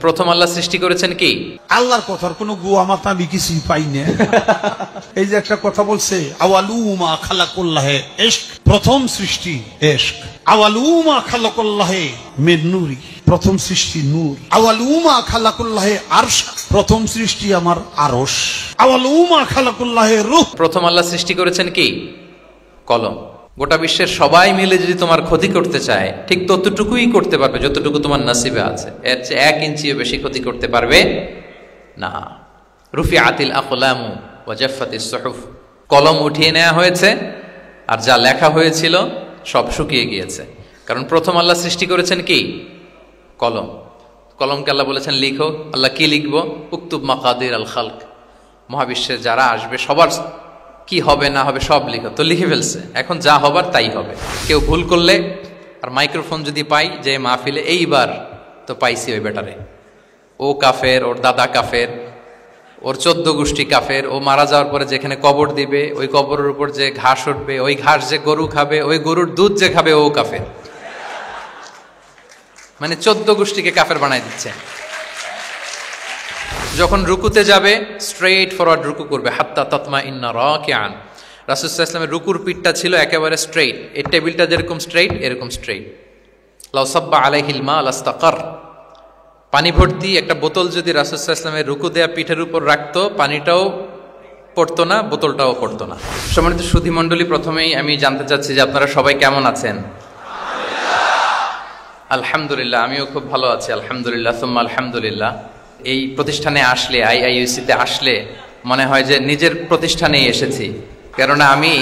প্রথম আল্লাহ সৃষ্টি করেছেন কি? আল্লাহর কথার কোনো গুয়া মাথা আমি কিছুই পাই না। এই যে একটা কথা বলছে, আওয়ালুমা খালাকুল্লাহে ইশক, প্রথম সৃষ্টি ইশক। আওয়ালুমা খালাকুল্লাহে মিন নূরি, প্রথম সৃষ্টি নূর। আওয়ালুমা খালাকুল্লাহে আরশ, প্রথম সৃষ্টি আমার আরশ। আওয়ালুমা খালাকুল্লাহে রূহ, প্রথম আল্লাহ সৃষ্টি করেছেন কি? কলম। গোটা বিশ্বের সবাই মিলে যদি তোমার ক্ষতি করতে চায়, ঠিক ততটুকুই করতে পারবে যতটুকু তোমার নসিবে আছে। এর চেয়ে 1 ইঞ্চিও বেশি ক্ষতি করতে পারবে না। রুফিআতিল আকলামু ওয়া জাফফাতিস সুহুফ, কলম উঠিয়ে নেওয়া হয়েছে আর যা লেখা হয়েছিল সব শুকিয়ে গিয়েছে। কারণ প্রথম আল্লাহ সৃষ্টি করেছেন কি? কলম। কলমকে আল্লাহ বলেছেন লিখো। আল্লাহ কি লিখবো? উকতুব মাকাদির আল খালক, মহাবিশ্বের যারা আসবে সবার কি হবে না হবে সব লিখো। তো লিখে ফেলছে, এখন যা হবার তাই হবে। কেউ ভুল করলে আর মাইক্রোফোন যদি পাই যে মাহফিলে, এইবার তো পাইছি ওই বেটারে, ও কাফের, ওর দাদা কাফের, ওর 14 গোষ্ঠী কাফের, ও মারা যাওয়ার পরে যেখানে কবর দিবে ওই কবরের উপর যে ঘাস উঠবে, ওই ঘাস যে গরু খাবে, ওই গরুর দুধ যে খাবে ও কাফের। মানে 14 গোষ্ঠীকে কাফের বানাই দিচ্ছে। যখন রুকুতে যাবে স্ট্রেইট ফরওয়ার্ড রুকু করবে, হাত্তা তাতমা ইন্না রাকিআন। রাসূল সাল্লাল্লাহু আলাইহি ওয়াসাল্লামের রুকুর পিঠটা ছিল একেবারে স্ট্রেইট, এই টেবিলটা যেরকম স্ট্রেইট এরকম স্ট্রেইট। লাউ সাব্বা আলাইহিল মা লাস্তাকার, পানি ভর্তি একটা বোতল যদি রাসূল সাল্লাল্লাহু আলাইহি ওয়াসাল্লামের রুকু দেয়া পিঠের উপর রাখতো, পানিটাও পড়তো না, বোতলটাও পড়তো না। সম্মানিত সুধী মণ্ডলী, প্রথমেই আমি জানতে চাচ্ছি যে আপনারা সবাই কেমন আছেন? আলহামদুলিল্লাহ, আমিও খুব ভালো আছি আলহামদুলিল্লাহ, সুম্মা আলহামদুলিল্লাহ। এই প্রতিষ্ঠানে আসলে, আইআইইউসিতে আসলে মনে হয় যে নিজের প্রতিষ্ঠানেই এসেছি। কেননা আমি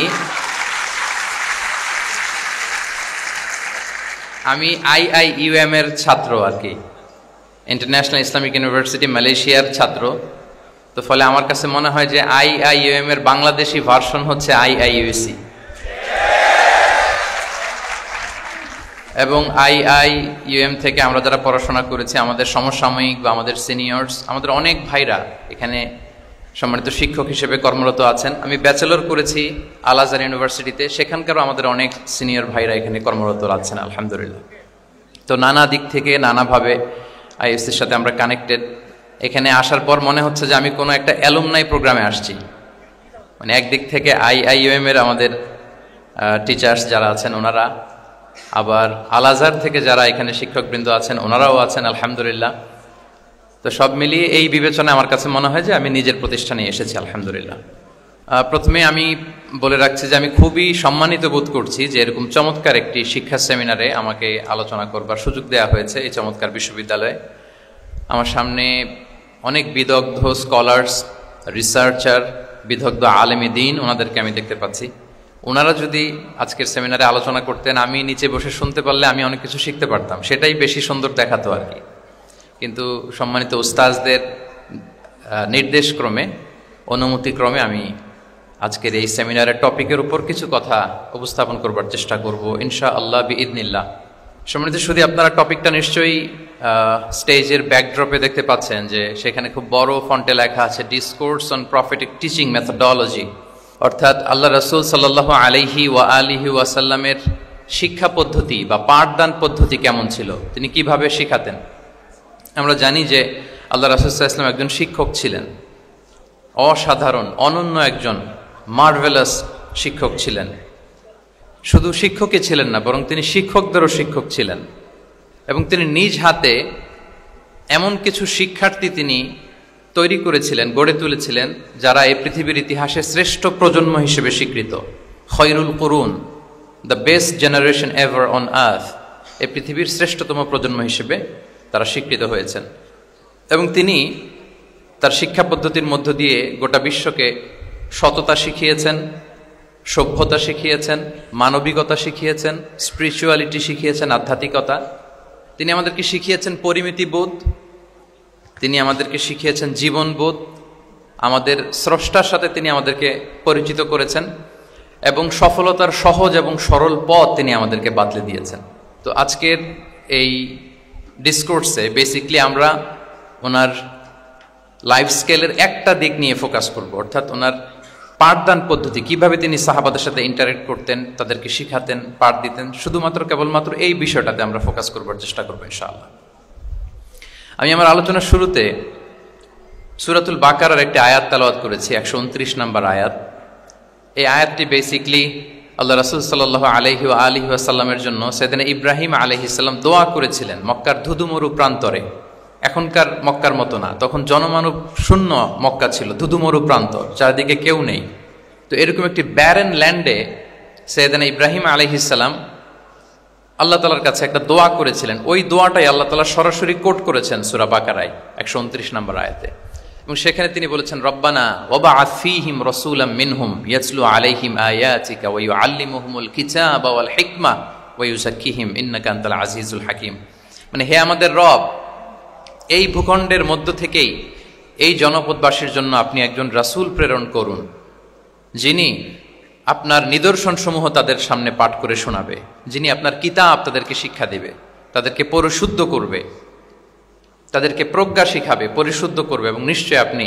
আইআইইউএম এর ছাত্র আর কি, ইন্টারন্যাশনাল ইসলামিক ইউনিভার্সিটি মালয়েশিয়ার ছাত্র। তো ফলে আমার কাছে মনে হয় যে আইআইইউএম এর বাংলাদেশি ভার্সন হচ্ছে আইআইইউসি। এবং আইআইইউএম থেকে আমরা যারা পড়াশোনা করেছি, আমাদের সমসাময়িক বা আমাদের সিনিয়র্স, আমাদের অনেক ভাইরা এখানে সম্মানিত শিক্ষক হিসেবে কর্মরত আছেন। আমি ব্যাচেলর করেছি আল আজহার ইউনিভার্সিটিতে, সেখানকারও আমাদের অনেক সিনিয়র ভাইরা এখানে কর্মরত আছেন আলহামদুলিল্লাহ। তো নানা দিক থেকে নানাভাবে আইএসসির সাথে আমরা কানেক্টেড। এখানে আসার পর মনে হচ্ছে যে আমি কোনো একটা অ্যালুমনাই প্রোগ্রামে আসছি। মানে একদিক থেকে আইআইইউএম এর আমাদের টিচার্স যারা আছেন ওনারা, আবার আল আজহার থেকে যারা এখানে শিক্ষকবৃন্দ আছেন ওনারাও আছেন আলহামদুলিল্লাহ। তো সব মিলিয়ে এই বিবেচনায় আমার কাছে মনে হয় যে আমি নিজের প্রতিষ্ঠানে এসেছি আলহামদুলিল্লাহ। প্রথমে আমি বলে রাখছি যে আমি খুবই সম্মানিত বোধ করছি যে এরকম চমৎকার একটি শিক্ষা সেমিনারে আমাকে আলোচনা করবার সুযোগ দেওয়া হয়েছে এই চমৎকার বিশ্ববিদ্যালয়ে। আমার সামনে অনেক বিদগ্ধ স্কলার্স, রিসার্চার, বিদগ্ধ আলেমে দ্বীন, ওনাদেরকে আমি দেখতে পাচ্ছি। ওনারা যদি আজকের সেমিনারে আলোচনা করতেন, আমি নিচে বসে শুনতে পারলে আমি অনেক কিছু শিখতে পারতাম, সেটাই বেশি সুন্দর দেখাতো আর কি। কিন্তু সম্মানিত উস্তাজদের নির্দেশক্রমে, অনুমতিক্রমে আমি আজকের এই সেমিনারের টপিকের উপর কিছু কথা উপস্থাপন করবার চেষ্টা করব ইনশাআল্লাহ বিইذনিল্লাহ। সম্মানিত শুধু আপনারা টপিকটা নিশ্চয়ই স্টেজের ব্যাকড্রপে দেখতে পাচ্ছেন যে সেখানে খুব বড় ফন্টে লেখা আছে discourse on prophetic teaching methodology, অর্থাৎ আল্লাহ রাসূল সাল্লাল্লাহু আলাইহি ওয়া আলিহি ওয়াসাল্লামের শিক্ষা পদ্ধতি বা পাঠদান পদ্ধতি কেমন ছিল, তিনি কিভাবে শিখাতেন। আমরা জানি যে আল্লাহ রাসূল সাল্লাল্লাহু আলাইহি ওয়াসাল্লাম একজন শিক্ষক ছিলেন, অসাধারণ অনন্য একজন মার্ভেলাস শিক্ষক ছিলেন। শুধু শিক্ষকই ছিলেন না, বরং তিনি শিক্ষকদেরও শিক্ষক ছিলেন। এবং তিনি নিজ হাতে এমন কিছু শিক্ষার্থী তিনি তৈরি করেছিলেন, গড়ে তুলেছিলেন, যারা এই পৃথিবীর ইতিহাসে শ্রেষ্ঠ প্রজন্ম হিসেবে স্বীকৃত। খয়রুল কুরুন, the best generation ever on earth, এই পৃথিবীর শ্রেষ্ঠতম প্রজন্ম হিসেবে তারা স্বীকৃত হয়েছেন। এবং তিনি তার শিক্ষা পদ্ধতির মধ্য দিয়ে গোটা বিশ্বকে সততা শিখিয়েছেন, সভ্যতা শিখিয়েছেন, মানবিকতা শিখিয়েছেন, স্পিরিচুয়ালিটি শিখিয়েছেন, আধ্যাত্মিকতা। তিনি আমাদেরকে শিখিয়েছেন পরিমিতিবোধ, তিনি আমাদেরকে শিখিয়েছেন জীবনবোধ, আমাদের স্রষ্টার সাথে তিনি আমাদেরকে পরিচিত করেছেন এবং সফলতার সহজ এবং সরল পথ তিনি আমাদেরকে বাতলে দিয়েছেন। তো আজকের এই ডিসকোর্সে বেসিকলি আমরা ওনার লাইফ স্কেলের একটা দিক নিয়ে ফোকাস করব, অর্থাৎ ওনার পাঠদান পদ্ধতি, কিভাবে তিনি সাহাবাদের সাথে ইন্টারেক্ট করতেন, তাদেরকে শিখাতেন, পাঠ দিতেন, শুধুমাত্র কেবলমাত্র এই বিষয়টাতে আমরা ফোকাস করবার চেষ্টা করবো ইনশাআল্লাহ। আমি আমার আলোচনার শুরুতে সূরাতুল বাকারার একটি আয়াত তেলাওয়াত করেছি, 129 নম্বর আয়াত। এই আয়াতটি বেসিকলি আল্লাহ রাসূল সাল্লাল্লাহু আলাইহি ওয়া আলিহি ওয়াসাল্লামের জন্য সাইয়েদনা ইব্রাহিম আলাইহিস সালাম দোয়া করেছিলেন মক্কার ধুধুমরু প্রান্তরে। এখনকার মক্কার মতো না, তখন জনমানব শূন্য মক্কা ছিল, ধুধুমরু প্রান্তর, চারদিকে কেউ নেই। তো এরকম একটি ব্যারেন ল্যান্ডে সাইয়েদনা ইব্রাহিম আলাইহিস সালাম আল্লাহ তাআলার কাছে একটা দোয়া করেছিলেন। ওই দোয়াটাই আল্লাহ তাআলা সরাসরি কোট করেছেন সূরা বাকারায় 129 নম্বর আয়াতে, এবং সেখানে তিনি বলেছেন, রব্বানা ওয়াবআথ ফীহিম রাসূলাম মিনহুম ইয়াতলু আলাইহিম আয়াতিকা ওয়া ইউআল্লিমুহুমুল কিতাবা ওয়াল হিকমা ওয়া ইউযাক্কিহিম ইন্নাকা আনতাল আজিজুল হাকীম। মানে হে আমাদের রব, এই ভূখণ্ডের মধ্য থেকেই এই জনপদবাসীর জন্য আপনি একজন রাসূল প্রেরণ করুন, যিনি আপনার নিদর্শনসমূহ তাদের সামনে পাঠ করে শোনাবে, যিনি আপনার কিতাব তাদেরকে শিক্ষা দেবে, তাদেরকে পরিশুদ্ধ করবে, তাদেরকে প্রজ্ঞা শিখাবে, পরিশুদ্ধ করবে, এবং নিশ্চয় আপনি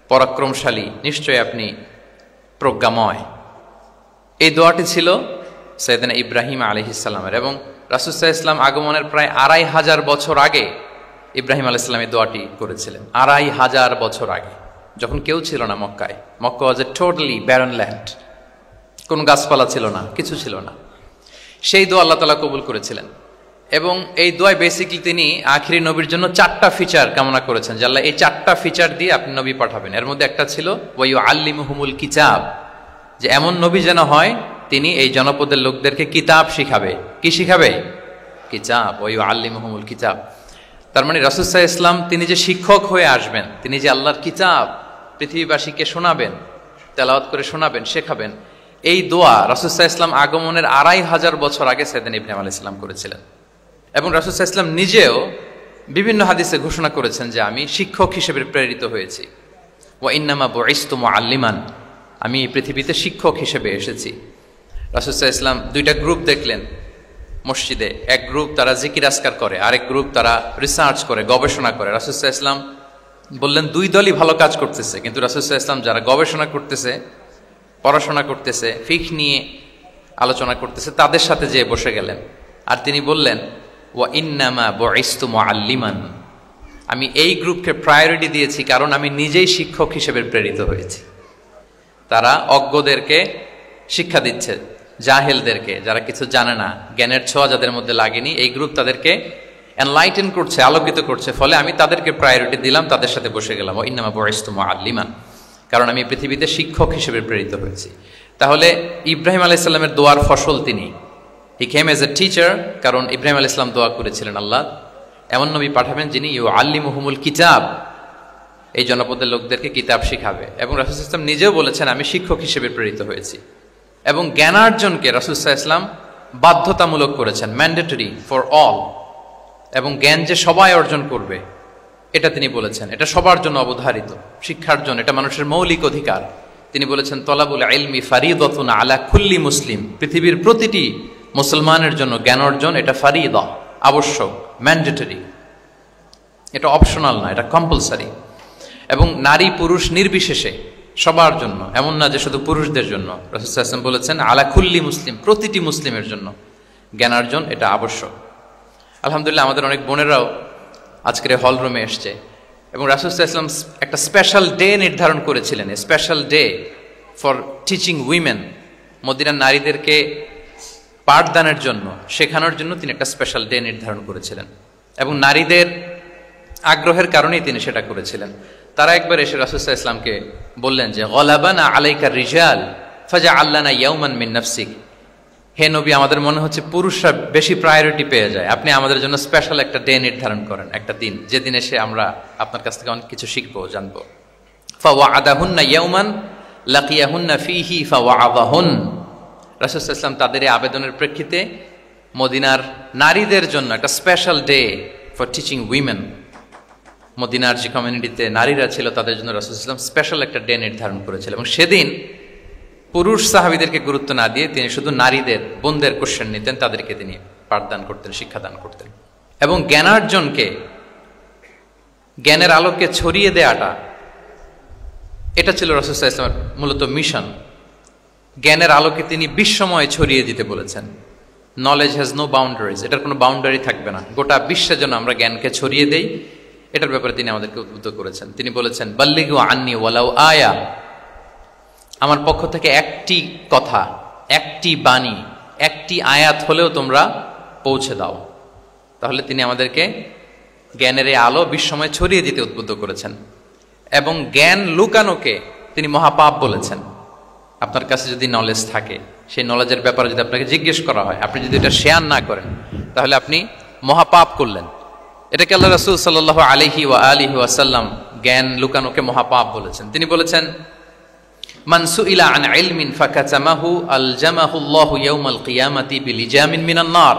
পরাক্রমশালী, নিশ্চয় আপনি প্রজ্ঞাময়। এই দোয়াটি ছিল সাইয়েদনা ইব্রাহিম আলাইহিস সালামের, এবং রাসূল সাল্লাল্লাহু আলাইহি ওয়াসাল্লাম আগমনের প্রায় 2500 বছর আগে ইব্রাহিম আলাইহিস সালাম এই দোয়াটি করেছিলেন। 2500 বছর আগে, যখন কেউ ছিল না মক্কায়। মক্কা ওয়াজ এ টোটালি ব্যারন ল্যান্ড, কোনো গাছপালা ছিল না, কিছু ছিল না। সেই দোয়া আল্লাহ তাআলা কবুল করেছিলেন, এবং এই দোয়ায় বেসিক্যালি তিনি আখিরি নবীর জন্য 4টা ফিচার কামনা করেছেন, যে আল্লাহ এই 4টা ফিচার দিয়ে আপনি নবী পাঠাবেন। এর মধ্যে একটা ছিল ওয়া ইউআল্লিমুহুমুল কিতাব, যে এমন নবী যেন হয় তিনি এই জনপদের লোকদেরকে কিতাব শিখাবে। কি শিখাবে? কিতাব। ওয়া ইউআল্লিমুহুমুল কিতাব, তার মানে রাসূল সাল্লাল্লাহু আলাইহি ওয়াসাল্লাম তিনি যে শিক্ষক হয়ে আসবেন, তিনি যে আল্লাহর কিতাব পৃথিবীবাসীকে শোনাবেন, তেলাওয়াত করে শোনাবেন, শেখাবেন, এই দোয়া রাসূল সাল্লাল্লাহু আলাইহি ওয়াসাল্লাম আগমনের 2500 বছর আগে সাইয়েদনা ইব্রাহিম আলাইহিস সালাম করেছিলেন। এবং রাসূল সাল্লাল্লাহু আলাইহি ওয়াসাল্লাম নিজেও বিভিন্ন হাদিসে ঘোষণা করেছেন যে আমি শিক্ষক হিসেবে প্রেরিত হয়েছি। ওয়া ইন্নামা বুইসতু মুআল্লিমান, আমি এই পৃথিবীতে শিক্ষক হিসেবে এসেছি। রাসূল সাল্লাল্লাহু আলাইহি ওয়াসাল্লাম দুইটা গ্রুপ দেখলেন মসজিদে, এক গ্রুপ তারা জিকির আজকার করে, আরেক গ্রুপ তারা রিসার্চ করে, গবেষণা করে। রাসূল সাল্লাল্লাহু আলাইহি ওয়াসাল্লাম বললেন দুই দলই ভালো কাজ করতেছে, কিন্তু রাসূল সাল্লাল্লাহু আলাইহি ওয়াসাল্লাম যারা গবেষণা করতেছে, পড়াশোনা করতেছে, ফিকহ নিয়ে আলোচনা করতেছে, তাদের সাথে যেয়ে বসে গেলেন। আর তিনি বললেন ওয়া ইন্নামা বুইসতু মুআল্লিমান, আমি এই গ্রুপকে প্রায়োরিটি দিয়েছি কারণ আমি নিজেই শিক্ষক হিসেবে প্রেরিত হয়েছি। তারা অজ্ঞদেরকে শিক্ষা দিচ্ছে, জাহেলদেরকে, যারা কিছু জানে না, জ্ঞানের ছোঁয়া যাদের মধ্যে লাগেনি, এই গ্রুপ তাদেরকে এনলাইটেন করছে, আলোকিত করছে, ফলে আমি তাদেরকে প্রায়োরিটি দিলাম, তাদের সাথে বসে গেলাম। ওয়া ইন্নামা বুইসতু মুআল্লিমান, কারণ আমি পৃথিবীতে শিক্ষক হিসেবে প্রেরিত হয়েছি। তাহলে ইব্রাহিম আলাইহিস সালামের দোয়ার ফসল তিনি, হি কেম এজ এ টিচার, কারণ ইব্রাহিম আলাইহিস সালাম দোয়া করেছিলেন আল্লাহ এমন নবী পাঠাবেন যিনি ইউআল্লিমুহুমুল কিতাব, এই জনপদের লোকদেরকে কিতাব শিখাবে। এবং রাসূল সাল্লাল্লাহু আলাইহি ওয়াসাল্লাম নিজেও বলেছেন আমি শিক্ষক হিসেবে প্রেরিত হয়েছি। এবং জ্ঞানার্জনকে রাসূল সাল্লাল্লাহু আলাইহি ওয়াসাল্লাম বাধ্যতামূলক করেছেন, ম্যান্ডেটরি ফর অল, এবং জ্ঞান যে সবাই অর্জন করবে এটা তিনি বলেছেন, এটা সবার জন্য অবধারিত, শিক্ষার জন্য, এটা মানুষের মৌলিক অধিকার। তিনি বলেছেন তলাবুল ইলমি ফারিদাতুন আলা কুল্লি মুসলিম, পৃথিবীর প্রতিটি মুসলমানের জন্য জ্ঞান অর্জন এটা ফারিদা, আবশ্যক, ম্যান্ডেটরি, এটা অপশনাল না, এটা কম্পালসারি। এবং নারী পুরুষ নির্বিশেষে সবার জন্য, এমন না যে শুধু পুরুষদের জন্য। রাসূল সাল্লাল্লাহু আলাইহি ওয়াসাল্লাম বলেছেন আলা কুল্লি মুসলিম, প্রতিটি মুসলিমের জন্য জ্ঞানার্জন এটা আবশ্যক। আলহামদুলিল্লাহ আমাদের অনেক বোনেরাও আজকের হল রুমে এসছে, এবং রাসূল সাল্লাল্লাহু আলাইহি ওয়াসাল্লাম একটা স্পেশাল ডে নির্ধারণ করেছিলেন, special day for teaching women, মদিনার নারীদেরকে পাঠদানের জন্য, শেখানোর জন্য তিনি একটা স্পেশাল ডে নির্ধারণ করেছিলেন, এবং নারীদের আগ্রহের কারণেই তিনি সেটা করেছিলেন। তারা একবার এসে রাসূল সাল্লাল্লাহু আলাইহি ওয়াসাল্লামকে বললেন যে গলাবানা আলাইকা রিজাল ফাজআল লানা ইয়াওমান মিন নাফসিক, হে নবী আমাদের মনে হচ্ছে পুরুষরা বেশি প্রায়োরিটি পেয়ে যায়, আপনি আমাদের জন্য স্পেশাল একটা ডে নির্ধারণ করেন, একটা দিন, যেদিন এসে আমরা আপনার কাছ থেকে অনেক কিছু শিখবো, জানবো। ফাওয়াআদাহুন্না ইয়াওমান লাকিয়াহুন্না ফীহি ফাওয়াআদাহুন, রাসূল সাল্লাল্লাহু আলাইহি ওয়াসাল্লাম তাদের এই আবেদনের প্রেক্ষিতে মদিনার নারীদের জন্য একটা special day for teaching women, মদিনার যে কমিউনিটিতে নারীরা ছিল তাদের জন্য রাসূল সাল্লাল্লাহু আলাইহি ওয়াসাল্লাম স্পেশাল একটা ডে নির্ধারণ করেছিলেন। এবং সেদিন পুরুষ সাহাবীদেরকে গুরুত্ব না দিয়ে তিনি শুধু নারীদের, বোনদের কোশ্চেন নিতেন, তাদেরকে তিনি পাঠদান করতেন, শিক্ষাদান করতেন। এবং জ্ঞানার্জনকে, জ্ঞানের আলোকে ছড়িয়ে দেয়াটা, এটা ছিল রাসূল সাল্লাল্লাহু আলাইহি ওয়াসাল্লামের মূলত মিশন। জ্ঞানের আলোকে তিনি বিশ্বময় ছড়িয়ে দিতে বলেছেন। নলেজ হ্যাজ নো বাউন্ডারিজ, এটার কোনো বাউন্ডারি থাকবে না, গোটা বিশ্বে যেন আমরা জ্ঞানকে ছড়িয়ে দেই, এটার ব্যাপারে তিনি আমাদেরকে উদ্বুদ্ধ করেছেন। তিনি বলেছেন, বাল্লিগু আন্নি ওয়ালাউ আয়া, আমার পক্ষ থেকে একটি কথা, একটি বাণী, একটি আয়াত হলেও তোমরা পৌঁছে দাও। তাহলে তিনি আমাদেরকে জ্ঞানের এই আলো বিশ্বময় ছড়িয়ে দিতে উদ্বুদ্ধ করেছেন। এবং জ্ঞান লুকানোকে তিনি মহাপাপ বলেছেন। আপনার কাছে যদি নলেজ থাকে, সেই নলেজের ব্যাপারে যদি আপনাকে জিজ্ঞেস করা হয়, আপনি যদি এটা শেয়ার না করেন, তাহলে আপনি মহাপাপ করলেন। এটাকে আল্লাহ রাসূল সাল্লাল্লাহু আলাইহি ওয়া আলিহি ওয়াসাল্লাম জ্ঞান লুকানোকে মহাপাপ বলেছেন। তিনি বলেছেন, মান সুইলা আন ইলমিন ফাকাতামাহু আলজামাহুল্লাহু ইয়াউমাল কিয়ামাতি বিলিজামিন মিনান নার।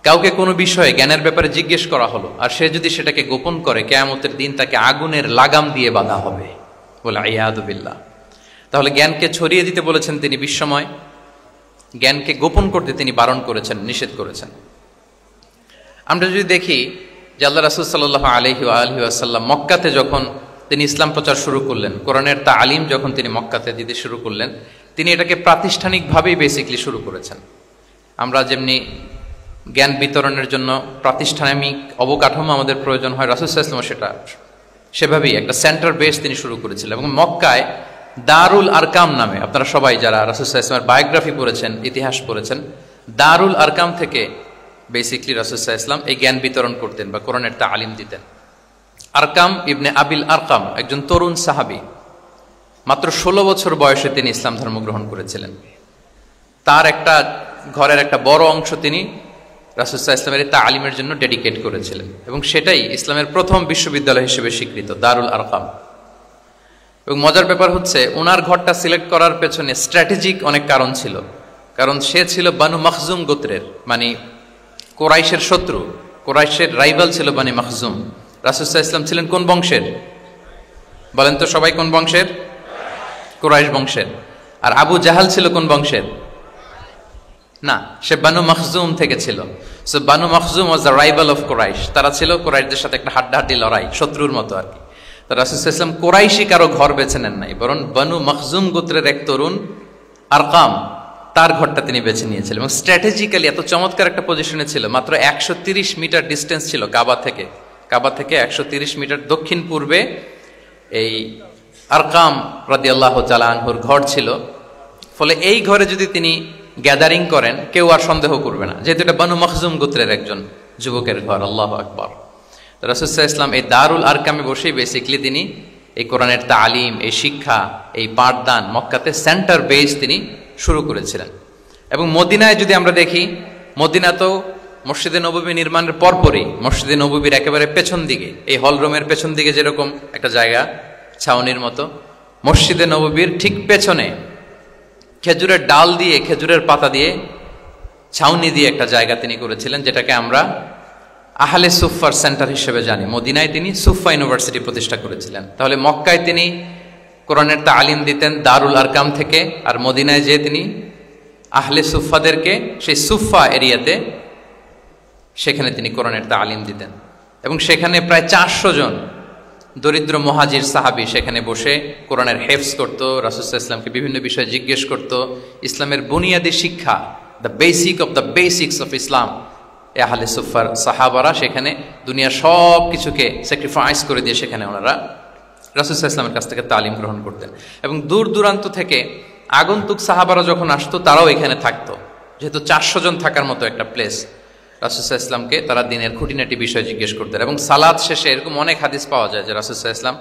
কাউকে কোনো বিষয়ে জ্ঞানের ব্যাপারে জিজ্ঞেস করা হলো, আর সে যদি সেটাকে গোপন করে, কিয়ামতের দিন তাকে আগুনের লাগাম দিয়ে বাঁধা হবে। বলে ইয়াদু বিল্লাহ। তাহলে জ্ঞানকে ছড়িয়ে দিতে বলেছেন তিনি বিশ্বময়, জ্ঞানকে গোপন করতে তিনি বারণ করেছেন, নিষেধ করেছেন। আমরা যদি দেখি যে আল্লাহ রাসূল সাল্লাল্লাহু আলাইহি ওয়া আলিহি ওয়াসাল্লাম মক্কাতে যখন তিনি ইসলাম প্রচার শুরু করলেন, কোরআনের তালিম যখন তিনি মক্কাতে দিতে শুরু করলেন, তিনি এটাকে প্রাতিষ্ঠানিকভাবেই বেসিকলি শুরু করেছেন। আমরা যেমনি জ্ঞান বিতরণের জন্য প্রাতিষ্ঠানিক অবকাঠামো আমাদের প্রয়োজন হয়, রাসূল সাল্লাল্লাহু আলাইহি ওয়াসাল্লাম সেটা সেভাবেই একটা সেন্টার বেস তিনি শুরু করেছিলেন। এবং মক্কায় দারুল আরকাম নামে, আপনারা সবাই যারা রাসূল সাল্লাল্লাহু আলাইহি ওয়াসাল্লামের বায়োগ্রাফি পড়েছেন, ইতিহাস পড়েছেন, দারুল আরকাম থেকে বেসিকলি রাসূল সাল্লাল্লাহু আলাইহি ওয়াসাল্লাম এই জ্ঞান বিতরণ করতেন বা কোরআনের তালিম দিতেন। আরকাম ইবনে আবিল আরকাম একজন তরুণ সাহাবী, মাত্র 16 বছর বয়সে তিনি ইসলাম ধর্ম গ্রহণ করেছিলেন। তার একটা ঘরের একটা বড় অংশ তিনি রাসূল সাল্লাল্লাহু আলাইহি ওয়াসাল্লামের তালিমের জন্য ডেডিকেট করেছিলেন, এবং সেটাই ইসলামের প্রথম বিশ্ববিদ্যালয় হিসেবে স্বীকৃত, দারুল আরকাম। এবং মজার ব্যাপার হচ্ছে, ওনার ঘরটা সিলেক্ট করার পেছনে স্ট্র্যাটেজিক অনেক কারণ ছিল। কারণ সে ছিল বানু মাখজুম গোত্রের, মানে কোরাইশের শত্রু, কোরাইশের রাইভাল ছিল বানি মাখজুম। রাসূল সাল্লাল্লাহু আলাইহি ওয়াসাল্লাম ছিলেন কোন বংশের? বলেন তো সবাই, কোন বংশের? কোরাইশ বংশের। আর আবু জাহাল ছিল কোন বংশের? না, সে বানু মাখজুম থেকে ছিল। So Banu Makhzum was the rival of Quraish. তারা ছিল কোরাইশদের সাথে একটা হাড্ডাহাড্ডি লড়াই, শত্রুর মতো আর কি। তো রাসূল সাল্লাল্লাহু আলাইহি ওয়াসাল্লাম কোরাইশি কারো ঘর বেছে নেন নাই, বরং বানু মাখজুম গোত্রের এক তরুণ আরকাম, তার ঘরটা তিনি বেছে নিয়েছিলেন। এবং স্ট্র্যাটেজিক্যালি এত চমৎকার একটা পজিশনে ছিল, মাত্র 130 মিটার ডিস্টেন্স ছিল কাবা থেকে। কাবা থেকে 130 মিটার দক্ষিণ পূর্বে এই আরকাম রাদিয়াল্লাহু তাআলা আনহুর ঘর ছিল। ফলে এই ঘরে যদি তিনি গ্যাদারিং করেন, কেউ আর সন্দেহ করবে না, যেহেতু এটা বানু মাখজুম গোত্রের একজন যুবকের ঘর। আল্লাহু আকবার। রাসূল সাল্লাল্লাহু আলাইহি ওয়াসাল্লাম এই দারুল আরকামে বসেই বেসিক্যালি তিনি এই কোরআনের তালিম, এই শিক্ষা, এই পাঠদান মক্কাতে সেন্টার বেস তিনি শুরু করেছিলেন। এবং মদিনায় যদি আমরা দেখি, মদিনা তো মসজিদে নববী নির্মাণের পরপরই মসজিদে নববীর একেবারে পেছন দিকে, এই হল রুমের পেছন দিকে যেরকম একটা জায়গা ছাউনির মতো, মসজিদে নববীর ঠিক পেছনে খেজুরের ডাল দিয়ে, খেজুরের পাতা দিয়ে ছাউনি দিয়ে একটা জায়গা তিনি করেছিলেন, যেটাকে আমরা আহলে সুফার সেন্টার হিসেবে জানি। মদিনায় তিনি সুফা ইউনিভার্সিটি প্রতিষ্ঠা করেছিলেন। তাহলে মক্কায় তিনি কোরআনের তালিম দিতেন দারুল আরকাম থেকে, আর মদিনায় যে তিনি আহলে সুফাদেরকে সেই সুফা এরিয়াতে, সেখানে তিনি কোরআনের তালিম দিতেন। এবং সেখানে প্রায় 400 জন দরিদ্র মুহাজির সাহাবী সেখানে বসে কোরআনের হেফজ করত, রাসূল সাল্লাল্লাহু আলাইহি ওয়াসাল্লামকে বিভিন্ন বিষয়ে জিজ্ঞেস করত। ইসলামের বুনিয়াদী শিক্ষা, the basic of the basics of Islam, আহলে সুফার সাহাবারা সেখানে দুনিয়ার সব কিছুকে স্যাক্রিফাইস করে দিয়ে সেখানে ওনারা রাসূল সাল্লাল্লাহু আলাইহি ওয়াসাল্লামের কাছ থেকে তালিম গ্রহণ করতেন। এবং দূর দূরান্ত থেকে আগন্তুক সাহাবারা যখন আসতো, তারাও এখানে থাকতো। যেহেতু 400 জন থাকার মতো একটা প্লেস, রাসূল সাল্লাল্লাহু আলাইহি ওয়াসাল্লামকে তারা দিনের খুঁটিনাটি বিষয় জিজ্ঞেস করতেন। এবং সালাত শেষে এরকম অনেক হাদিস পাওয়া যায় যে রাসূল সাল্লাল্লাহু আলাইহি ওয়াসাল্লাম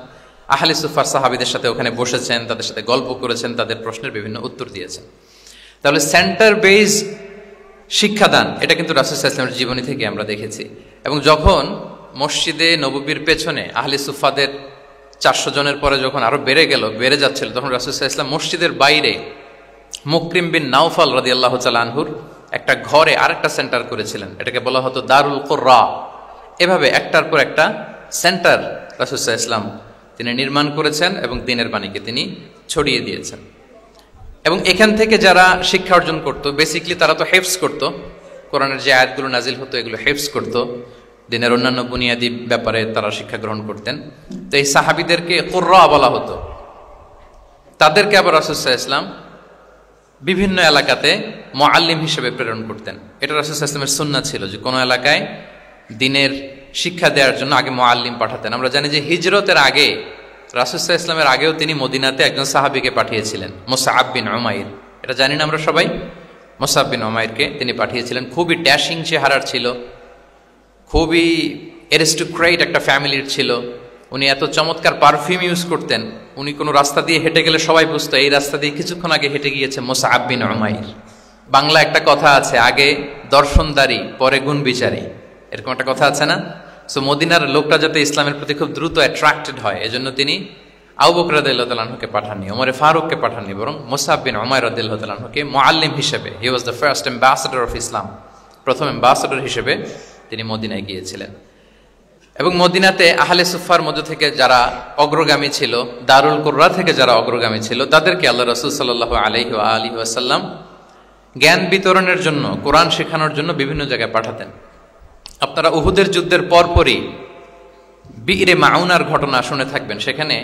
আহলে সুফার সাহাবীদের সাথে ওখানে বসেছেন, তাদের সাথে গল্প করেছেন, তাদের প্রশ্নের বিভিন্ন উত্তর দিয়েছেন। তাহলে সেন্টার বেস শিক্ষাদান, এটা কিন্তু রাসূল সাল্লাল্লাহু আলাইহি ওয়াসাল্লামের জীবনী থেকে আমরা দেখেছি। এবং যখন মসজিদে নববীর পেছনে আহলে সুফাদের 400 জনের পরে যখন আরো বেড়ে যাচ্ছিল, তখন রাসূল সাল্লাল্লাহু আলাইহি ওয়াসাল্লাম মসজিদের বাইরে মুকরিম বিন নাওফাল রাদিয়াল্লাহু তাআলা আনহুর একটা ঘরে আরেকটা সেন্টার করেছিলেন। এটাকে বলা হতো দারুল কুররা। এভাবে একটার পর একটা সেন্টার রাসূল সাল্লাল্লাহু আলাইহি ওয়াসাল্লাম তিনি নির্মাণ করেছেন এবং দ্বীনের বাণীকে তিনি ছড়িয়ে দিয়েছেন। এবং এখান থেকে যারা শিক্ষা অর্জন করত, বেসিক্যালি তারা তো হেফজ করত, কোরআনের যে আয়াতগুলো নাজিল হতো এগুলো হেফজ করত, দিনের অন্যান্য বুনিয়াদী ব্যাপারে তারা শিক্ষা গ্রহণ করতেন। তো এই সাহাবীদেরকে কুররা বলা হতো। তাদেরকে আবার রাসূল সাল্লাল্লাহু আলাইহি ওয়াসাল্লাম বিভিন্ন এলাকাতে মুআল্লিম হিসেবে প্রেরণ করতেন। এটা রাসূল সাল্লাল্লাহু আলাইহি ওয়াসাল্লামের সুন্নাহ ছিল যে কোনো এলাকায় দিনের শিক্ষা দেওয়ার জন্য আগে মুআল্লিম পাঠাতেন। আমরা জানি যে হিজরতের আগে রাসূল সাল্লাল্লাহু আলাইহি ওয়াসাল্লামের আগেও তিনি মদিনাতে একজন সাহাবীকে পাঠিয়েছিলেন, মুসআব বিন উমাইর। এটা জানি না আমরা সবাই। মুসআব বিন উমাইরকে তিনি পাঠিয়েছিলেন। খুবই ড্যাশিং চেহারার ছিল, খুবই অ্যারিস্টোক্রেট একটা ফ্যামিলির ছিল। উনি এত চমৎকার পারফিউম ইউজ করতেন, উনি কোনো রাস্তা দিয়ে হেঁটে গেলে সবাই বুঝতো এই রাস্তা দিয়ে কিছুক্ষণ আগে হেঁটে গিয়েছে মুসআব বিন উমাইর। বাংলা একটা কথা আছে, আগে দর্শনদারি পরে গুণ বিচারী, এরকম একটা কথা আছে না? সো মদিনার লোকটা যাতে ইসলামের প্রতি খুব দ্রুত অ্যাট্রাক্টেড হয়, এজন্য তিনি আবু বকর রাদিয়াল্লাহু তাআলা আনহুকে পাঠাননি, ওমরে ফারুককে পাঠাননি, বরং মুসআব বিন উমাইর রাদিয়াল্লাহু তাআলা আনহুকে মুআল্লিম হিসেবে, he was the first ambassador of Islam, প্রথম অ্যাম্বাসেডর হিসেবে তিনি মদিনায় গিয়েছিলেন। এবং মদিনাতে আহলে সুফার মধ্যে থেকে যারা অগ্রগামী ছিল, দারুল কুররা থেকে যারা অগ্রগামী ছিল, তাদেরকে আল্লাহ রাসূল সাল্লাল্লাহু আলাইহি ওয়া আলিহি ওয়াসাল্লাম জ্ঞান বিতরণের জন্য, কোরআন শেখানোর জন্য বিভিন্ন জায়গায় পাঠাতেন। আপনারা উহুদের যুদ্ধের পরপরই বিরে মাউনার ঘটনা শুনে থাকবেন। সেখানে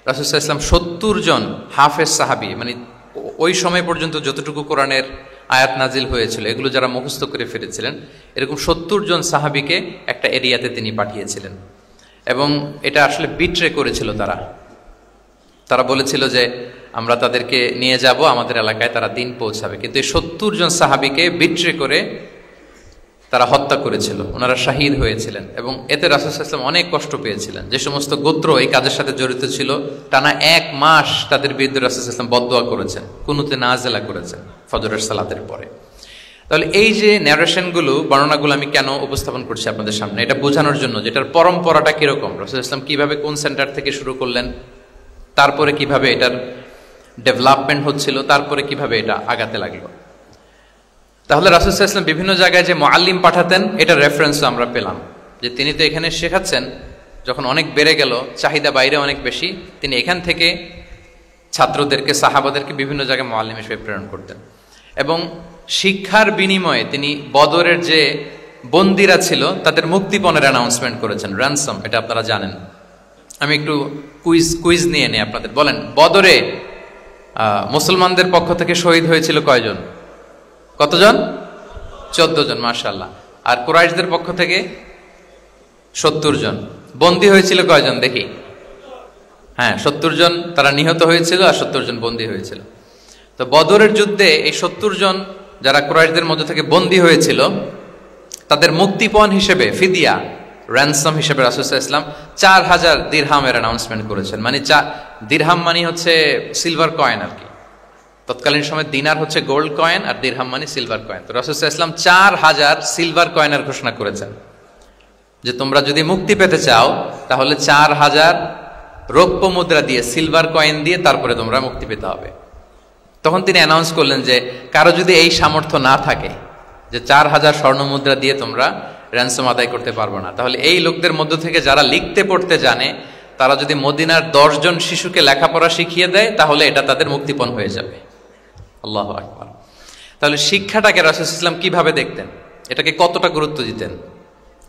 রাসূল সাল্লাল্লাহু আলাইহি ওয়াসাল্লাম ৭০ জন হাফেজ সাহাবী, মানে ওই সময় পর্যন্ত যতটুকু কোরআনের আয়াত নাজিল হয়েছিল এগুলো যারা মুখস্থ করে ফিরেছিলেন, এরকম ৭০ জন সাহাবীকে একটা এরিয়াতে তিনি পাঠিয়েছিলেন। এবং এটা আসলে বিট্রে করেছিল তারা বলেছিল যে আমরা তাদেরকে নিয়ে যাব আমাদের এলাকায়, তারা দিন পৌঁছাবে। কিন্তু এই ৭০ জন সাহাবীকে বিট্রে করে তারা হত্যা করেছিল, ওনারা শাহীদ হয়েছিলেন। এবং এতে রাসূল সাল্লাল্লাহু আলাইহি ওয়াসাল্লাম অনেক কষ্ট পেয়েছিলেন। যে সমস্ত গোত্র এই কাজের সাথে জড়িত ছিল, টানা ১ মাস তাদের বিরুদ্ধে রাসূল সাল্লাল্লাহু আলাইহি ওয়াসাল্লাম বদদোয়া করেছেন, কুনুতে নাজেলা করেছেন ফজরের সালাতের পরে। তাহলে এই যে ন্যারেশনগুলো, বর্ণনাগুলো আমি কেন উপস্থাপন করছি আপনাদের সামনে, এটা বোঝানোর জন্য যেটার পরম্পরাটা কিরকম, রাসূল সাল্লাল্লাহু আলাইহি ওয়াসাল্লাম কিভাবে কোন সেন্টার থেকে শুরু করলেন, তারপরে কিভাবে এটার ডেভেলপমেন্ট হচ্ছিল, তারপরে কিভাবে এটা আগাতে লাগলো। তাহলে রাসূল সাল্লাল্লাহু আলাইহি ওয়াসাল্লাম বিভিন্ন জায়গায় যে মুআল্লিম পাঠাতেন, এটা রেফারেন্সও আমরা পেলাম যে তিনি তো এখানে শেখাচ্ছেন, যখন অনেক বেড়ে গেল, চাহিদা বাইরে অনেক বেশি, তিনি এখান থেকে ছাত্রদেরকে, সাহাবাদেরকে বিভিন্ন জায়গায় মুআল্লিম হিসেবে প্রেরণ করতেন। এবং শিক্ষার বিনিময়ে তিনি বদরের যে বন্দীরা ছিল তাদের মুক্তিপণের অ্যানাউন্সমেন্ট করেছেন, র্যানসম, এটা আপনারা জানেন। আমি একটু কুইজ নিয়ে নেই আপনাদের। বলেন, বদরে মুসলমানদের পক্ষ থেকে শহীদ হয়েছিল কয়জন? কতজন? 14 জন, মাশাআল্লাহ। আর কুরাইশদের পক্ষ থেকে 70 জন। বন্দী হয়েছিল কয়জন দেখি? হ্যাঁ, 70 জন তারা নিহত হয়েছিল আর 70 জন বন্দী হয়েছিল। তো বদরের যুদ্ধে এই 70 জন যারা কুরাইশদের মধ্য থেকে বন্দী হয়েছিল, তাদের মুক্তিপণ হিসেবে ফিদিয়া, র্যানসম হিসেবে রাসূল সাল্লাল্লাহু আলাইহি ওয়াসাল্লাম 4000 দিরহামের অ্যানাউন্সমেন্ট করেছেন। মানে দিরহাম মানে হচ্ছে সিলভার কয়েন আর কি। তৎকালীন সময় দিনার হচ্ছে গোল্ড কয়েন আর দিরহাম মানে সিলভার কয়েন। তো রাসূল সাল্লাল্লাহু আলাইহি ওয়াসাল্লাম 4000 সিলভার কয়েনের ঘোষণা করেছেন যে তোমরা যদি মুক্তি পেতে চাও তাহলে 4000 রৌপ্য মুদ্রা দিয়ে, সিলভার কয়েন দিয়ে তারপরে তোমরা মুক্তি পেতে হবে। তখন তিনি অ্যানাউন্স করলেন যে কারো যদি এই সামর্থ্য না থাকে যে 4000 স্বর্ণ মুদ্রা দিয়ে তোমরা র্যানসম আদায় করতে পারবো না, তাহলে এই লোকদের মধ্য থেকে যারা লিখতে পড়তে জানে তারা যদি মদিনার 10 জন শিশুকে লেখাপড়া শিখিয়ে দেয় তাহলে এটা তাদের মুক্তিপণ হয়ে যাবে। আল্লাহু আকবার। তাহলে শিক্ষাটাকে রাসূল সাল্লাল্লাহু আলাইহি ওয়াসাল্লাম কিভাবে দেখতেন, এটাকে কতটা গুরুত্ব দিতেন।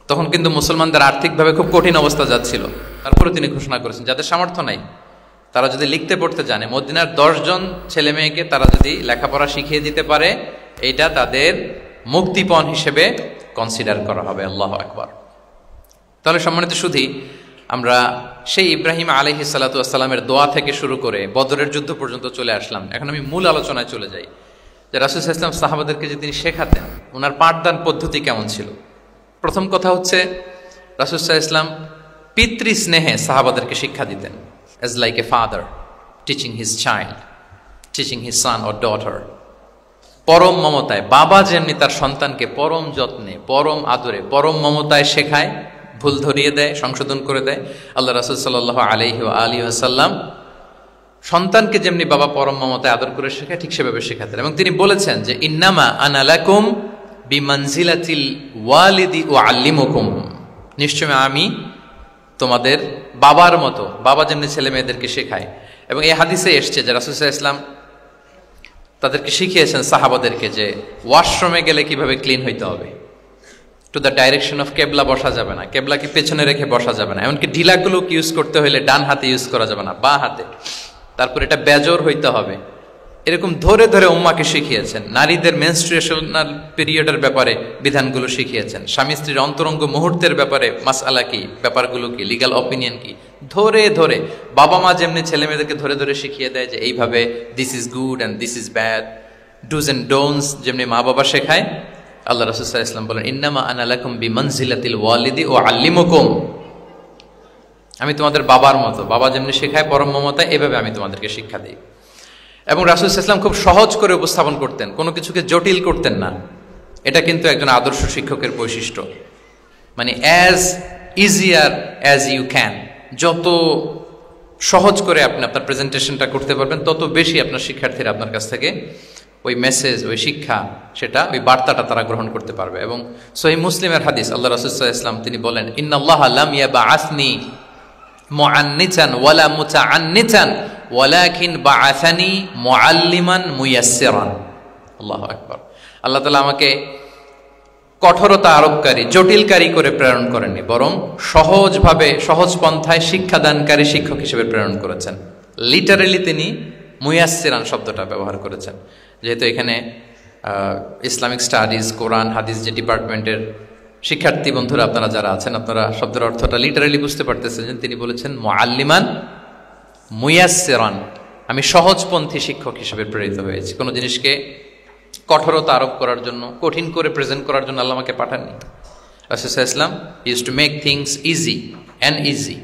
তখন কিন্তু মুসলমানদের আর্থিকভাবে খুব কঠিন অবস্থা যাচ্ছিল, তারপরে তিনি ঘোষণা করেছেন যাদের সামর্থ্য নাই তারা যদি লিখতে পড়তে জানে, মদিনার 10 জন ছেলে মেয়েকে তারা যদি লেখাপড়া শিখিয়ে দিতে পারে, এইটা তাদের মুক্তিপণ হিসেবে কনসিডার করা হবে। আল্লাহু আকবার। তাহলে সম্মানিত সুধী, আমরা সেই ইব্রাহিম আলাইহিস সালাতু ওয়াস সালামের দোয়া থেকে শুরু করে বদরের যুদ্ধ পর্যন্ত চলে আসলাম। এখন আমি মূল আলোচনায় চলে যাই যে রাসূল সাল্লাল্লাহু আলাইহি ওয়াসাল্লাম সাহাবাদেরকে যে তিনি শেখাতেন, ওনার পাঠদান পদ্ধতি কেমন ছিল। প্রথম কথা হচ্ছে রাসূল সাল্লাল্লাহু আলাইহি ওয়াসাল্লাম পিতৃ স্নেহে সাহাবাদেরকে শিক্ষা দিতেন, as like a father teaching his child, teaching his son or daughter. পরম মমতায় বাবা যেমনি তার সন্তানকে পরম যত্নে, পরম আদরে, পরম মমতায় শেখায়, ভুল ধরিয়ে দেয়, সংশোধন করে দেয়, আল্লাহ রাসূল সাল্লাল্লাহু আলাইহি ওয়া আলিহি ওয়াসাল্লাম সন্তানকে যেমনি বাবা পরম মমতায় আদর করে শেখায় ঠিক সেভাবে শেখাতেন। এবং তিনি বলেছেন যে ইন্নামা আনা লাকুম বিমানজিলাতিল ওয়ালিদি উআল্লিমুকুম, নিশ্চয় আমি তোমাদের বাবার মতো, বাবা যেমনি ছেলে মেয়েদেরকে শেখায়। এবং এই হাদিসে এসছে যে রাসূল সাল্লাল্লাহু আলাইহি ওয়াসাল্লাম তাদেরকে শিখিয়েছেন সাহাবাদেরকে যে ওয়াশরুমে গেলে কিভাবে ক্লিন হইতে হবে, টু দ্য ডাইরেকশন অফ কেবলা বসা যাবে না, কেবলাকে পেছনে রেখে বসা যাবে না, এমনকি ঢিলাগুলো ইউজ করতে হইলে ডান হাতে ইউজ করা যাবে না, বা হাতে। তারপর এটা বেজোর হইতে হবে, এরকম ধরে ধরে উম্মাকে শিখিয়েছেন। নারীদের মেনস্ট্রুয়েশনাল পিরিয়ডের ব্যাপারে বিধানগুলো শিখিয়েছেন। স্বামী স্ত্রীর অন্তরঙ্গ মুহূর্তের ব্যাপারে মাসআলা কি, ব্যাপারগুলো কি, লিগ্যাল অপিনিয়ন কি, ধরে ধরে বাবা মা যেমনি ছেলে মেয়েদেরকে ধরে ধরে শিখিয়ে দেয় যে এইভাবে this is good and this is bad, dos and don'ts যেমনি মা বাবা শেখায়, আল্লাহ রাসূল সাল্লাল্লাহু আলাইহি ওয়াসাল্লাম বলেন ইন্নামা আনা লাকুম বিমানজিলাতিল ওয়ালিদি ওয়া আল্লিমুকুম, আমি তোমাদের বাবার মতো, বাবা যেমনি শেখায় পরম মমতা, এভাবে আমি তোমাদেরকে শিক্ষা দিই। এবং রাসূল সাল্লাল্লাহু আলাইহি ওয়াসাল্লাম খুব সহজ করে উপস্থাপন করতেন, কোনো কিছুকে জটিল করতেন না। এটা কিন্তু একজন আদর্শ শিক্ষকের বৈশিষ্ট্য। মানে as easier as you can, যত সহজ করে আপনি আপনার প্রেজেন্টেশনটা করতে পারবেন তত বেশি আপনার শিক্ষার্থীরা আপনার কাছ থেকে ওই মেসেজ, ওই শিক্ষা, সেটা ওই বার্তাটা তারা গ্রহণ করতে পারবে। এবং সহিহ মুসলিমের হাদিস, আল্লাহ রাসূল সাল্লাল্লাহু আলাইহি ওয়াসাল্লাম তিনি বলেন ইন্নাল্লাহা লাম ইয়াবআসনি মুআন্নিতান ওয়ালা মুতাআন্নিতান ওয়ালাকিন বাআসানি মুআল্লিমান মুয়াসসিরান। আল্লাহু আকবার। আল্লাহ তাআলা আমাকে কঠোরতা আরোপকারী, জটিলকারী করে প্রেরণ করেননি, বরং সহজভাবে, সহজ পন্থায় শিক্ষাদানকারী শিক্ষক হিসেবে প্রেরণ করেছেন। লিটারালি তিনি মুয়াসসিরান শব্দটা ব্যবহার করেছেন। যেহেতু এখানে ইসলামিক স্টাডিজ, কোরআন, হাদিস যে ডিপার্টমেন্টের শিক্ষার্থী বন্ধুরা আপনারা যারা আছেন, আপনারা শব্দের অর্থটা লিটারালি বুঝতে পারতেছেন। তিনি বলেছেন মুআল্লিমান মুয়াসসিরান, আমি সহজপন্থী শিক্ষক হিসেবে প্রেরিত হয়েছি। কোনো জিনিসকে কঠোরতা আরোপ করার জন্য, কঠিন করে প্রেজেন্ট করার জন্য আল্লাহ আমাকে পাঠাননি। রাসূল সাল্লাল্লাহু আলাইহি ওয়াসাল্লাম use to make things easy and easy,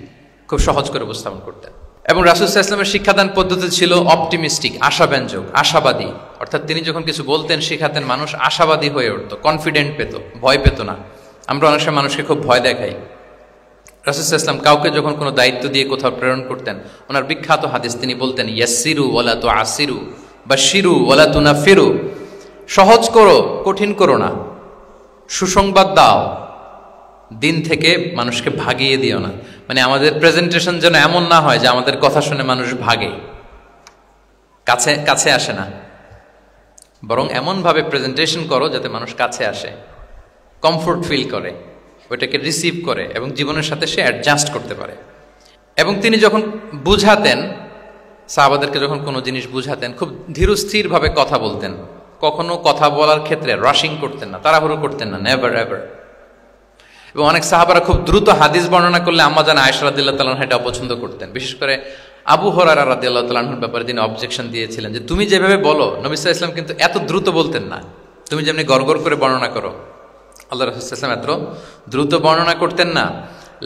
খুব সহজ করে উপস্থাপন করতেন। এবং রাসূল সাল্লাল্লাহু আলাইহি ওয়াসাল্লামের শিক্ষাদান পদ্ধতি ছিল অপটিমিস্টিক, আশাব্যঞ্জক, আশাবাদী। অর্থাৎ তিনি যখন কিছু বলতেন, শেখাতেন, মানুষ আশাবাদী হয়ে উঠত, কনফিডেন্ট পেত, ভয় পেত না। আমরা অনেক সময় মানুষকে খুব ভয় দেখাই। রাসূল সাল্লাল্লাহু আলাইহি ওয়াসাল্লাম কাউকে যখন কোনো দায়িত্ব দিয়ে কোথাও প্রেরণ করতেন, ওনার বিখ্যাত হাদিস তিনি বলতেন ইয়াসসিরু ওয়ালা তুআসসিরু বাশশিরু ওয়ালা তুনাফিরু, সহজ করো, কঠিন করো না, সুসংবাদ দাও, দিন থেকে মানুষকে ভাগিয়ে দিও না। মানে আমাদের প্রেজেন্টেশন যেন এমন না হয় যে আমাদের কথা শুনে মানুষ ভাগে, কাছে কাছে আসে না, বরং এমনভাবে প্রেজেন্টেশন করো যাতে মানুষ কাছে আসে, কমফোর্ট ফিল করে, ওইটাকে রিসিভ করে এবং জীবনের সাথে সে অ্যাডজাস্ট করতে পারে। এবং তিনি যখন বুঝাতেন, সাহাবাদেরকে যখন কোনো জিনিস বুঝাতেন, খুব ধীরস্থিরভাবে কথা বলতেন। কখনো কথা বলার ক্ষেত্রে রাশিং করতেন না, তাড়াহুড়ো করতেন না, নেভার এভার। এবং অনেক সাহাবারা খুব দ্রুত হাদিস বর্ণনা করলে আম্মা জান আয়েশা রাদিয়াল্লাহু তাআলা এটা অপছন্দ করতেন। বিশেষ করে আবু হুরায়রা রাদিয়াল্লাহু তাআলার ব্যাপারে তিনি অবজেকশন দিয়েছিলেন যে তুমি যেভাবে বলো, নবী সাল্লাল্লাহু আলাইহি ওয়াসাল্লাম কিন্তু এত দ্রুত বলতেন না, তুমি যেমনি গড়গড় করে বর্ণনা করো, আল্লাহ রাসূল সাল্লাল্লাহু আলাইহি ওয়াসাল্লাম এত দ্রুত বর্ণনা করতেন না।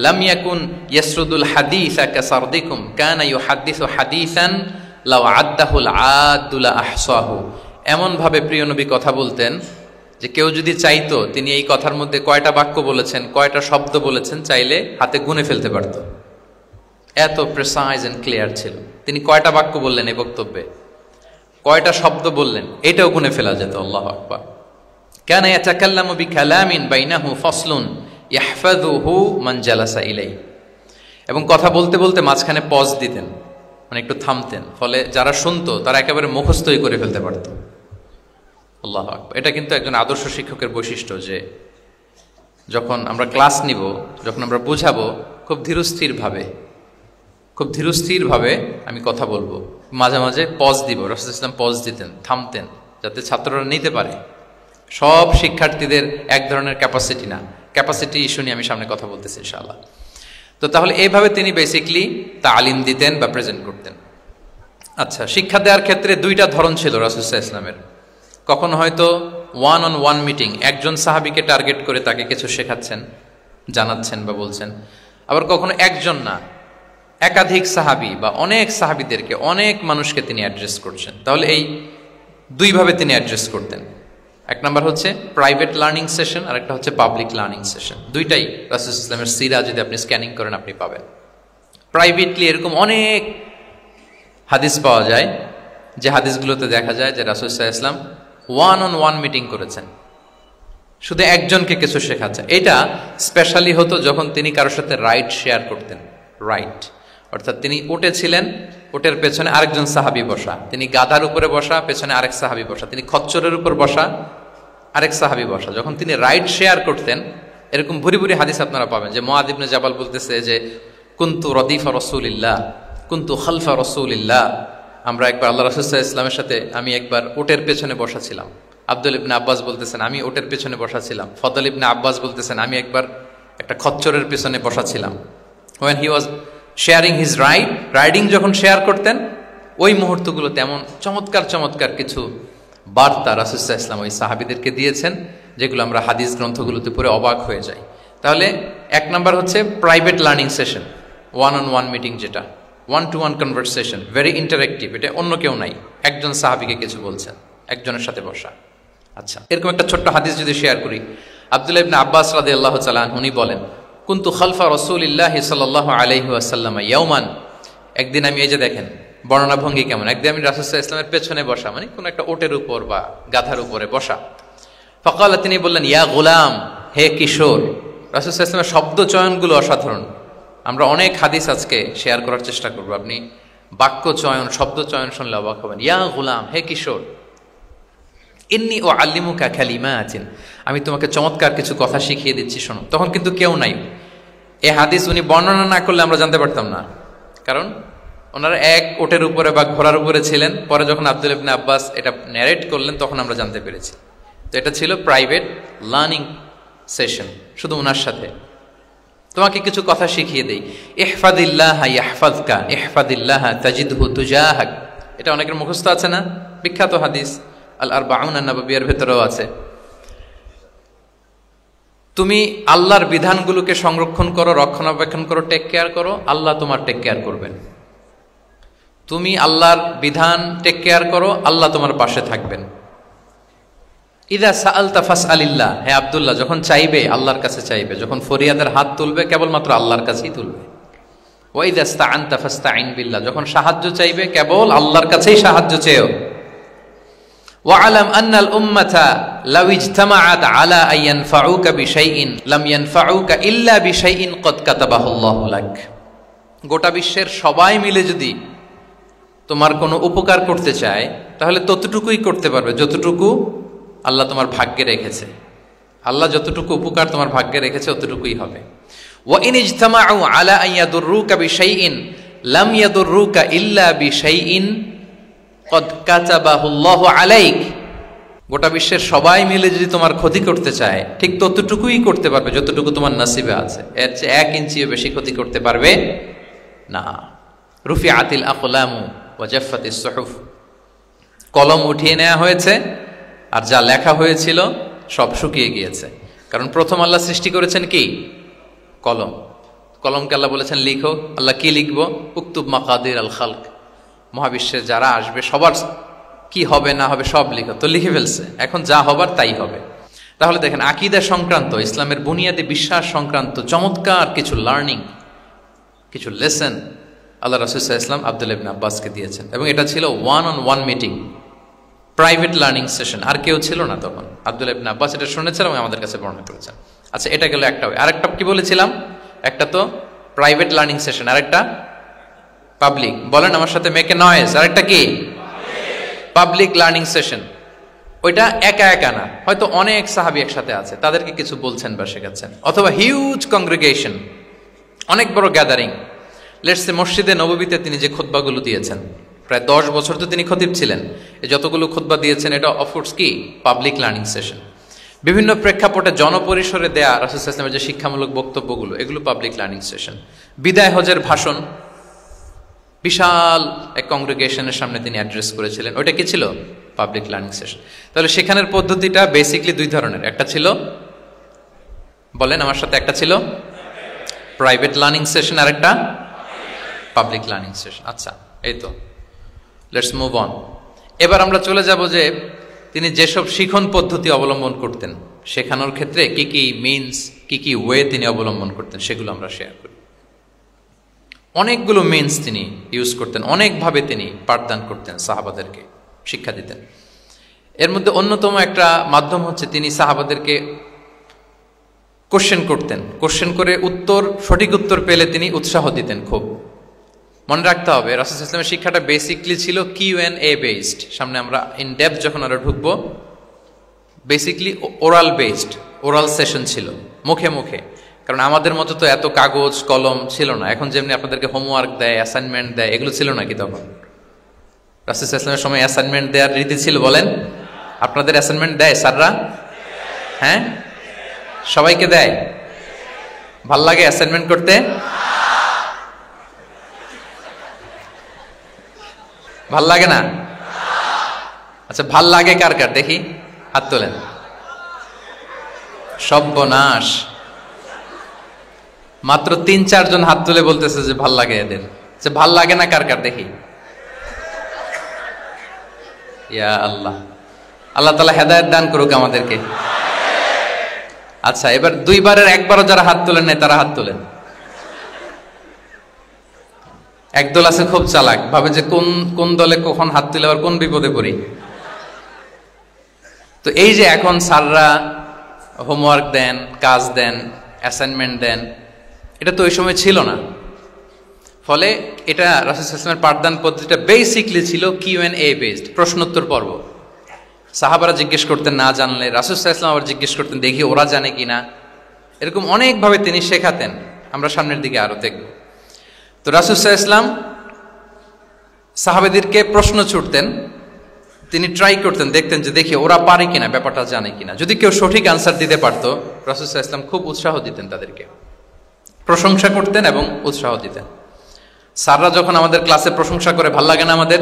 লাম ইয়াকুন ইয়াসরুদুল হাদিসা কাসারদিকুম কানা ইউহাদ্দিসু হাদিসান লাউ আদ্দাহুল আদুল আহসাহু। এমন ভাবে প্রিয় নবী কথা বলতেন যে কেউ যদি চাইতো, তিনি এই কথার মধ্যে কয়টা বাক্য বলেছেন, কয়টা শব্দ বলেছেন, চাইলে হাতে গুনে ফেলতে পারত। এত প্রেসাইজ এন্ড ক্লিয়ার ছিল। তিনি কয়টা বাক্য বললেন এই বক্তব্যে, কয়টা শব্দ বললেন, এটাও গুনে ফেলা যেত। আল্লাহু আকবার। কানা ইয়াতাকাল্লামু বিকালামিন বাইনাহু ফাসলুন ইয়াহফাযুহু মান জালাসা ইলাইহি। এবং কথা বলতে বলতে মাঝখানে পজ দিতেন, মানে একটু থামতেন, ফলে যারা শুনতো তারা একেবারে মুখস্থই করে ফেলতে পারত। আল্লাহু আকবার। এটা কিন্তু একজন আদর্শ শিক্ষকের বৈশিষ্ট্য যে যখন আমরা ক্লাস নিব, যখন আমরা বুঝাবো, খুব ধীরস্থিরভাবে আমি কথা বলবো, মাঝে মাঝে পজ দিব। রাসূল সাল্লাল্লাহু আলাইহি ওয়াসাল্লাম পজ দিতেন, থামতেন, যাতে ছাত্ররা নিতে পারে। সব শিক্ষার্থীদের এক ধরনের ক্যাপাসিটি না, ক্যাপাসিটি ইস্যু নিয়ে আমি সামনে কথা বলতেছি ইনশাআল্লাহ। তো তাহলে এইভাবে তিনি বেসিকলি তালিম দিতেন বা প্রেজেন্ট করতেন। আচ্ছা, শিক্ষা দেওয়ার ক্ষেত্রে দুইটা ধরন ছিল রাসূল সাল্লাল্লাহু আলাইহি ওয়াসাল্লামের। কখনো হয়তো ওয়ান অন ওয়ান মিটিং, একজন সাহাবীকে টার্গেট করে তাকে কিছু শেখাচ্ছেন, জানাচ্ছেন বা বলছেন। আবার কখনো একজন না, একাধিক সাহাবী বা অনেক সাহাবীদেরকে, অনেক মানুষকে তিনি অ্যাড্রেস করছেন। তাহলে এই দুইভাবে তিনি অ্যাড্রেস করতেন। এক নাম্বার হচ্ছে প্রাইভেট লার্নিং সেশন, আর একটা হচ্ছে পাবলিক লার্নিং সেশন। দুইটাই রাসূল সাল্লাল্লাহু আলাইহি ওয়াসাল্লামের সিরা যদি আপনি স্ক্যানিং করেন আপনি পাবেন। প্রাইভেটলি এরকম অনেক হাদিস পাওয়া যায় যে হাদিসগুলোতে দেখা যায় যে রাসূল সাল্লাল্লাহু আলাইহি ওয়াসাল্লাম ওয়ান অন ওয়ান মিটিং করেছেন, শুধু একজনকে কিছু শেখাচ্ছেন। এটা স্পেশালি হতো যখন তিনি কারোর সাথে রাইট শেয়ার করতেন। রাইট অর্থাৎ তিনি উটে ছিলেন, উটের পেছনে আরেকজন সাহাবী বসা, তিনি গাধার উপরে বসা, পেছনে আরেক সাহাবী বসা, তিনি খচ্চরের উপর বসা, আরেক সাহাবী বসা। যখন তিনি রাইট শেয়ার করতেন, এরকম ভুরি ভুরি হাদিস আপনারা পাবেন যে মুআয ইবনে জাবাল বলতেছে যে কুনতু রদিফা রাসূলিল্লাহ, কুনতু খালফা রাসূলিল্লাহ, আমরা একবার আল্লাহ রাসূল সাল্লাল্লাহু আলাইহি ওয়াসাল্লামের সাথে আমি একবার উটের পেছনে বসা ছিলাম। আব্দুল ইবনে আব্বাস বলতেছেন আমি উটের পেছনে বসা ছিলাম। ফদল ইবনে আব্বাস বলতেছেন আমি একবার একটা খচ্চরের পেছনে বসা ছিলাম। when he was sharing his riding যখন শেয়ার করতেন ওই মুহূর্তগুলো তেমন চমৎকার চমৎকার কিছু বার্তা রাসূল সাল্লাল্লাহু আলাইহি ওয়াসাল্লাম ওই সাহাবীদেরকে দিয়েছেন, যেগুলো আমরা হাদিস গ্রন্থগুলোতে পড়ে অবাক হয়ে যাই। তাহলে এক নাম্বার হচ্ছে private learning session, one on one meeting, যেটা one to one conversation, very interactive. এটা অন্য কেউ নাই, একজন সাহাবীকে কিছু বলছেন, একজনের সাথে বসা। আচ্ছা, এরকম একটা ছোট্ট হাদিস যদি শেয়ার করি, আব্দুল্লাহ ইবনে আব্বাস রাদিয়াল্লাহু তাআলা আনহু উনি বলেন, কুনতু খালফা রাসূলিল্লাহি সাল্লাল্লাহু আলাইহি ওয়াসাল্লাম ইয়াওমান, একদিন আমি, এই যে দেখেন বর্ণনা ভঙ্গি কেমন, একদিন আমি রাসূল সাল্লাল্লাহু আলাইহি ওয়াসাল্লামের পেছনে বসা, মানে কোন একটা ওটের উপর বা গাধার উপরে বসা। ফাকালা, তিনি বললেন, ইয়া গোলাম, হে কিশোর। রাসূল সাল্লাল্লাহু আলাইহি ওয়াসাল্লামের শব্দ চয়নগুলো অসাধারণ। আমরা অনেক হাদিস আজকে শেয়ার করার চেষ্টা করব, আপনি বাক্য চয়ন, শব্দ চয়ন শুনলে অবাক হবেন। ইয়া গোলাম, হে কিশোর, ইন্নী উআল্লিমুকা কালিমাতিন, আমি তোমাকে চমৎকার কিছু কথা শিখিয়ে দিচ্ছি, শোনো। তখন কিন্তু কেউ নাই। এই হাদিস উনি বর্ণনা না করলে আমরা জানতে পারতাম না, কারণ ওনারা এক ওটের উপরে বা ঘোড়ার উপরে ছিলেন। পরে যখন আব্দুল ইবনে আব্বাস এটা ন্যারেট করলেন তখন আমরা জানতে পেরেছি। তো এটা ছিল প্রাইভেট লার্নিং সেশন, শুধু ওনার সাথে। তোমাকে কিছু কথা শিখিয়ে দেই। ইহফাদিল্লাহা ইয়াহফাযকা, ইহফাদিল্লাহা তাজিদহু তুজাহাক, এটা অনেকের মুখস্থ আছে না, বিখ্যাত হাদিস, আল আরবাউন আন-নববিয়ার ভেতরেও আছে। তুমি আল্লাহর বিধানগুলোকে সংরক্ষণ করো, রক্ষণাবেক্ষণ করো, টেক কেয়ার করো, আল্লাহ তোমার টেক কেয়ার করবেন। তুমি আল্লাহর বিধান টেক কেয়ার করো, আল্লাহ তোমার পাশে থাকবেন। ইদা সাআলতা ফাসআলিল্লাহ, হে আব্দুল্লাহ, যখন চাইবে আল্লাহর কাছে চাইবে, যখন ফরিয়াদের হাত তুলবে কেবলমাত্র আল্লাহর কাছেই তুলবে। ওয়া ইদা ইসতাআনতা ফাসতাঈন বিল্লাহ, যখন সাহায্য চাইবে কেবল আল্লাহর কাছেই সাহায্য চেয়েও। ওয়া'লাম আন্নাল উম্মাতা লাউ ইজতামাআত আলা আন ইয়ানফাউকা বিশাইইন লাম ইয়ানফাউকা ইল্লা বিশাইইন ক্বাদ কাতাবাহু আল্লাহু লাক, গোটা বিশ্বের সবাই মিলে যদি তোমার কোনো উপকার করতে চায় তাহলে ততটুকুই করতে পারবে যতটুকু আল্লাহ তোমার ভাগ্যে রেখেছে। আল্লাহ যতটুকু উপকার তোমার ভাগ্যে রেখেছে ততটুকুই হবে। ওয়া ইন ইজতামাউ আলা আন ইয়াদুররুকা বিশাইইন লাম ইয়াদুররুকা ইল্লা বিশাইইন ক্বাদ কাতাবাহু আল্লাহু আলাইক, গোটা বিশ্বের সবাই মিলে যদি তোমার ক্ষতি করতে চায় ঠিক ততটুকুই করতে পারবে যতটুকু তোমার নসিবে আছে, এর চেয়ে 1 ইঞ্চিও বেশি ক্ষতি করতে পারবে না। রুফিআতিল আকলামু ওয়া জাফফাতিস সুহুফ, কলম উঠিয়ে নেওয়া হয়েছে আর যা লেখা হয়েছিল সব শুকিয়ে গিয়েছে। কারণ প্রথম আল্লাহ সৃষ্টি করেছেন কি? কলম। কলমকে আল্লাহ বলেছেন লিখো। আল্লাহ কি লিখবো? উকতুব মাকাদির আল খালক, মহাবিশ্বের যারা আসবে সবার কি হবে না হবে সব লিখো। তো লিখে ফেলছে, এখন যা হবার তাই হবে। তাহলে দেখেন, আকীদা সংক্রান্ত, ইসলামের বুনিয়াদী বিশ্বাস সংক্রান্ত চমৎকার কিছু লার্নিং, কিছু লেসন আল্লাহ রাসূল সাল্লাল্লাহু আলাইহি ওয়াসাল্লাম আব্দুল্লাহ ইবনে আব্বাসকে দিয়েছেন, এবং এটা ছিল one on one meeting, private learning session. আর কেউ ছিল না তখন। আব্দুল্লাহ ইবনে আব্বাস এটা শুনেছেন এবং আমাদের কাছে বর্ণনা করেছেন। আচ্ছা, এটা গেল একটা। আরেকটা কি বলেছিলাম? একটা তো প্রাইভেট লার্নিং সেশন, আরেকটা পাবলিক। বলেন আমার সাথে, মেক এ নয়েজ। আরেকটা কি? Public learning session. ওইটা একা একা না, হয়তো অনেক সাহাবী একসাথে আছে, তাদেরকে কিছু বলছেন বা শেখাচ্ছেন, অথবা হিউজ কংগ্রেগেশন, অনেক বড় গ্যাদারিং। লেটস সে মসজিদে নববীতে তিনি যে খুতবাগুলো দিয়েছেন, প্রায় 10 বছর তো তিনি খতিব ছিলেন, এই যতগুলো খুতবা দিয়েছেন এটা অফকোর্স কি পাবলিক লার্নিং সেশন। বিভিন্ন প্রেক্ষাপটে জনপরিসরে দেয়া রাসূল সাল্লাল্লাহু আলাইহি ওয়াসাল্লামের যে শিক্ষামূলক বক্তব্যগুলো, এগুলো পাবলিক লার্নিং সেশন। বিদায় হজের ভাষণ বিশাল এক কংগ্রেগেশনের সামনে তিনি অ্যাড্রেস করেছিলেন, ওইটা কি ছিল? Public learning session. তাহলে সেখানের পদ্ধতিটা বেসিকলি 2 ধরনের। একটা ছিল, বলেন আমার সাথে, একটা ছিল প্রাইভেট লার্নিং সেশন আর একটা পাবলিক লার্নিং সেশন। আচ্ছা, এই তো, লেটস মুভ অন। এবার আমরা চলে যাব যে তিনি যেসব শিখন পদ্ধতি অবলম্বন করতেন, শেখানোর ক্ষেত্রে কি কি মিনস, কি কি ওয়ে তিনি অবলম্বন করতেন, সেগুলো আমরা শেয়ার করি। অনেকগুলো মিনস তিনি ইউজ করতেন, অনেকভাবে তিনি পাঠদান করতেন, সাহাবাদেরকে শিক্ষা দিতেন। এর মধ্যে অন্যতম একটা মাধ্যম হচ্ছে তিনি সাহাবাদেরকে কোশ্চেন করতেন। কোশ্চেন করে সঠিক উত্তর পেলে তিনি উৎসাহ দিতেন খুব। মনে রাখতে হবে, রাসূল সাল্লাল্লাহু আলাইহি ওয়াসাল্লামের শিক্ষাটা বেসিকলি ছিল Q&A বেসড। সামনে আমরা ইন ডেপথ যখন আরো ঢুকবো, basically oral based, oral session ছিল, মুখে মুখে। কারণ আমাদের মতো তো এত কাগজ কলম ছিল না। এখন যেমনি আপনাদেরকে হোমওয়ার্ক দেয়, অ্যাসাইনমেন্ট দেয়, এগুলো ছিল নাকি তখন? রাসূল সাল্লাল্লাহু আলাইহি ওয়াসাল্লামের সময় অ্যাসাইনমেন্ট দেওয়ার রীতি ছিল বলেন? আপনাদের অ্যাসাইনমেন্ট দেয় স্যাররা? হ্যাঁ, সবাইকে দেয়? ভাল লাগে অ্যাসাইনমেন্ট করতে? ভাল লাগে না? আচ্ছা, ভাল লাগে কার কার দেখি হাত তোলেন। সর্বনাশ, মাত্র ৩-৪ জন হাত তুলে বলতেছে যে ভাল লাগে এদের। যে ভাল লাগে না কার কার দেখি। ইয়া আল্লাহ, আল্লাহ তাআলা হেদায়েত দান করুক আমাদেরকে। আচ্ছা, এবার 2 বারের 1 বারও যারা হাত তোলেন নাই তারা হাত তোলেন। একদল আছে খুব চালাক, ভাবে যে কোন দলে কখন হাত তুলে আবার কোন বিপদে পড়ি। তো এই যে এখন স্যাররা হোমওয়ার্ক দেন, কাজ দেন, অ্যাসাইনমেন্ট দেন, এটা তো ওই সময় ছিল না। ফলে এটা রাসূল সাল্লাল্লাহু আলাইহি ওয়াসাল্লামের পাঠদান পদ্ধতিটা বেসিকলি ছিল Q&A বেসড, প্রশ্নোত্তর পর্ব। সাহাবারা জিজ্ঞেস করতেন, না জানলে রাসূল সাল্লাল্লাহু আলাইহি ওয়াসাল্লাম আবার জিজ্ঞেস করতেন, দেখি ওরা জানে কিনা। এরকম অনেকভাবে তিনি শেখাতেন, আমরা সামনের দিকে আরো দেখব। তো রাসূল সাল্লাল্লাহু আলাইহি ওয়াসাল্লাম সাহাবাদেরকে প্রশ্ন ছুড়তেন, তিনি ট্রাই করতেন, দেখতেন যে দেখি ওরা পারে কিনা, ব্যাপারটা জানে কিনা। যদি কেউ সঠিক আনসার দিতে পারতো, রাসূল সাল্লাল্লাহু আলাইহি ওয়াসাল্লাম খুব উৎসাহ দিতেন, তাদেরকে প্রশংসা করতেন এবং উৎসাহ দিতেন। স্যাররা যখন আমাদের ক্লাসে প্রশংসা করে, ভাল লাগে না আমাদের?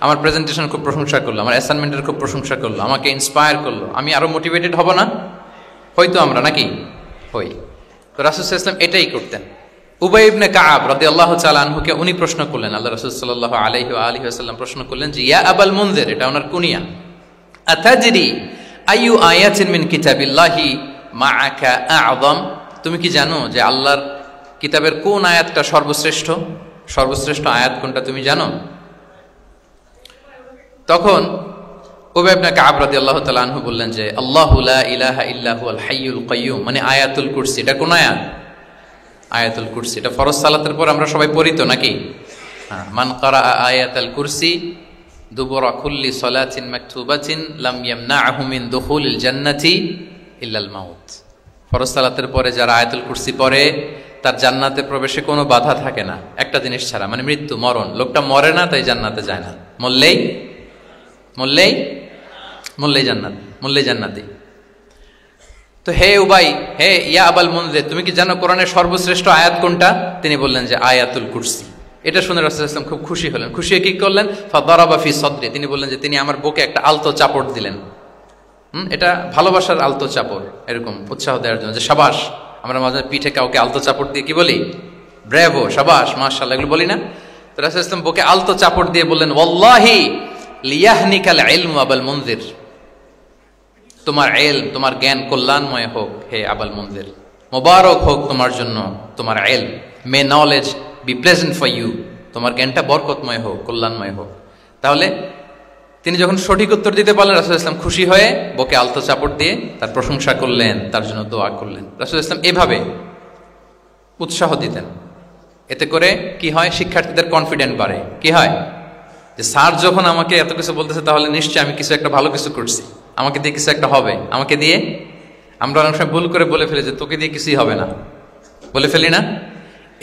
আমার প্রেজেন্টেশন খুব প্রশংসা করলো, আমার অ্যাসাইনমেন্টের খুব প্রশংসা করলো, আমাকে ইন্সপায়ার করলো, আমি আরো মোটিভেটেড হব না? হয়তো আমরা নাকি হই। তো রাসূল সাল্লাল্লাহু আলাইহি ওয়াসাল্লাম এটাই করতেন। উবাই ইবনে কাআব রাদিয়াল্লাহু তাআলা আনহুকে উনি প্রশ্ন করলেন, আল্লাহ রাসূল সাল্লাল্লাহু আলাইহি ওয়া আলিহি ওয়াসাল্লাম প্রশ্ন করলেন যে, ইয়া আবাল মুনজির, এটা ওনার কুনিয়া, আতাজরি আইয়ু আয়াতিন মিন কিতাবিল্লাহি মাআকা আ'যাম, তুমি কি জানো যে আল্লাহর কিতাবের কোন আয়াতটা সর্বশ্রেষ্ঠ? সর্বশ্রেষ্ঠ আয়াত কোনটা তুমি জানো? তখন উবাই ইবনে কাআব রাদিয়াল্লাহু তাআলা আনহু বললেন যে, আল্লাহু লা ইলাহা ইল্লা হুয়াল হাইয়ুল কাইয়্যুম, মানে আয়াতুল কুরসি। এটা কোন আয়াত? আয়াতুল কুরসি। এটা ফরজ সালাতের পর আমরা সবাই পড়ি তো নাকি? হ্যাঁ, মান ক্বারাআ আয়াতাল কুরসি দুবুরা কুল্লি সালাতিন মাকতুবাতিন লাম ইয়ামনাহু মিন দুখুলিল জান্নাতি ইল্লাল মাউত। ফরজ সালাতের পরে যারা আয়াতুল কুরসি পড়ে, তার জান্নাতে প্রবেশে কোনো বাধা থাকে না, একটা জিনিস ছাড়া, মানে মৃত্যু, মরণ। লোকটা মরে না, তাই জান্নাতে যায় না। মরলেই জান্নাতি। তো হে উবাই, হে ইয়া আবাল মুনজির, তুমি কি জানো কোরআনের সর্বশ্রেষ্ঠ আয়াত কোনটা? তিনি বললেন যে আয়াতুল কুরসি। এটা শুনে রাসূল সাল্লাল্লাহু আলাইহি ওয়াসাল্লাম খুব খুশি হলেন। খুশি হয়ে কি করলেন? ফাদারাবা ফি সদরি, তিনি বললেন যে তিনি আমার বুকে একটা আলতো চাপড় দিলেন। এটা ভালোবাসার আলতো চাপড়, এরকম উৎসাহ দেওয়ার জন্য, যে শাবাশ। আমরা মাঝে পিঠে কাউকে আলতো চাপড় দিয়ে কি বলি? ব্রেভো, শাবাশ, মাশাআল্লাহ, এগুলো বলি না? তো রাসূল সাল্লাল্লাহু আলাইহি ওয়াসাল্লাম বুকে আলতো চাপড় দিয়ে বললেন, ওয়াল্লাহি লিয়াহনিকাল ইলমু আবাল মুনজির, তোমার ইলম, তোমার জ্ঞান কল্যাণময় হোক হে আবাল মুনজির, মোবারক হোক তোমার জন্য তোমার ইলম। May knowledge be pleasant for you, তোমার জ্ঞানটা বরকতময় হোক, কল্যাণময় হোক। তাহলে তিনি যখন সঠিক উত্তর দিতে পারলেন, রাসূল ইসলাম খুশি হয়ে বুকে আলতো চাপড় দিয়ে তার প্রশংসা করলেন, তার জন্য দোয়া করলেন। রাসূল ইসলাম এভাবে উৎসাহ দিতেন। এতে করে কি হয়? শিক্ষার্থীদের কনফিডেন্ট বাড়ে। কি হয়? যে স্যার যখন আমাকে এত কিছু বলতেছে, তাহলে নিশ্চয়ই আমি কিছু একটা ভালো কিছু করছি, আমাকে দিয়ে কিছু একটা হবে। আমাকে দিয়ে, আমরা অনেক সময় ভুল করে বলে ফেলি যে তোকে দিয়ে কিছুই হবে না, বলে ফেলি না?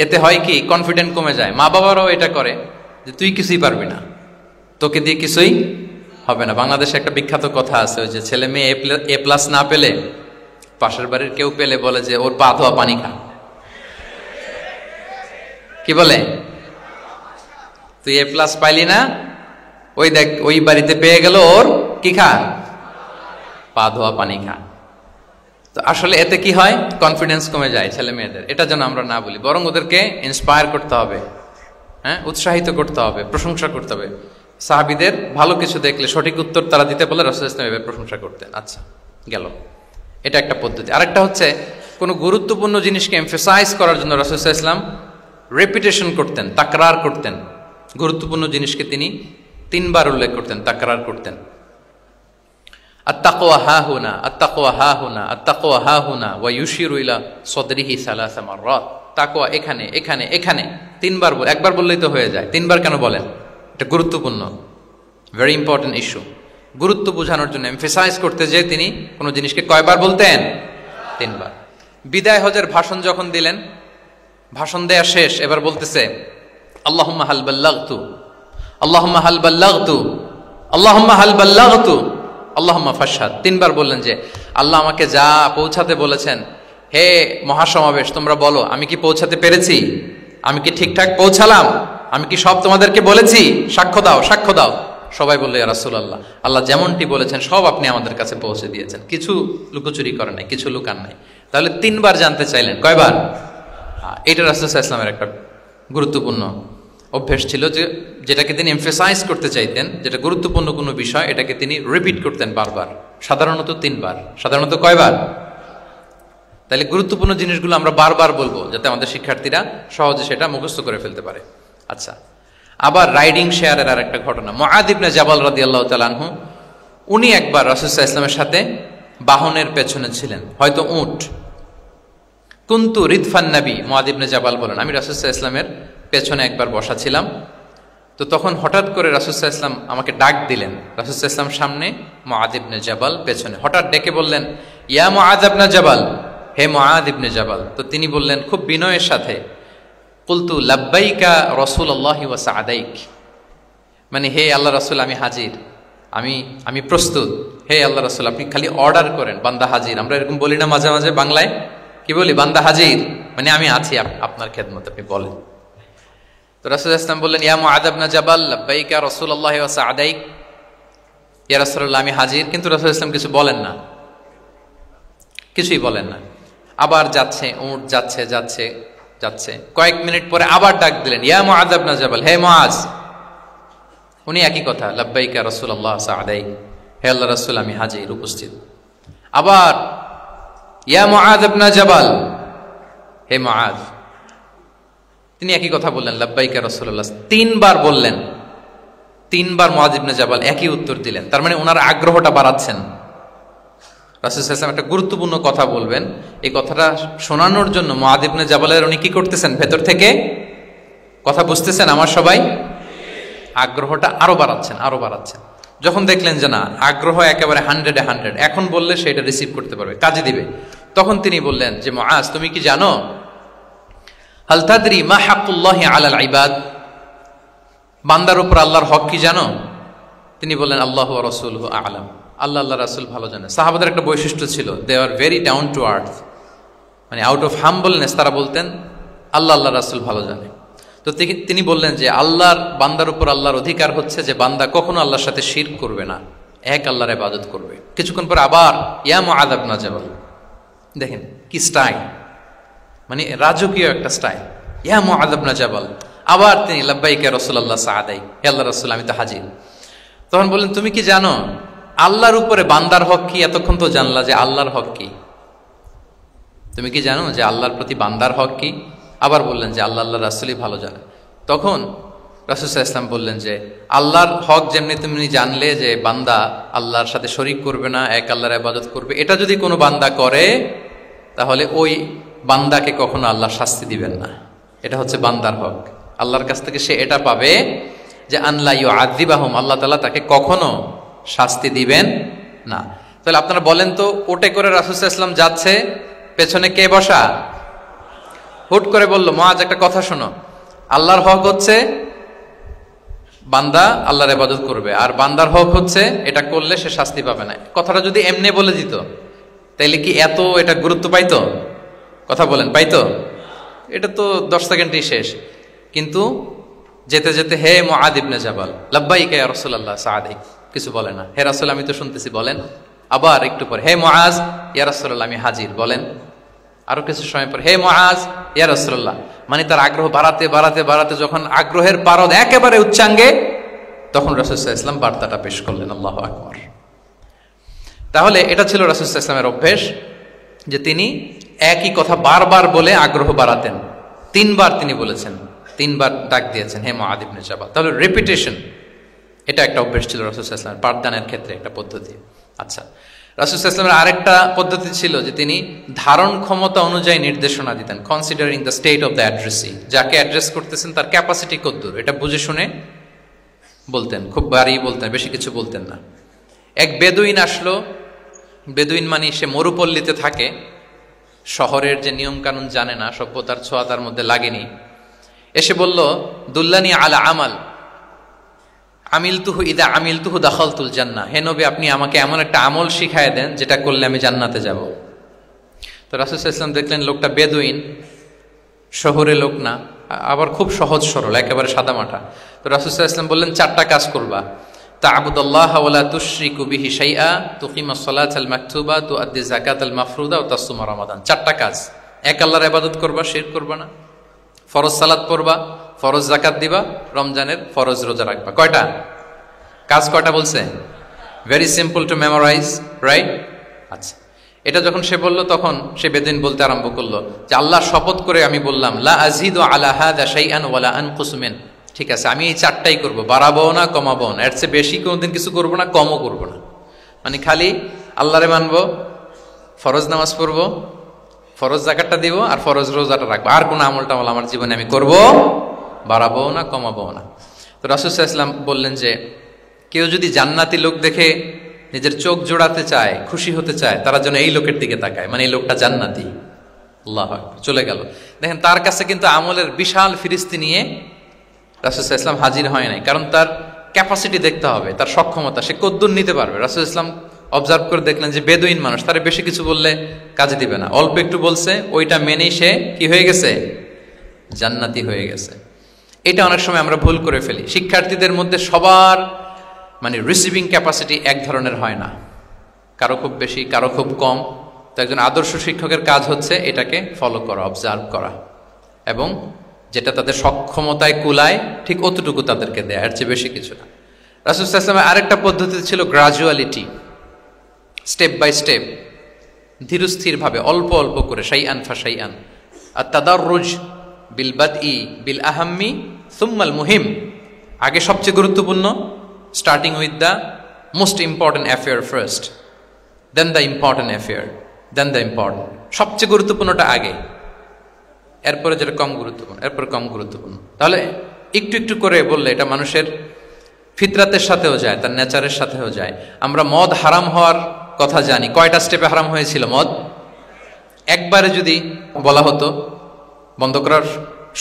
এতে হয় কি? কনফিডেন্ট কমে যায়। মা বাবারাও এটা করে যে তুই কিছুই পারবি না, তোকে দিয়ে কিছুই হবে না। বাংলাদেশে একটা বিখ্যাত কথা আছে, ওই যে ছেলে মেয়ে A+ না পেলে পাশের বাড়ির কেউ পেলে বলে যে ওর পা ধোয়া পানি খা। কি বলে? তুই A+ পাইলি না, ওই দেখ ওই বাড়িতে পেয়ে গেল, ওর কি খা? পা ধোয়া পানি খা। তো আসলে এতে কি হয়? কনফিডেন্স কমে যায় ছেলে মেয়েদের। এটা যেন আমরা না বলি, বরং ওদেরকে ইন্সপায়ার করতে হবে, হ্যাঁ, উৎসাহিত করতে হবে, প্রশংসা করতে হবে। সাহাবীদের ভালো কিছু দেখলে সঠিক উত্তর তারা দিতে বলে রাসূল ইসলাম এভাবে প্রশংসা করতেন। আচ্ছা, গেল, এটা একটা পদ্ধতি। আরেকটা হচ্ছে, কোনো গুরুত্বপূর্ণ জিনিসকে এমফেসাইজ করার জন্য রাসূল ইসলাম রেপিটেশন করতেন, তাকরার করতেন। গুরুত্বপূর্ণ জিনিসকে তিনি 3 বার উল্লেখ করতেন, তাকরার করতেন। আত-তাকওয়া হাহুনা, আত-তাকওয়া হাহুনা, আত-তাকওয়া হাহুনা, ওয়া ইউশিরু ইলা সাদরিহি 3 মাররাত। তাকওয়া এখানে, এখানে, এখানে 3 বার বলে, একবার বললেই তো হয়ে যায়, 3 বার কেন বলেন? এটা গুরুত্বপূর্ণ, ভেরি ইম্পর্টেন্ট ইস্যু। গুরুত্ব বোঝানোর জন্য, এমফেসাইজ করতে যে তিনি কোনো জিনিসকে কয়বার বলতেন? 3 বার। বিদায় হজের ভাষণ যখন দিলেন, ভাষণ দেয়া শেষ, এবার বলতেছে আল্লাহুম্মা হাল বাল্লাগতু, আল্লাহুম্মা হাল বাল্লাগতু, আল্লাহুম্মা হাল বাল্লাগতু, আল্লাহুম্মা ফাশহাদ। 3 বার বললেন যে আল্লাহ আমাকে যা পৌঁছাতে বলেছেন, হে মহাসমাবেশ তোমরা বলো আমি কি পৌঁছাতে পেরেছি, আমি কি ঠিকঠাক পৌঁছালাম, আমি কি সব তোমাদেরকে বলেছি, সাক্ষ্য দাও, সাক্ষ্য দাও। সবাই বললো ইয়া রাসূলুল্লাহ, আল্লাহ যেমনটি বলেছেন সব আপনি আমাদের কাছে পৌঁছে দিয়েছেন, কিছু লুকোচুরি করেন নাই, কিছু লুকান নাই। তাহলে 3 বার জানতে চাইলেন, কয়বার? এটা রাসূল সাল্লাল্লাহু আলাইহি ওয়াসাল্লামের একটা গুরুত্বপূর্ণ অভ্যেস ছিল, যে যেটাকে তিনি এমফেসাইজ করতে চাইতেন, যেটা গুরুত্বপূর্ণ কোনো বিষয় এটাকে তিনি রিপিট করতেন বারবার, সাধারণত 3 বার। সাধারণত কয়বার? তাহলে গুরুত্বপূর্ণ জিনিসগুলো আমরা বারবার বলবো যাতে আমাদের শিক্ষার্থীরা সহজে সেটা মুখস্থ করে ফেলতে পারে। আচ্ছা, আবার রাইডিং শেয়ারের আর একটা ঘটনা। মুআদ ইবনে জাবাল রাদিয়াল্লাহু তাআলা আনহু, উনি একবার রাসূল সাল্লাল্লাহু আলাইহি ওয়াসাল্লামের সাথে বাহনের পেছনে ছিলেন, হয়তো উট। কুনতু রিদফান নবী, মুআদ ইবনে জাবাল বলেন আমি রাসূল সাল্লাল্লাহু আলাইহি ওয়াসাল্লামের পেছনে একবার বসা ছিলাম, তো তখন হঠাৎ করে রাসূল সাল্লাল্লাহু আলাইহি ওয়াসাল্লাম আমাকে ডাক দিলেন। রাসূল সাল্লাল্লাহু আলাইহি ওয়াসাল্লাম সামনে, মুআদ ইবনে জাবাল পেছনে, হঠাৎ ডেকে বললেন ইয়া মুআদ ইবনে জাবাল, হে মুআদ ইবনে জাবাল। তো তিনি বললেন খুব বিনয়ের সাথে, কুলতু লাব্বাইকা রাসূলুল্লাহি ওয়া সাআদাইক, মানে হে আল্লাহ রাসূল আমি হাজির, আমি প্রস্তুত, হে আল্লাহ রাসূল আপনি খালি অর্ডার করেন, বান্দা হাজির। আমরা এরকম বলি না মাঝে মাঝে বাংলায়, কি বলি? বান্দা হাজির, মানে আমি আছি আপনার খেদমতে, আপনি বলেন। তো রাসূল সাল্লাল্লাহু আলাইহি ওয়াসাল্লাম বললেন ইয়া মুআদ ইবনে জাবাল লাব্বাইকা রাসূলুল্লাহি ওয়া সাআদাইক, ইয়া রাসূলুল্লাহ আমি হাজির। কিন্তু রাসূল সাল্লাল্লাহু আলাইহি ওয়াসাল্লাম কিছু বলেন না, কিছুই বলেন না। আবার যাচ্ছে উট, যাচ্ছে যাচ্ছে যাচ্ছে, কয়েক মিনিট পরে আবার ডাক দিলেন ইয়া মুআদ ইবনে জাবাল, হে মুআজ। উনি একই কথা, লাব্বাইকা রাসূলুল্লাহ সাআদাইক, হে আল্লাহ রাসূল আমি হাজির, উপস্থিত। আবার ইয়া মুআদ ইবনে জাবাল, হে মুআজ। তিনি একই কথা বললেন লাব্বাইকা রাসূলুল্লাহ, 3 বার বললেন। 3 বার মুআদ ইবনে জাবাল একই উত্তর দিলেন, তার মানে ওনার আগ্রহটা বাড়াচ্ছেন। রাসূল সাল্লাল্লাহু আলাইহি ওয়াসাল্লাম একটা গুরুত্বপূর্ণ কথা বলবেন, এই কথাটা শোনানোর জন্য মুআদ ইবনে জাবালের উনি কি করতেছেন, ভেতর থেকে কথা বুঝতেছেন আমার সবাই, আগ্রহটা আরো বাড়াচ্ছেন, আরো বাড়াচ্ছেন। যখন দেখলেন যে না আগ্রহ একেবারে 100-এ 100, এখন বললে সেটা রিসিভ করতে পারবে, কাজে দিবে, তখন তিনি বললেন যে মুআজ তুমি কি জানো, হাল তাদরি মা হাক্কুল্লাহি আলাল ইবাদ, বান্দার উপর আল্লাহর হক কি জানো? তিনি বললেন আল্লাহু ওয়া রাসূলুহু আ'লাম, আল্লাহ আল্লাহ রাসূল ভালো জানেন। সাহাবাদের একটা বৈশিষ্ট্য ছিল, they are very down to earth, মানে আউট অফ হাম্বলনেস তারা বলতেন আল্লাহ আল্লাহ রাসূল ভালো জানে। তো তিনি বললেন যে আল্লাহর বান্দার উপর আল্লাহর অধিকার হচ্ছে যে বান্দা কখনো আল্লাহর সাথে শিরক করবে না, এক আল্লাহর ইবাদত করবে। কিছুক্ষণ পর আবার ইয়া মুআদ ইবনে জাবাল, দেখেন কি স্টাইল, মানে রাজকীয় একটা স্টাইল, ইয়া মুআদ ইবনে জাবাল। আবার তিনি লাব্বাইকা রাসূলুল্লাহ সাআদাইক, হে আল্লাহ রাসূল আমি তো হাজির। তখন বললেন তুমি কি জানো আল্লাহর উপরে বান্দার হক কি? এতক্ষণ তো জানলা যে আল্লাহর হক কি, তুমি কি জানো যে আল্লাহর প্রতি বান্দার হক কি? আবার বললেন যে আল্লাহ আল্লাহ রাসূলই ভালো জানে। তখন রাসূল সাল্লাল্লাহু আলাইহি ওয়াসাল্লাম বললেন যে আল্লাহর হক যেমনি তুমি জানলে যে বান্দা আল্লাহর সাথে শরীক করবে না, এক আল্লাহর ইবাদত করবে, এটা যদি কোনো বান্দা করে তাহলে ওই বান্দাকে কখনো আল্লাহ শাস্তি দিবেন না, এটা হচ্ছে বান্দার হক। আল্লাহর কাছ থেকে সে এটা পাবে যে আনলা ইউআযিবাহুম, আল্লাহ তাআলা তাকে কখনো শাস্তি দিবেন না। তাহলে আপনারা বলেন তো, ওটে করে রাসূল সাল্লাল্লাহু আলাইহি ওয়াসাল্লাম যাচ্ছে, পেছনে কে বসা? হুট করে বলল মুআজ একটা কথা শোনো, আল্লাহর হক হচ্ছে বান্দা আল্লাহর ইবাদত করবে, আর বান্দার হক হচ্ছে এটা করলে সে শাস্তি পাবে না। কথাটা যদি এমনি বলে দিত তাইলে কি এত এটা গুরুত্ব পাইতো? কথা বলেন, পাইতো? এটা তো 10 সেকেন্ডেই শেষ। কিন্তু যেতে যেতে হে মুআদ ইবনে জাবাল লাব্বাইকা ইয়া রাসূলুল্লাহ সাআদাইক, কিছু বলে না, হে রাসূল আমি তো শুনতেছি বলেন। আবার একটু পরে হে মুআজ ইয়া রাসূলুল্লাহ আমি হাজির, বলেন। আরো কিছু সময় পর হে মুআজ ইয়া রাসূলুল্লাহ, মানে তার আগ্রহ বাড়াতে বাড়াতে বাড়াতে যখন আগ্রহের পারদ একেবারে উচ্চাঙ্গে, তখন রাসূল সাল্লাল্লাহু আলাইহি ওয়াসাল্লাম বার্তাটা পেশ করলেন। আল্লাহু আকবার। তাহলে এটা ছিল রাসূল সাল্লাল্লাহু আলাইহি ওয়াসাল্লামের অভ্যেস যে তিনি একই কথা বারবার বলে আগ্রহ বাড়াতেন। 3 বার তিনি বলেছেন, 3 বার ডাক দিয়েছেন হে মুআদ ইবনে জাবাল। তাহলে রিপিটেশন এটা একটা অভ্যেস ছিল রাসূল সাল্লাল্লাহু আলাইহি ওয়াসাল্লামের, পাঠদানের ক্ষেত্রে একটা পদ্ধতি। আচ্ছা, রাসূল সাল্লাল্লাহু আলাইহি ওয়াসাল্লামের আরেকটা পদ্ধতি ছিল যে তিনি ধারণ ক্ষমতা অনুযায়ী নির্দেশনা দিতেন, considering the state of the addressee, যাকে অ্যাড্রেস করতেছেন তার ক্যাপাসিটি কতদূর এটা বুঝে শুনে বলতেন, খুব বাড়িয়ে বলতেন, বেশি কিছু বলতেন না। এক বেদুইন আসলো, বেদুইন মানে সে মরুপল্লীতে থাকে, শহরের যে নিয়ম কানুন জানে না, সভ্যতার ছোঁয়া তার মধ্যে লাগেনি। এসে বলল দুল্লানি আলা আমাল, আমিলতুহু ইদা আমিলতুহু দাখালতুল জান্নাহ, হে নবী আপনি আমাকে এমন একটা আমল শিখায় দেন যেটা করলে আমি জান্নাতে যাব। তো রাসূল সাল্লাল্লাহু আলাইহি ওয়াসাল্লাম দেখলেন লোকটা বেদুইন, শহরে লোক না, আবার খুব সহজ সরল, একেবারে সাদামাটা। তো রাসূল সাল্লাল্লাহু আলাইহি ওয়াসাল্লাম বললেন 4টা কাজ করবা, তা'বুদাল্লাহা ওয়া লা তুশরিকু বিহি শাইআ, তুকিমাস সালাতাল মাকতুবা, তুআদ্দি যাকাতাল মাফরুদা ওয়া তাসুমা রমাদান। 4টা কাজ। এক আল্লাহর ইবাদত করবা, শিরক করবা না, ফরজ সালাত পড়বা, ফরজ যাকাত দিবা, রমজানের ফরজ রোজা রাখবা। কয়টা কাজ? কয়টা বলছে? Very simple to memorise, right? আচ্ছা, এটা যখন সে বলল তখন সে বেদিন বলতে আরম্ভ করলো যে আল্লাহ শপথ করে আমি বললাম, লা আযীদু আলা হাযা শাইআন ওয়া লা আনকুসু মিন, ঠিক আছে আমি এই 4টাই করব, বাড়াবো না কমাবো না, এর চেয়ে বেশি কোনোদিন কিছু করবো না, কমও করবো না। মানে খালি আল্লাহরে মানবো, ফরজ নামাজ পড়বো, ফরজ যাকাতটা দিব, আর ফরজ রোজাটা রাখবো, আর কোনো আমলটা আমার জীবনে আমি করব, বাড়াবো না কমাবো না। তো রাসূল সাল্লাল্লাহু আলাইহি ওয়াসাল্লাম বললেন যে কেউ যদি জান্নাতি লোক দেখে নিজের চোখ জোড়াতে চায়, খুশি হতে চায়, তারা যেন এই লোকের দিকে তাকায়, মানে এই লোকটা জান্নাতি। আল্লাহু আকবার, চলে গেল। দেখেন তার কাছে কিন্তু আমলের বিশাল ফিরিস্তি নিয়ে রাসূল সাল্লাল্লাহু আলাইহি ওয়াসাল্লাম হাজির হয় নাই, কারণ তার ক্যাপাসিটি দেখতে হবে, তার সক্ষমতা, সে কদ্দুর নিতে পারবে। রাসূল সাল্লাল্লাহু আলাইহি ওয়াসাল্লাম অবজার্ভ করে দেখলেন যে বেদুইন মানুষ, তার বেশি কিছু বললে কাজে দিবে না, অল্প একটু বলছে, ওইটা মেনেই সে কি হয়ে গেছে? জান্নাতি হয়ে গেছে। এটা অনেক সময় আমরা ভুল করে ফেলি। শিক্ষার্থীদের মধ্যে সবার মানে রিসিভিং ক্যাপাসিটি এক ধরনের হয় না, কারো খুব বেশি, কারো খুব কম। তো একজন আদর্শ শিক্ষকের কাজ হচ্ছে এটাকে ফলো করা, অবজার্ভ করা, এবং যেটা তাদের সক্ষমতায় কুলায় ঠিক অতটুকু তাদেরকে দেয়, এর চেয়ে বেশি কিছু না। রাসূল সাল্লাল্লাহু আলাইহি ওয়াসাল্লামের আরেকটা পদ্ধতি ছিল গ্রাজুয়ালিটি, স্টেপ বাই স্টেপ, ধীরস্থিরভাবে, অল্প অল্প করে, শাইআন ফাশাইআন। আর তাদাররুজ বিল বাদই বিল আহাম্মি সুম্মাল মুহিম, আগে সবচেয়ে গুরুত্বপূর্ণ, starting with the most important affair first, then the important affair, then the important. সবচেয়ে গুরুত্বপূর্ণটা আগে, এরপরে যেটা কম গুরুত্বপূর্ণ, এরপরে কম গুরুত্বপূর্ণ। তাহলে একটু একটু করে বললে এটা মানুষের ফিতরাতের সাথেও যায়, তার নেচারের সাথেও যায়। আমরা মদ হারাম হওয়ার কথা জানি, কয়টা স্টেপে হারাম হয়েছিল মদ? একবারে যদি বলা হতো বন্ধ করার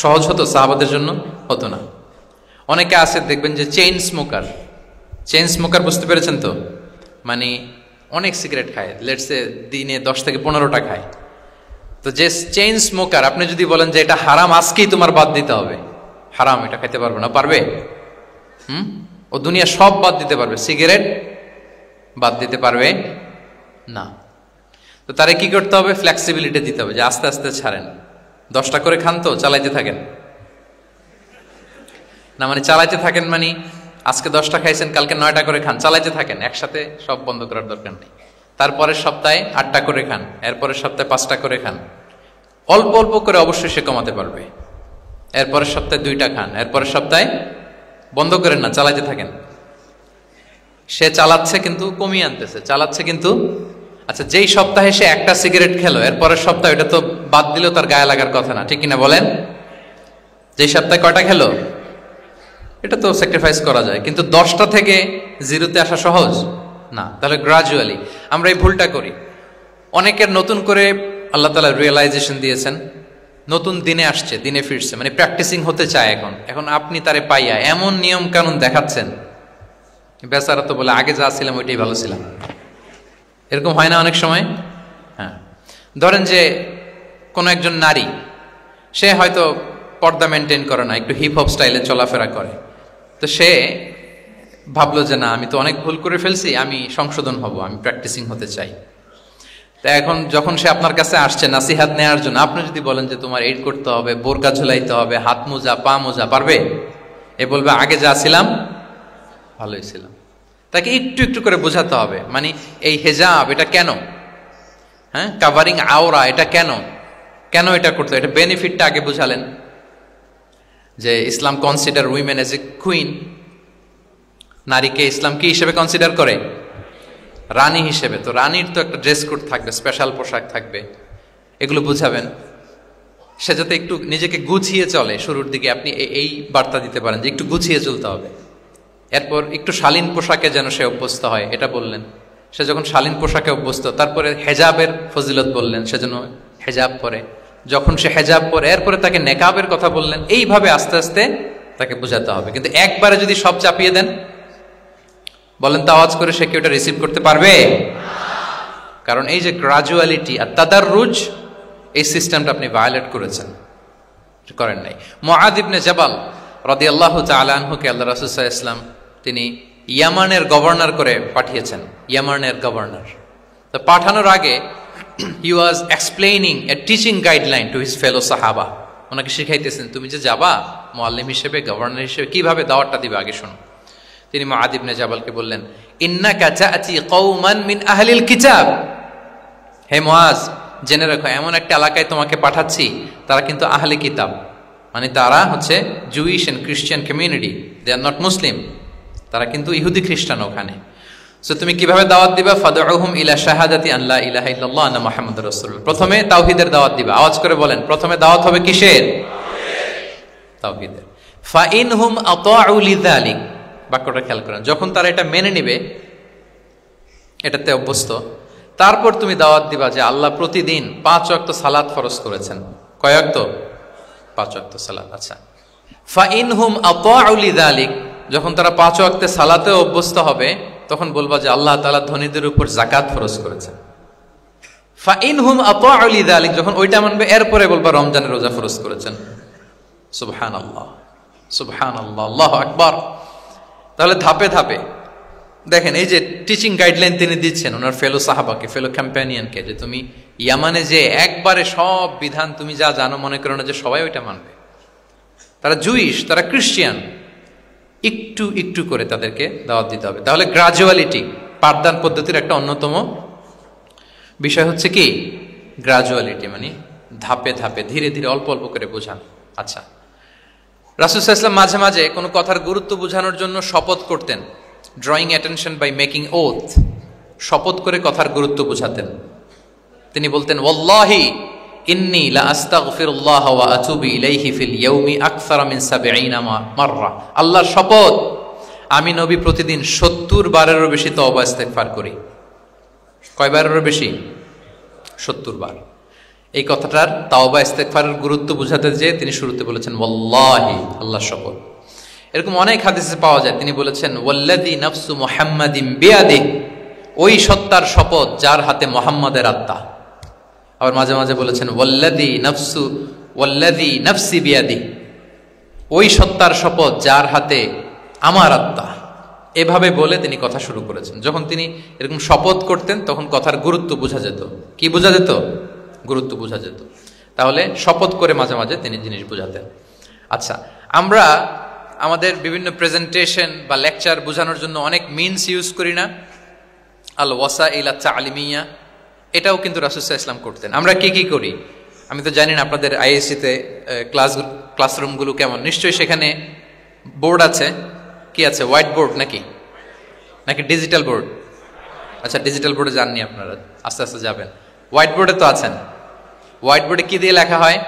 সহজ হতো সাহাবাদের জন্য? হতো না। অনেকে আছে দেখবেন যে চেইন স্মোকার, চেইন স্মোকার বুঝতে পেরেছেন তো? মানে অনেক সিগারেট খায়, লেটসে দিনে 10 থেকে 15টা খায়। তো যে চেইন স্মোকার, আপনি যদি বলেন যে এটা হারাম, আজকেই তোমার বাদ দিতে হবে, হারাম, এটা খাইতে পারবে না, পারবে? ও দুনিয়া সব বাদ দিতে পারবে, সিগারেট বাদ দিতে পারবে না। তো তারে কি করতে হবে? ফ্লেক্সিবিলিটি দিতে হবে, যে আস্তে আস্তে ছাড়েন, 10টা করে খান তো চালাইতে থাকেন না, মানে চালাইতে থাকেন মানে আজকে 10টা খাইছেন, কালকে 9টা করে খান, চালাইতে থাকেন, একসাথে সব বন্ধ করার দরকার নেই। তারপরের সপ্তাহে 8টা করে খান, এরপরের সপ্তাহে 5টা করে খান, অল্প অল্প করে অবশ্যই সে কমাতে পারবে। এরপরের সপ্তাহে 2টা খান, এরপরের সপ্তাহে বন্ধ করেন না, চালাইতে থাকেন। সে চালাচ্ছে কিন্তু কমিয়ে আনতেছে, চালাচ্ছে কিন্তু। আচ্ছা, যেই সপ্তাহে সে 1টা সিগারেট খেলো, এরপরের সপ্তাহে এটা তো বাদ দিলেও তার গায়ে লাগার কথা না, ঠিক কিনা বলেন? যেই সপ্তাহে কয়টা খেলো এটা তো স্যাক্রিফাইস করা যায়, কিন্তু 10টা থেকে 0-তে আসা সহজ না। তাহলে গ্রাজুয়ালি আমরা এই ভুলটা করি। অনেকের নতুন করে আল্লাহ তাআলা রিয়েলাইজেশন দিয়েছেন, নতুন দিনে আসছে, দিনে ফিরছে, মানে প্র্যাকটিসিং হতে চায়। এখন আপনি তারে পাইয়া এমন নিয়ম কানুন দেখাচ্ছেন, বেচারা তো বলে আগে যা ছিলাম ওইটাই ভালো ছিলাম। এরকম হয় না অনেক সময়? হ্যাঁ, ধরেন যে কোনো একজন নারী, সে হয়তো পর্দা মেনটেন করে না, একটু হিপ হপ স্টাইলে চলাফেরা করে। তো সে ভাবলো যে না, আমি তো অনেক ভুল করে ফেলছি, আমি সংশোধন হব, আমি প্র্যাকটিসিং হতে চাই। তা এখন যখন সে আপনার কাছে আসছে নাসিহাত নেওয়ার জন্য, আপনি যদি বলেন যে তোমার এইট করতে হবে, বোরকা ঝুলাইতে হবে, হাত মোজা, পা মোজা, পারবে? এ বলবে আগে যা ছিলাম ভালোই ছিলাম। তাকে একটু একটু করে বোঝাতে হবে, মানে এই হেজাব এটা কেন, হ্যাঁ, কাভারিং আওরা এটা কেন, কেন এটা করতে, এটা বেনিফিটটা আগে বুঝালেন। যে Islam consider women as a queen, নারীকে ইসলাম কি হিসেবে কনসিডার করে? রানী হিসেবে। তো রানীর তো একটা ড্রেস কোড থাকবে, স্পেশাল পোশাক থাকবে, এগুলো বুঝাবেন। সে যাতে একটু নিজেকে গুছিয়ে চলে, শুরুর দিকে আপনি এই বার্তা দিতে পারেন যে একটু গুছিয়ে চলতে হবে। এরপর একটু শালীন পোশাকে যেন সে অভ্যস্ত হয়, এটা বললেন। সে যখন শালীন পোশাকে অভ্যস্ত, তারপরে হেজাবের ফজিলত বললেন, সে যেন হেজাব পরে। যখন সে হেজাব পরে, এরপরে তাকে নেকাবের কথা বললেন। এইভাবে আস্তে আস্তে তাকে বোঝাতে হবে, কিন্তু একবারে যদি সব চাপিয়ে দেন বলেন তো আওয়াজ করে সে কি ওটা রিসিভ করতে পারবে? কারণ এই যে গ্রাজুয়ালিটি আর তাদাররুজ, এই সিস্টেমটা আপনি ভায়োলেট করেছেন, করেন নাই। মুআয ইবনে জাবাল রাদিয়াল্লাহু তাআলা আনহুকে আল্লাহ রাসূল সাল্লাল্লাহু আলাইহি ওয়াসাল্লাম তিনি ইয়ামানের গভর্নর করে পাঠিয়েছেন, ইয়ামানের গভর্নর। তো পাঠানোর আগে he was explaining a teaching guideline to his fellow সাহাবা। ওনাকে শিখাইতেছেন, তুমি যে যাবা মুআল্লিম হিসেবে, গভর্নর হিসেবে, কিভাবে দাওয়াতটা দিবে আগে শোনো। তিনি মুআয ইবনে জাবালকে বললেন, ইন্নাকা তা'তি কওমান মিন আহলিল কিতাব, হে মুআয জেনে রাখো এমন একটা এলাকায় তোমাকে পাঠাচ্ছি তারা কিন্তু আহলে কিতাব, মানে তারা হচ্ছে Jewish and Christian community, they are not Muslim, তারা কিন্তু ইহুদি খ্রিস্টান ওখানে। সো তুমি কিভাবে দাওয়াত দিবা? ফাদউহুম ইলা শাহাদাতি আন লা ইলাহা ইল্লাল্লাহ আন্না মুহাম্মাদুর রাসূলুল্লাহ। প্রথমে তাওহীদের দাওয়াত দিবা। আওয়াজ করে বলেন, প্রথমে দাওয়াত হবে কিসের? তাওহীদের। ফাইনহুম আতাউ লিযালিক, বাক্যটা খেয়াল করেন, যখন তারা এটা মেনে নেবে, এটাতে অভ্যস্ত, তারপর তুমি দাওয়াত দিবা যে আল্লাহ প্রতিদিন 5 ওয়াক্ত সালাত ফরজ করেছেন। কয় ওয়াক্ত? 5 ওয়াক্ত সালাত। আচ্ছা, ফাইনহুম আতাউ লিযালিক, যখন তারা 5 ওয়াক্তে সালাতে অভ্যস্ত হবে, তখন বলবা যে আল্লাহ তাআলা ধনীদের উপর যাকাত ফরজ করেছেন। ফাইনহুম আতাউ লিযালিক, যখন ওইটা মানবে, এরপরে বলবা রমজানের রোজা ফরজ করেছেন। সুবহানাল্লাহ, সুবহানাল্লাহ, আল্লাহু আকবার। তাহলে ধাপে ধাপে দেখেন, এই যে টিচিং গাইডলাইন তিনি দিচ্ছেন ওনার ফেলো সাহাবাকে, ফেলো ক্যাম্পেনিয়নকে, যে তুমি ইয়ামানে যে একবারে সব বিধান তুমি যা জানো মনে করো না যে সবাই ওইটা মানবে। তারা জুইশ, তারা ক্রিশ্চিয়ান, একটু একটু করে তাদেরকে দাওয়াত দিতে হবে। তাহলে গ্রাজুয়ালিটি, পাঠদান পদ্ধতির একটা অন্যতম বিষয় হচ্ছে কি গ্রাজুয়ালিটি, মানে ধাপে ধাপে ধীরে ধীরে অল্প অল্প করে বোঝান। আচ্ছা, রাসূল সাল্লাল্লাহু আলাইহি ওয়াসাল্লাম মাঝে মাঝে কোনো কথার গুরুত্ব বোঝানোর জন্য শপথ করতেন, drawing attention by making oath, শপথ করে কথার গুরুত্ব বোঝাতেন। তিনি বলতেন, ওয়াল্লাহি ইন্নী লা আস্তাগফিরুল্লাহ ওয়া আতুবু ইলাইহি ফিল ইয়াউমি আকসারা মিন ৭০ মাররা, আল্লাহর শপথ আমি নবী প্রতিদিন ৭০ বারেরও বেশি তওবা ইস্তেগফার করি। কয় বারেরও বেশি? ৭০ বার। এই কথাটার তাওবা ইস্তেগফারের গুরুত্ব বোঝাতে যে তিনি শুরুতে বলেছেন ওয়াল্লাহি, আল্লাহর শপথ। এরকম অনেক হাদিসে পাওয়া যায়, তিনি বলেছেন ওয়াল্লাযী নাফসু মুহাম্মাদিন বিয়াদিহি, ওই সত্তার শপথ যার হাতে মুহাম্মাদের আত্মা। আবার মাঝে মাঝে বলেছেন ওয়াল্লাযী নাফসি বিয়াদিহি, ওই সত্তার শপথ যার হাতে আমার আত্মা। এভাবে বলে তিনি কথা শুরু করেছেন। যখন তিনি এরকম শপথ করতেন তখন কথার গুরুত্ব বোঝা যেত। কি বোঝা যেত? গুরুত্ব বোঝা যেত। তাহলে শপথ করে মাঝে মাঝে তিনি জিনিস বোঝাতেন। আচ্ছা, আমরা আমাদের বিভিন্ন প্রেজেন্টেশন বা লেকচার বোঝানোর জন্য অনেক মিনস ইউজ করি না? আল ওয়াসাইল আত-তা'লিমিয়া, এটাও কিন্তু রাসূল সাল্লাল্লাহু আলাইহি ওয়াসাল্লাম করতেন। আমরা কি কি করি? আমি তো জানি না আপনাদের আইএসসিতে ক্লাসরুমগুলো কেমন। নিশ্চয়ই সেখানে বোর্ড আছে। কি আছে? হোয়াইট বোর্ড নাকি নাকি ডিজিটাল বোর্ড? আচ্ছা, ডিজিটাল বোর্ডে যাননি আপনারা, আস্তে আস্তে যাবেন। হোয়াইট বোর্ডে তো আছেন। হোয়াইট বোর্ডে কি দিয়ে লেখা হয়?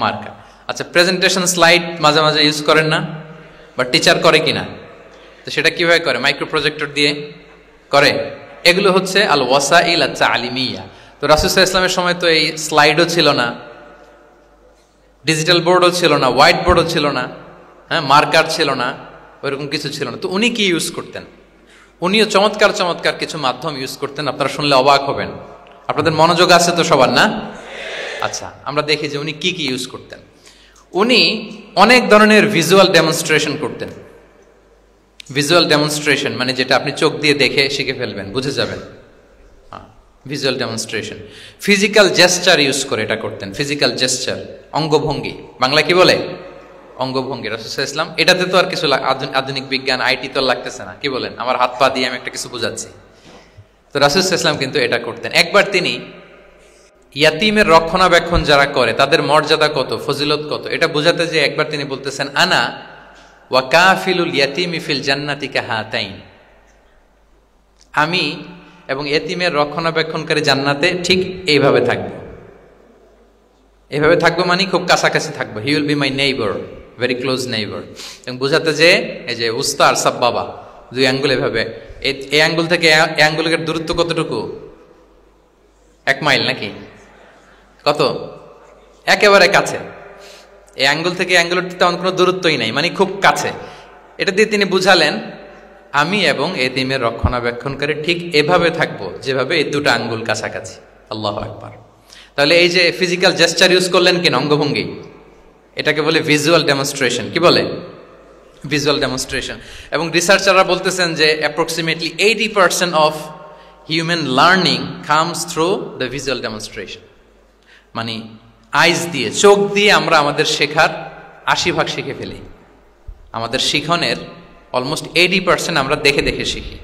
মার্কার। আচ্ছা, প্রেজেন্টেশন স্লাইড মাঝে মাঝে ইউজ করেন না? বা টিচার করে কিনা? তো সেটা কিভাবে করে? মাইক্রো প্রজেক্টর দিয়ে করে। এগুলো হচ্ছে আল ওয়াসাইল আত-তা'লিমিয়া। তো রাসূল সাল্লাল্লাহু আলাইহি ওয়াসাল্লামের সময় তো এই স্লাইডও ছিল না, ডিজিটাল বোর্ডও ছিল না, হোয়াইট বোর্ডও ছিল না, হ্যাঁ, মার্কার ছিল না, ওইরকম কিছু ছিল না। তো উনি কি ইউজ করতেন? উনিও চমৎকার চমৎকার কিছু মাধ্যম ইউজ করতেন, আপনারা শুনলে অবাক হবেন। আপনাদের মনোযোগ আছে তো সবার, না? আচ্ছা, আমরা দেখি যে উনি কি কি ইউজ করতেন। উনি অনেক ধরনের ভিজুয়াল ডেমনস্ট্রেশন করতেন। ভিজুয়াল ডেমনস্ট্রেশন মানে যেটা আপনি চোখ দিয়ে দেখে শিখে ফেলবেন, বুঝে যাবেন। Visual demonstration. Physical gesture use করে এটা করতেন। ফিজিক্যাল জেস্টার, অঙ্গভঙ্গি, বাংলা কি বলে? অঙ্গভঙ্গি। রাসূল সাল্লাল্লাহু আলাইহি ওয়াসাল্লাম, এটাতে তো আর কিছু আধুনিক বিজ্ঞান আইটি তো লাগতেছে না, কি বলেন? আমার হাত পা দিয়ে আমি একটা কিছু বোঝাচ্ছি। তো রাসূল সাল্লাল্লাহু আলাইহি ওয়াসাল্লাম কিন্তু এটা করতেন। একবার তিনি ইয়াতিমের রক্ষণাবেক্ষণ যারা করে তাদের মর্যাদা কত, ফজিলত কত, এটা বোঝাতে যে একবার তিনি বলতেছেন, আনা ওয়া কাফিলুল ইয়াতিমি ফিল জান্নাতি কাহাতাইন, আমি এবং ইয়াতিমের রক্ষণাবেক্ষণকারী জান্নাতে ঠিক এইভাবে থাকবো। এইভাবে থাকবো মানে খুব কাছাকাছি থাকবো। He will be my neighbour, very close neighbour. এবং বোঝাতে যে এই যে উস্তা আর সাব্বাবা, দুই আঙ্গুল এভাবে, এই আঙ্গুল থেকে এই আঙ্গুলের দূরত্ব কতটুকু? 1 মাইল নাকি কত? একেবারে কাছে। এই আঙ্গুল থেকে আঙ্গুলের তেমন কোনো দূরত্বই নাই, মানে খুব কাছে। এটা দিয়ে তিনি বুঝালেন আমি এবং এতিমের রক্ষণাবেক্ষণকারী ঠিক এভাবে থাকবো যেভাবে এই দুটো আঙ্গুল কাছাকাছি। আল্লাহু আকবার। তাহলে এই যে ফিজিক্যাল জেস্টার ইউজ করলেন কিনা, অঙ্গভঙ্গি, এটাকে বলে ভিজুয়াল ডেমনস্ট্রেশন। কি বলে? Visual demonstration. এবং রিসার্চাররা বলতেছেন যে approximately 80% of human learning comes through the visual demonstration. মানে আইজ দিয়ে, চোখ দিয়ে আমরা আমাদের শেখার 80% শিখে ফেলি। আমাদের শিখনের অলমোস্ট 80% আমরা দেখে দেখে শিখি।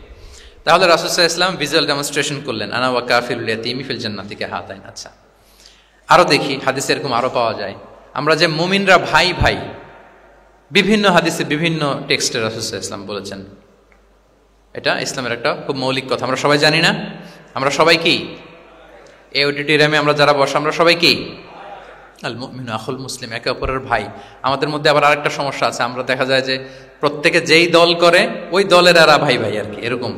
তাহলে রাসূল সাল্লাল্লাহু আলাইহি ওয়াসাল্লাম ভিজুয়াল ডেমনস্ট্রেশন করলেন, আনা ওয়া কাফিলুল ইয়াতীমি ফিল জান্নাতি কাহাতাইন। আচ্ছা, আরো দেখি হাদিসে এরকম আরো পাওয়া যায়। আমরা যে মুমিনরা ভাই ভাই, বিভিন্ন হাদিসে বিভিন্ন টেক্সটে রাসূল সাল্লাল্লাহু আলাইহি ওয়াসাল্লাম বলেছেন। এটা ইসলামের একটা খুব মৌলিক কথা, আমরা সবাই জানি না? আমরা সবাই কি এই অডিটোরিয়ামে আমরা যারা বসে আমরা সবাই কি? আল মুমিনু আখুল মুসলিম, একে অপরের ভাই। আমাদের মধ্যে আবার আরেকটা সমস্যা আছে, আমরা দেখা যায় যে প্রত্যেকে যেই দল করে ওই দলের এরা ভাই ভাই আর কি, এরকম।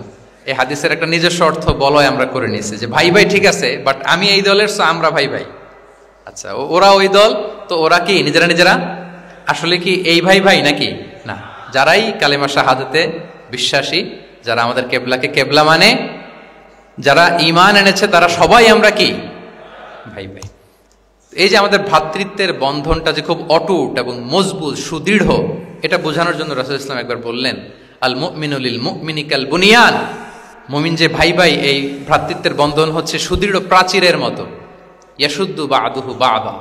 এই হাদিসের একটা নিজস্ব অর্থ বলয় আমরা করে নিয়েছি যে ভাই ভাই ঠিক আছে, বাট আমি এই দলের, সো আমরা ভাই ভাই। আচ্ছা, ওরা ওই দল, তো ওরা কি নিজেরা নিজেরা আসলে কি এই ভাই ভাই নাকি? না, যারাই কালেমা শাহাদাতে বিশ্বাসী, যারা আমাদের কেবলাকে কেবলা মানে, যারা ঈমান এনেছে, তারা সবাই আমরা কি ভাই ভাই। এই যে আমাদের ভ্রাতৃত্বের বন্ধনটা যে খুব অটুট এবং মজবুত সুদৃঢ়, এটা বোঝানোর জন্য রাসূল ইসলাম একবার বললেন, আল মুমিনু লিল মুমিনি কাল বুনিয়ান। মুমিন যে ভাই ভাই, এই ভ্রাতৃত্বের বন্ধন হচ্ছে সুদৃঢ় প্রাচীরের মতো। ইয়াশুদ্দু বা'দুহু বা'দা,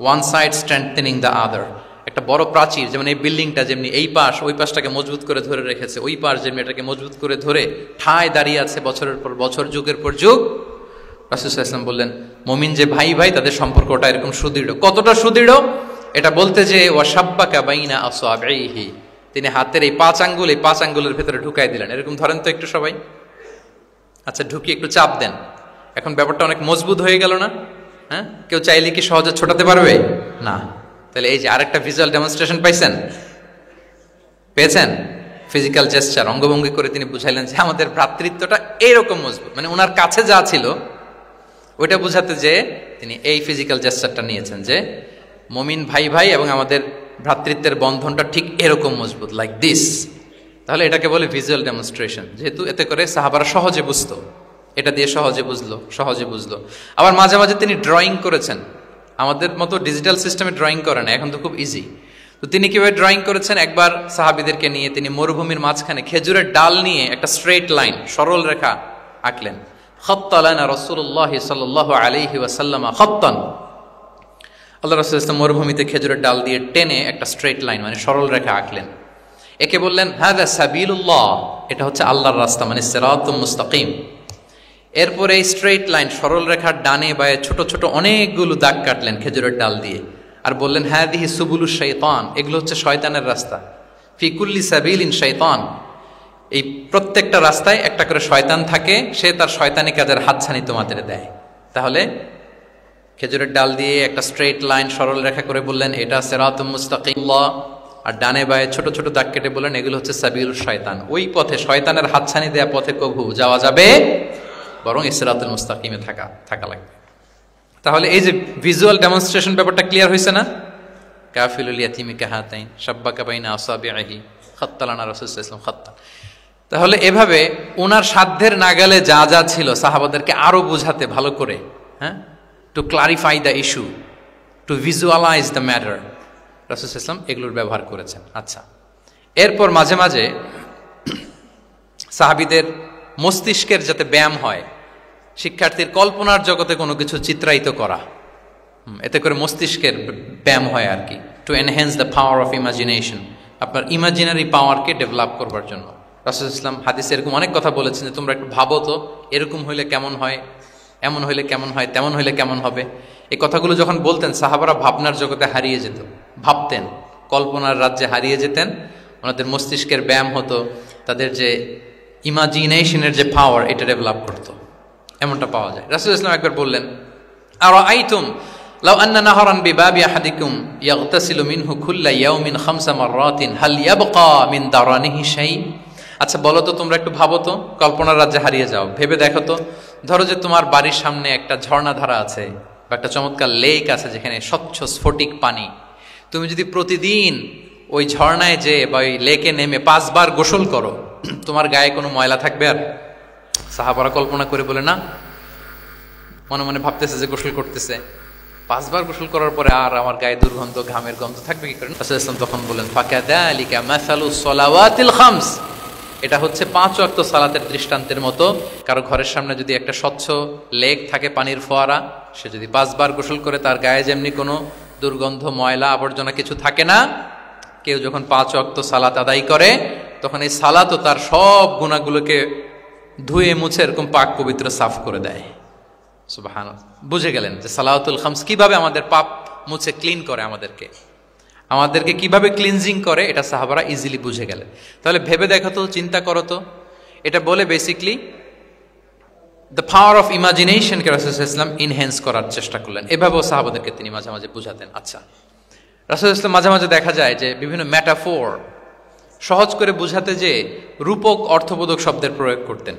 one side strengthening the other. একটা বড় প্রাচীর, যেমন এই বিল্ডিংটা যেমনি এই পাশ ওই পাশটাকে মজবুত করে ধরে রেখেছে, ওই পাশ যেমনি এটাকে মজবুত করে ধরে ঠায় দাঁড়িয়ে আছে বছরের পর বছর, যুগের পর যুগ। রাসূল সাল্লাল্লাহু আলাইহি ওয়াসাল্লাম বললেন, মুমিন যে ভাই ভাই, তাদের সম্পর্কটা এরকম সুদৃঢ়। কতটা সুদৃঢ়? এটা বলতে যে ওয়াশাব্বাকা বাইনা আসওয়াবিহি, তিনি হাতের এই 5 আঙ্গুল, এই 5 আঙ্গুলের ভেতরে ঢুকাই দিলেন। এরকম ধরেন তো একটু সবাই। আচ্ছা, ঢুকিয়ে একটু চাপ দেন, এখন ব্যাপারটা অনেক মজবুত হয়ে গেল না? হ্যাঁ, কেউ চাইলে কি সহজে ছোটাতে পারবে? না। তাহলে এই যে আরেকটা ভিজুয়াল ডেমনস্ট্রেশন পাইছেন, পেয়েছেন? ফিজিক্যাল জেস্টার, অঙ্গভঙ্গি করে তিনি বুঝাইলেন যে আমাদের ভ্রাতৃত্বটা এইরকম মজবুত। মানে ওনার কাছে যা ছিল ওইটা বুঝাতে যে তিনি এই ফিজিক্যাল জেস্টারটা নিয়েছেন, যে মুমিন ভাই ভাই এবং আমাদের ভ্রাতৃত্বের বন্ধনটা ঠিক এরকম মজবুত, লাইক দিস। তাহলে এটাকে বলে ভিজুয়াল ডেমনস্ট্রেশন, যেহেতু এতে করে সাহাবারা সহজে বুঝতো, এটা দিয়ে সহজে বুঝলো। আবার মাঝে মাঝে তিনি ড্রয়িং করেছেন। আমাদের মতো ডিজিটাল সিস্টেমে ড্রয়িং করে না, এখন তো খুব ইজি। তো তিনি কিভাবে ড্রয়িং করেছেন, একবার সাহাবীদেরকে নিয়ে তিনি মরুভূমির মাঝখানে খেজুরের ডাল নিয়ে একটা স্ট্রেট লাইন, সরল রেখা আঁকলেন। খাত্তা লানা রাসূলুল্লাহ সাল্লাল্লাহু আলাইহি ওয়াসাল্লাম খাত্তান। আল্লাহ রাসূল সাল্লাল্লাহু আলাইহি ওয়াসাল্লাম মরুভূমিতে খেজুরের ডাল দিয়ে টেনে একটা স্ট্রেট লাইন, মানে সরল রেখা আঁকলেন। একে বললেন হাযা সাবিলুল্লাহ, এটা হচ্ছে আল্লাহর রাস্তা, মানে সিরাতুম মুস্তাকিম। এরপরে এই স্ট্রেট লাইন, সরল রেখার ডানে বায়ে ছোট ছোট অনেকগুলো দাগ কাটলেন খেজুরের ডাল দিয়ে, আর বললেন হাদিহি সুবুলুশ শাইতান, এগুলো হচ্ছে শয়তানের রাস্তা। ফি কুল্লি সাবিলিন শাইতান, এই প্রত্যেকটা রাস্তায় একটা করে শয়তান থাকে, সে তার শয়তানি কাজের হাতছানি তোমাদের দেয়। তাহলে খেজুরের ডাল দিয়ে একটা স্ট্রেট লাইন সরল রেখা করে বললেন এটা সিরাতুম মুস্তাকিম, আর ডানে বায়ে ছোট ছোট দাগ কেটে বললেন এগুলো হচ্ছে সাবিলুশ শয়তান। ওই পথে, শয়তানের হাতছানি দেয়া পথে কভু যাওয়া যাবে, বরং সিরাতুল মুস্তাকিমে থাকা লাগবে। তাহলে এই যে ভিজুয়াল ডেমনস্ট্রেশন ব্যাপারটা ক্লিয়ার হয়েছে না? কাফিলুল ইয়াতীমি কাহাতাইন শাব্বাকা বাইনা আসাবিহি খাত্তা লানা রাসূল সাল্লাল্লাহু আলাইহি ওয়াসাল্লাম খাত্তা। তাহলে এভাবে ওনার সাধ্যের নাগালে যা যা ছিল সাহাবাদেরকে আরো বোঝাতে ভালো করে, হ্যাঁ, to clarify the issue, to visualise the matter, রাসূল সাল্লাল্লাহু আলাইহি ওয়াসাল্লাম এগুলোর ব্যবহার করেছেন। আচ্ছা, এরপর মাঝে মাঝে সাহাবীদের মস্তিষ্কের যাতে ব্যায়াম হয়, শিক্ষার্থীর কল্পনার জগতে কোনো কিছু চিত্রায়িত করা, এতে করে মস্তিষ্কের ব্যায়াম হয় আর কি, to enhance the power of imagination, আপনার ইমাজিনারি পাওয়ারকে ডেভেলপ করবার জন্য। রাসূল ইসলাম হাদিসে এরকম অনেক কথা বলেছেন যে তোমরা একটু ভাবো তো, এরকম হইলে কেমন হয়, এমন হইলে কেমন হয়, তেমন হইলে কেমন হবে। এই কথাগুলো যখন বলতেন সাহাবারা ভাবনার জগতে হারিয়ে যেত, ভাবতেন, কল্পনার রাজ্যে হারিয়ে যেতেন, ওনাদের মস্তিষ্কের ব্যায়াম হতো, তাদের যে ইমাজিনেশনের যে পাওয়ার এটা ডেভেলপ করতো, এমনটা পাওয়া যায়। রাসূল ইসলাম একবার বললেন আরাআইতুম লাউ আন্না নাহরান বিবাবি আহাদিকুম ইয়াগতাসিলু মিনহু কুল্লা ইয়াউমিন 5 মাররাতিন হাল ইয়াবকা মিন দারানিহি শাই। আচ্ছা বলো তো, তোমরা একটু ভাবো তো, কল্পনার রাজ্যে হারিয়ে যাও, ভেবে দেখো তো, ধরো যে তোমার বাড়ির সামনে একটা ঝর্ণাধারা আছে বা একটা চমৎকার লেক আছে যেখানে স্বচ্ছ স্ফটিক পানি, তুমি যদি প্রতিদিন ওই ঝর্ণায় যে বা ওই লেকে নেমে 5 বার গোসল করো, তোমার গায়ে কোনো ময়লা থাকবে? আর সাহাবারা কল্পনা করে বলে না, মনে মনে ভাবতেছে যে গোসল করতেছে, 5 বার গোসল করার পরে আর আমার গায়ে দুর্গন্ধ, ঘামের গন্ধ থাকবে কি করে? রাসূলুল্লাহ সাল্লাল্লাহু আলাইহি ওয়াসাল্লাম তখন বলেন, ফাকাযালিকা মাসালুস সালাওয়াতিল খামস, এটা হচ্ছে 5 ওয়াক্ত সালাতের দৃষ্টান্তের মতো। কারো ঘরের সামনে যদি একটা স্বচ্ছ লেক থাকে, পানির ফোয়ারা, সে যদি 5 বার গোসল করে তার গায়ে যেমনি কোনো দুর্গন্ধ, ময়লা, আবর্জনা কিছু থাকে না, কেউ যখন 5 ওয়াক্ত সালাত আদায় করে তখন এই সালাতও তার সব গুনাহগুলোকে ধুয়ে মুছে এরকম পাক পবিত্র সাফ করে দেয়। সুবহানাল্লাহ। বুঝে গেলেন যে সালাওয়াতুল খামস কিভাবে আমাদের পাপ মুছে ক্লিন করে, আমাদেরকে কিভাবে ক্লিনজিং করে, এটা সাহাবারা ইজিলি বুঝে গেলেন। তাহলে ভেবে দেখো তো, চিন্তা করো তো, এটা বলে বেসিকলি দ্য পাওয়ার অফ ইমাজিনেশনকে রাসূলুল্লাহ সাল্লাল্লাহু আলাইহি ওয়াসাল্লাম ইনহ্যান্স করার চেষ্টা করলেন। এভাবেও সাহাবাদেরকে তিনি মাঝে মাঝে বুঝাতেন। আচ্ছা, রাসূলুল্লাহ সাল্লাল্লাহু আলাইহি ওয়াসাল্লাম মাঝে মাঝে দেখা যায় যে বিভিন্ন মেটাফোর, সহজ করে বুঝাতে যে রূপক অর্থবোধক শব্দের প্রয়োগ করতেন।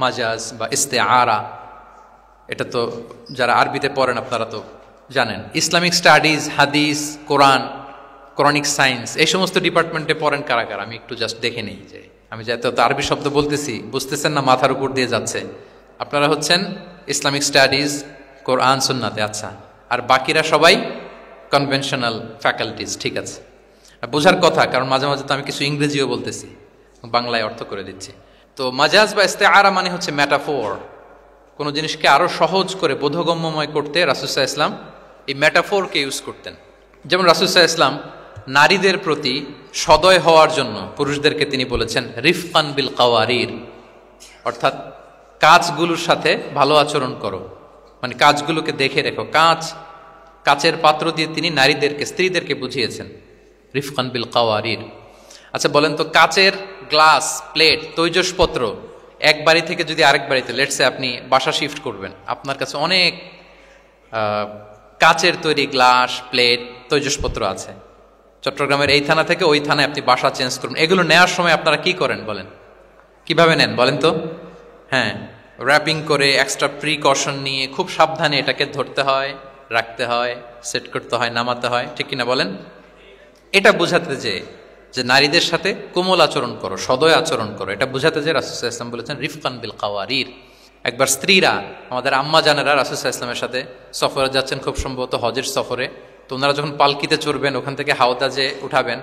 মাজাজ বা ইস্তেআরা, এটা তো যারা আরবিতে পড়েন আপনারা তো জানেন। ইসলামিক স্টাডিজ, হাদিস, কোরআন, কোরআনিক সায়েন্স, এই সমস্ত ডিপার্টমেন্টে পড়েন কারা কারা? আমি একটু জাস্ট দেখে নিই যে আমি যে এত আরবি শব্দ বলতেছি বুঝতেছেন না, মাথার উপর দিয়ে যাচ্ছে। আপনারা হচ্ছেন ইসলামিক স্টাডিজ, কোরআন, সুন্নাতে। আচ্ছা, আর বাকিরা সবাই কনভেনশনাল ফ্যাকাল্টিজ। ঠিক আছে, বোঝার কথা, কারণ মাঝে মাঝে তো আমি কিছু ইংরেজিও বলতেছি, বাংলায় অর্থ করে দিচ্ছি। তো মাজাজ বা ইস্তেআরা মানে হচ্ছে মেটাফোর, কোনো জিনিসকে আরো সহজ করে বোধগম্যময় করতে রাসূলুল্লাহ সাল্লাল্লাহু আলাইহি ওয়াসাল্লাম এই মেটাফোরকে ইউজ করতেন। যেমন রাসূলুল্লাহ সাল্লাল্লাহু আলাইহি ওয়াসাল্লাম নারীদের প্রতি সদয় হওয়ার জন্য পুরুষদেরকে তিনি বলেছেন রিফকান বিল কাওয়ারির, অর্থাৎ কাঁচগুলোর সাথে ভালো আচরণ করো, মানে কাঁচগুলোকে দেখে রেখো। কাচের পাত্র দিয়ে তিনি নারীদেরকে, স্ত্রীদেরকে বুঝিয়েছেন রিফকান বিল কাওয়ারির। আচ্ছা বলেন তো, কাচের গ্লাস, প্লেট, তৈজসপত্র এক বাড়ি থেকে যদি আরেক বাড়িতে, লেটসে আপনি বাসা শিফট করবেন, আপনার কাছে অনেক কাচের তৈরি গ্লাস, প্লেট, তৈজসপত্র আছে। চট্টগ্রামের এই থানা থেকে ওই থানায় আপনি বাসা চেঞ্জ করুন, এগুলো নেওয়ার সময় আপনারা কি করেন বলেন? কিভাবে নেন বলেন তো? হ্যাঁ, র্যাপিং করে, এক্সট্রা প্রিকশন নিয়ে খুব সাবধানে এটাকে ধরতে হয়, রাখতে হয়, সেট করতে হয়, নামাতে হয়, ঠিক কিনা বলেন? এটা বোঝাতে যে নারীদের সাথে কোমল আচরণ করো, সদয় আচরণ করো, এটা বোঝাতে যে রাসূলুল্লাহ সাল্লাল্লাহু আলাইহি ওয়াসাল্লাম বলেছেন রিফকান বিল কাওয়ারির। একবার স্ত্রীরা, আমাদের আম্মা জানেরা রাসূলুল্লাহ সাল্লাল্লাহু আলাইহি ওয়াসাল্লামের সাথে সফরে যাচ্ছেন, খুব সম্ভবত হজের সফরে। তো ওনারা যখন পালকিতে চড়বেন, ওখান থেকে হাওদাজে উঠাবেন,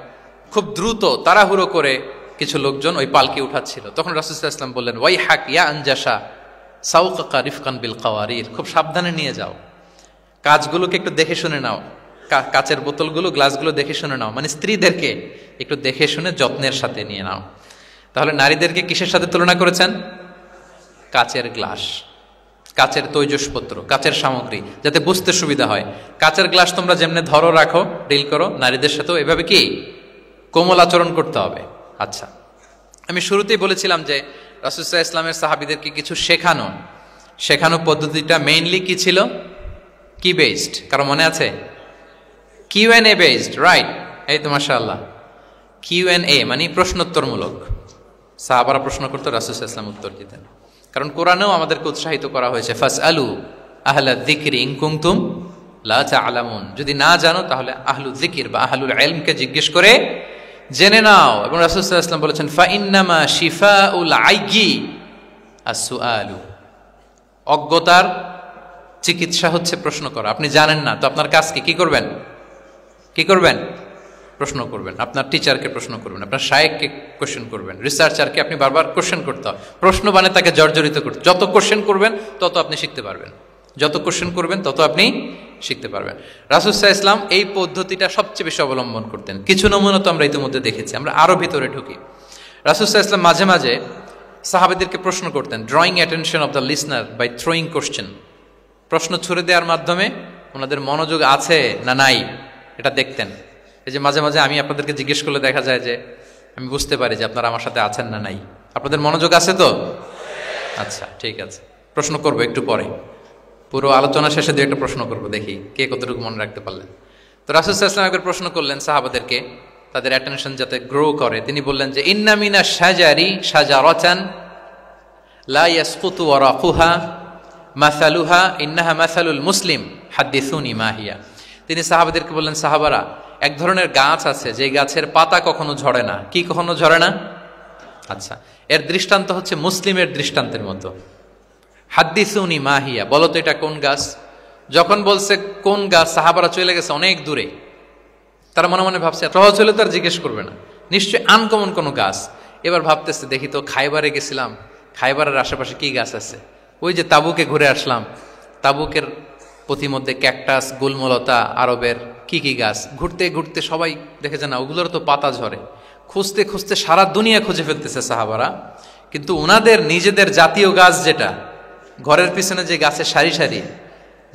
খুব দ্রুত তাড়াহুড়ো করে কিছু লোকজন ওই পালকি উঠাচ্ছিল। তখন রাসূলুল্লাহ সাল্লাল্লাহু আলাইহি ওয়াসাল্লাম বললেন, ওয়াই হাক ইয়া আনজাসা সাউকাকা রিফকান বিল কাওয়ারির, খুব সাবধানে নিয়ে যাও, কাজগুলোকে একটু দেখে শুনে নাও, কাচের বোতলগুলো, গ্লাসগুলো দেখে শুনে নাও, মানে স্ত্রীদেরকে একটু দেখে শুনে যত্নের সাথে নিয়ে নাও। তাহলে নারীদেরকে কিসের সাথে তুলনা করেছেন? কাচের গ্লাস, কাচের তৈজসপত্র, কাচের সামগ্রী, যাতে বুঝতে সুবিধা হয়। কাচের গ্লাস তোমরা যেমনি ধরো, রাখো, ডিল করো, নারীদের সাথেও এভাবে কি কোমল আচরণ করতে হবে। আচ্ছা, আমি শুরুতেই বলেছিলাম যে রাসূলুল্লাহ সাল্লাল্লাহু আলাইহি ওয়াসাল্লামের সাহাবীদেরকে কিছু শেখানো পদ্ধতিটা মেইনলি কি ছিল? কি বেসড? কারো মনে আছে? Q&A based, right? এই তো মাশাআল্লাহ, Q&A মানে প্রশ্নোত্তরমূলক। সাহাবারা প্রশ্ন করতো, রাসূলুল্লাহ সাল্লাল্লাহু আলাইহি ওয়াসাল্লাম উত্তর দিতেন। কারণ কোরআনেও আমাদেরকে উৎসাহিত করা হয়েছে, ফাসআলু আহলা যিকরি ইন কুনতুম লা তা'লামুন, যদি না জানো তাহলে আহলু যিকির বা আহলুল ইলমকে জিজ্ঞেস করে জেনে নাও। এবং রাসূলুল্লাহ সাল্লাল্লাহু আলাইহি ওয়াসাল্লাম বলেছেন, ফা ইন্নামা শিফাউল আইয়ি আস-সুআলু, অজ্ঞতার চিকিৎসা হচ্ছে প্রশ্ন করা। আপনি জানেন না তো আপনার কাজ কি করবেন? প্রশ্ন করবেন। আপনার টিচারকে প্রশ্ন করবেন, আপনার শায়েখকে কোশ্চেন করবেন, রিসার্চারকে আপনি বারবার কোশ্চেন করতে হবে। প্রশ্ন মানে তাকে জর্জরিত করতে, যত কোশ্চেন করবেন তত আপনি শিখতে পারবেন, রাসূলুল্লাহ সাল্লাল্লাহু আলাইহি ওয়াসাল্লাম এই পদ্ধতিটা সবচেয়ে বেশি অবলম্বন করতেন। কিছু নমুনা তো আমরা ইতিমধ্যে দেখেছি। আমরা আরো ভিতরে ঢুকি। রাসূলুল্লাহ সাল্লাল্লাহু আলাইহি ওয়াসাল্লাম মাঝে মাঝে সাহাবাদেরকে প্রশ্ন করতেন, drawing attention of the listener by throwing question, প্রশ্ন ছুড়ে দেওয়ার মাধ্যমে ওনাদের মনোযোগ আছে না নাই এটা দেখতেন। এই যে মাঝে মাঝে আমি আপনাদেরকে জিজ্ঞেস করলে দেখা যায় যে আমি বুঝতে পারি যে আপনারা আমার সাথে আছেন না নাই, আপনাদের মনোযোগ আছে তো? আচ্ছা, ঠিক আছে, প্রশ্ন করবো একটু পরে, পুরো আলোচনা শেষে দিয়ে একটা প্রশ্ন করবো, দেখি কে কতটুকু মনে রাখতে পারলেন। তো রাসূলুল্লাহ সাল্লাল্লাহু আলাইহি ওয়াসাল্লাম একবার প্রশ্ন করলেন সাহাবাদেরকে, তাদের অ্যাটেনশন যাতে গ্রো করে। তিনি বললেন যে ইন্না মিনা শাজারি শাজারাতান লা ইয়াসকুতু ওয়ারাকুহা মাসালুহা ইন্নাহা মাসালুল মুসলিম হাদিসুনি মা হিয়া। তিনি সাহাবাদেরকে বললেন, সাহাবারা, এক ধরনের গাছ আছে যে গাছের পাতা কখনো ঝরে না। কি কখনো ঝরে না? আচ্ছা, এর দৃষ্টান্ত হচ্ছে মুসলিমের দৃষ্টান্তের মতো। হাদ্দিসুনি মাহিয়া, বলো তো এটা কোন গাছ? যখন বলছে কোন গাছ, সাহাবারা চলে গেছে অনেক দূরে। তারা মনে মনে ভাবছে সহজ হলে তো আর জিজ্ঞেস করবে না, নিশ্চয়ই আনকমন কোনো গাছ। এবার ভাবতেছে দেখি তো খাইবারে গেছিলাম, খাইবারের আশেপাশে কি গাছ আছে। ওই যে তাবুকে ঘুরে আসলাম, তাবুকের পথিমধ্যে ক্যাকটাস, গুলমলতা, আরবের কি কি গাছ। ঘুরতে ঘুরতে সবাই দেখেছে না ওগুলোর তো পাতা ঝরে। খুঁজতে খুঁজতে সারা দুনিয়া খুঁজে ফেলতেছে সাহাবারা, কিন্তু ওনাদের নিজেদের জাতীয় গাছ যেটা, ঘরের পিছনে যে গাছের সারি সারি,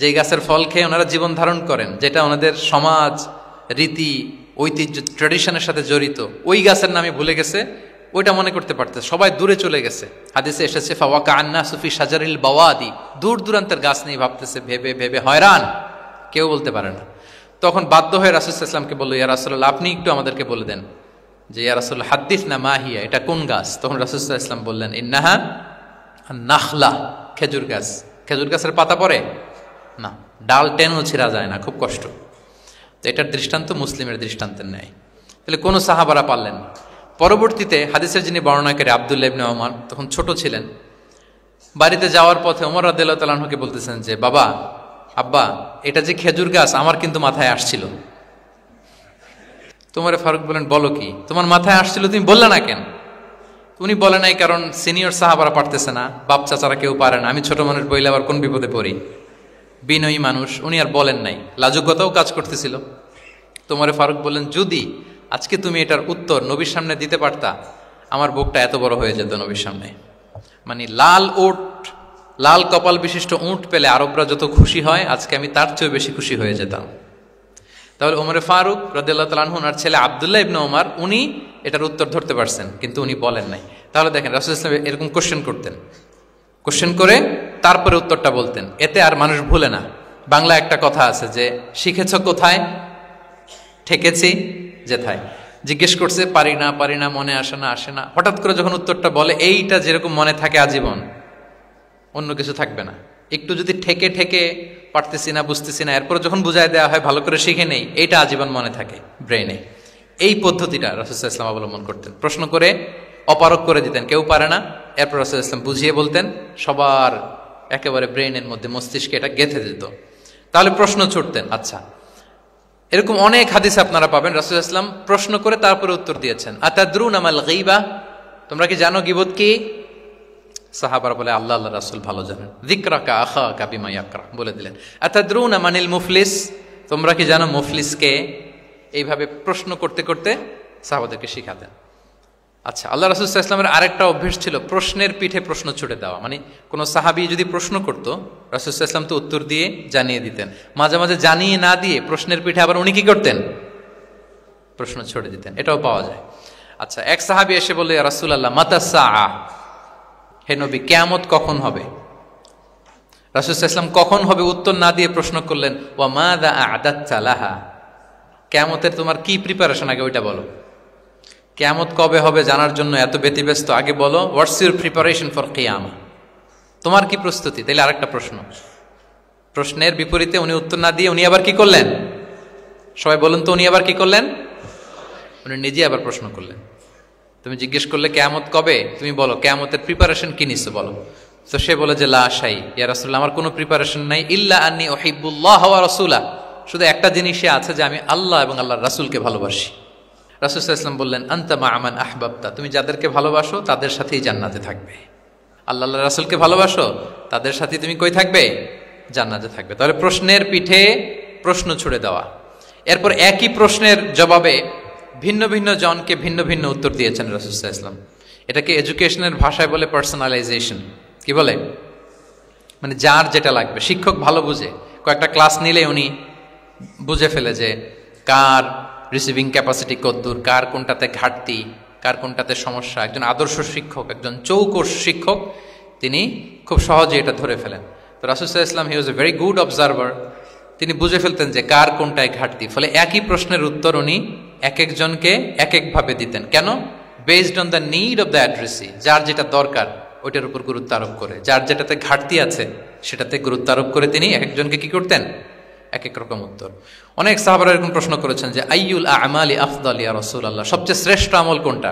যে গাছের ফল খেয়ে ওনারা জীবন ধারণ করেন, যেটা ওনাদের সমাজ, রীতি, ঐতিহ্য, ট্র্যাডিশনের সাথে জড়িত, ওই গাছের নামে ভুলে গেছে, ওইটা মনে করতে পারতেছে। সবাই দূরে চলে গেছে। হাদিসে এসেছে ফাওয়াকা আন্না সুফি শাজারিল বাওয়াদি, দূর দূরান্তের গাছ নিয়ে ভাবতেছে, ভেবে ভেবে হয়রান, কেউ বলতে পারে না। তখন বাধ্য হয়ে রাসূল সাল্লাল্লাহু আলাইহি ওয়াসাল্লামকে বলল, ইয়া রাসূলুল্লাহ, আপনি একটু আমাদেরকে বলে দেন যে ইয়া রাসূলুল্লাহ হাদ্দিস না মাহিয়া, এটা কোন গাছ? তখন রাসূল সাল্লাল্লাহু আলাইহি ওয়াসাল্লাম বললেন, ইন্নাহা নাখলা, খেজুর গাছ। খেজুর গাছের পাতা পড়ে না, ডাল টেনেও ছিঁড়া যায় না, খুব কষ্ট। তো এটার দৃষ্টান্ত মুসলিমের দৃষ্টান্তের ন্যায়। তাহলে কোনো সাহাবারা পারলেন না। পরবর্তীতে হাদিসের যিনি বর্ণনাকারী আব্দুল্লাহ ইবনে ওমর তখন ছোট ছিলেন। বাড়িতে যাওয়ার পথে ওমর রাদিয়াল্লাহু তাআলা আনহুকে বলতেছেন যে বাবা, আব্বা, এটা যে খেজুর গাছ আমার কিন্তু মাথায় আসছিল। তোমার ফারুক বলেন, বলো কি, তোমার মাথায় আসছিল, তুমি বললে না কেন? উনি বলে নাই কারণ সিনিয়র সাহাবারা পারতেছে না, বাপ চাচারা কেউ পারে না, আমি ছোট মানুষ বইলে আবার কোন বিপদে পড়ি, বিনয়ী মানুষ, উনি আর বলেন নাই, লাজুকতাও কাজ করতেছিল। তোমারে ফারুক বললেন, যদি আজকে তুমি এটার উত্তর নবীর সামনে দিতে পারতা, আমার বুকটা এত বড় হয়ে যেত নবীর সামনে। মানে লাল উট, লাল কপাল বিশিষ্ট উট পেলে আরবরা যত খুশি হয়, আজকে আমি তার চেয়েও বেশি খুশি হয়ে যেতাম। তাহলে ওমরে ফারুক রাদিয়াল্লাহু তাআলা আনহু, ওনার ছেলে আব্দুল্লাহ ইবনে ওমর, উনি এটার উত্তর ধরতে পারছেন, কিন্তু উনি বলেন নাই। তাহলে দেখেন রাসূল সাল্লাল্লাহু আলাইহি ওয়াসাল্লাম এরকম কোশ্চেন করতেন, কোশ্চেন করে তারপরে উত্তরটা বলতেন, এতে আর মানুষ ভুলে না। বাংলা একটা কথা আছে যে শিখেছ কোথায়, ঠেকেছি যেথায়। জিজ্ঞেস করছে, পারি না, মনে আসে না, হঠাৎ করে যখন উত্তরটা বলে, এইটা যেরকম মনে থাকে আজীবন, অন্য কিছু থাকবে না। একটু যদি ঠেকে ঠেকে পারতেছি না, বুঝতেছি না, এরপর যখন বুঝাই দেওয়া হয়, ভালো করে শিখে নেই, এইটা আজীবন মনে থাকে ব্রেনে। এই পদ্ধতিটা রাসূল সাল্লাল্লাহু আলাইহি ওয়াসাল্লাম অবলম্বন করতেন। প্রশ্ন করে অপারক করে দিতেন, কেউ পারে না, এরপর রাসূল সাল্লাল্লাহু আলাইহি ওয়াসাল্লাম বুঝিয়ে বলতেন, সবার একেবারে ব্রেনের মধ্যে, মস্তিষ্কে এটা গেঁথে দিত। তাহলে প্রশ্ন ছুটতেন। আচ্ছা, এরকম অনেক হাদিস আপনারা পাবেন রাসূল সাল্লাল্লাহু আলাইহি ওয়াসাল্লাম প্রশ্ন করে তারপরে উত্তর দিয়েছেন। আতাদরুনা মাল গীবা, তোমরা কি জানো গীবত কি? সাহাবারা বলে, আল্লাহ আল্লাহ রাসূল ভালো জানেন। যিকরাকা আখাকা বিমা ইয়াকরা, বলে দিলেন। আতাদরুনা মানিল মুফলিস, তোমরা কি জানো মুফলিসকে? এইভাবে প্রশ্ন করতে করতে সাহাবাদেরকে শিখাতেন। আচ্ছা, আল্লাহ রাসূল সাল্লাল্লাহু আলাইহি ওয়াসাল্লামের আরেকটা অভ্যাস ছিল প্রশ্নের পিঠে প্রশ্ন ছুড়ে দেওয়া। মানে কোনো সাহাবী যদি প্রশ্ন করত, রাসূল সাল্লাল্লাহু আলাইহি ওয়াসাল্লাম তো উত্তর দিয়ে জানিয়ে দিতেন। মাঝে মাঝে জানিয়ে না দিয়ে প্রশ্নের পিঠে আবার উনি কি করতেন, প্রশ্ন ছুড়ে দিতেন। এটাও পাওয়া যায়। আচ্ছা, এক সাহাবী এসে বলল, ইয়া রাসূলুল্লাহ মাতা সাআ, হে নবী কিয়ামত কখন হবে? রাসূল সাল্লাল্লাহু আলাইহি ওয়াসাল্লাম কখন হবে উত্তর না দিয়ে প্রশ্ন করলেন, ওয়া মাযা আ'দাততা লাহা, কিয়ামতের তোমার কি প্রিপারেশন, আগে ওইটা বলো। কিয়ামত কবে হবে জানার জন্য এত ব্যতিব্যস্ত, আগে বলো হোয়াটস ইউর প্রিপারেশন ফর কিয়ামা, তোমার কি প্রস্তুতি। তাইলে আরেকটা প্রশ্ন। প্রশ্নের বিপরীতে উনি উত্তর না দিয়ে উনি আবার কি করলেন? সবাই বলুন তো, উনি আবার কি করলেন? উনি নিজে আবার প্রশ্ন করলেন। তুমি জিজ্ঞেস করলে কিয়ামত কবে, তুমি বলো কিয়ামতের প্রিপারেশন কি নিছো বলো। তো সে বলে যে লা শাই ইয়া রাসূলুল্লাহ, আমার কোনো প্রিপারেশন নাই, ইল্লা আন্নী উহিব্বুল্লাহ ওয়া রাসূলা, শুধু একটা জিনিসই আছে যে আমি আল্লাহ এবং আল্লাহর রাসূলকে ভালোবাসি। রাসূল সাল্লাল্লাহু আলাইহি ওয়াসাল্লাম বললেন, আনতা মা মান আহবাবতা, তুমি যাদেরকে ভালোবাসো তাদের সাথেই জান্নাতে থাকবে। আল্লাহ আল্লাহ রাসূলকে ভালোবাসো, তাদের সাথে তুমি কই থাকবে? জান্নাতে থাকবে। তাহলে প্রশ্নের পিঠে প্রশ্ন ছুড়ে দেওয়া। এরপর একই প্রশ্নের জবাবে ভিন্ন ভিন্ন জনকে ভিন্ন ভিন্ন উত্তর দিয়েছেন রাসূল সাল্লাল্লাহু আলাইহি ওয়াসাল্লাম। এটাকে এডুকেশনের ভাষায় বলে পার্সোনালাইজেশন। কি বলে? মানে যার যেটা লাগবে। শিক্ষক ভালো বুঝে, কয়েকটা ক্লাস নিলে উনি বুঝে ফেলে যে কার রিসিভিং ক্যাপাসিটি কতদূর, কার কোনটাতে ঘাটতি, কার কোনটাতে সমস্যা। একজন আদর্শ শিক্ষক, একজন চৌকস শিক্ষক, তিনি খুব সহজে এটা ধরে ফেলেন। তো রাসূল সাল্লাল্লাহু আলাইহি ওয়াসাল্লাম হি was a very good observer. তিনি বুঝে ফেলতেন যে কার কোনটায় ঘাটতি, ফলে একই প্রশ্নের উত্তর উনি এক একজনকে এক একভাবে দিতেন। কেন? Based on the need of the addressee, যার যেটা দরকার ওইটার উপর গুরুত্ব আরোপ করে, যার যেটাতে ঘাটতি আছে সেটাতে গুরুত্ব আরোপ করে তিনি এক একজনকে কি করতেন, এক এক রকম উত্তর। অনেক সাহাবারা এরকম প্রশ্ন করেছেন যে আইয়ুল আমালি আফদাল ইয়া রাসূলুল্লাহ, সবচেয়ে শ্রেষ্ঠ আমল কোনটা?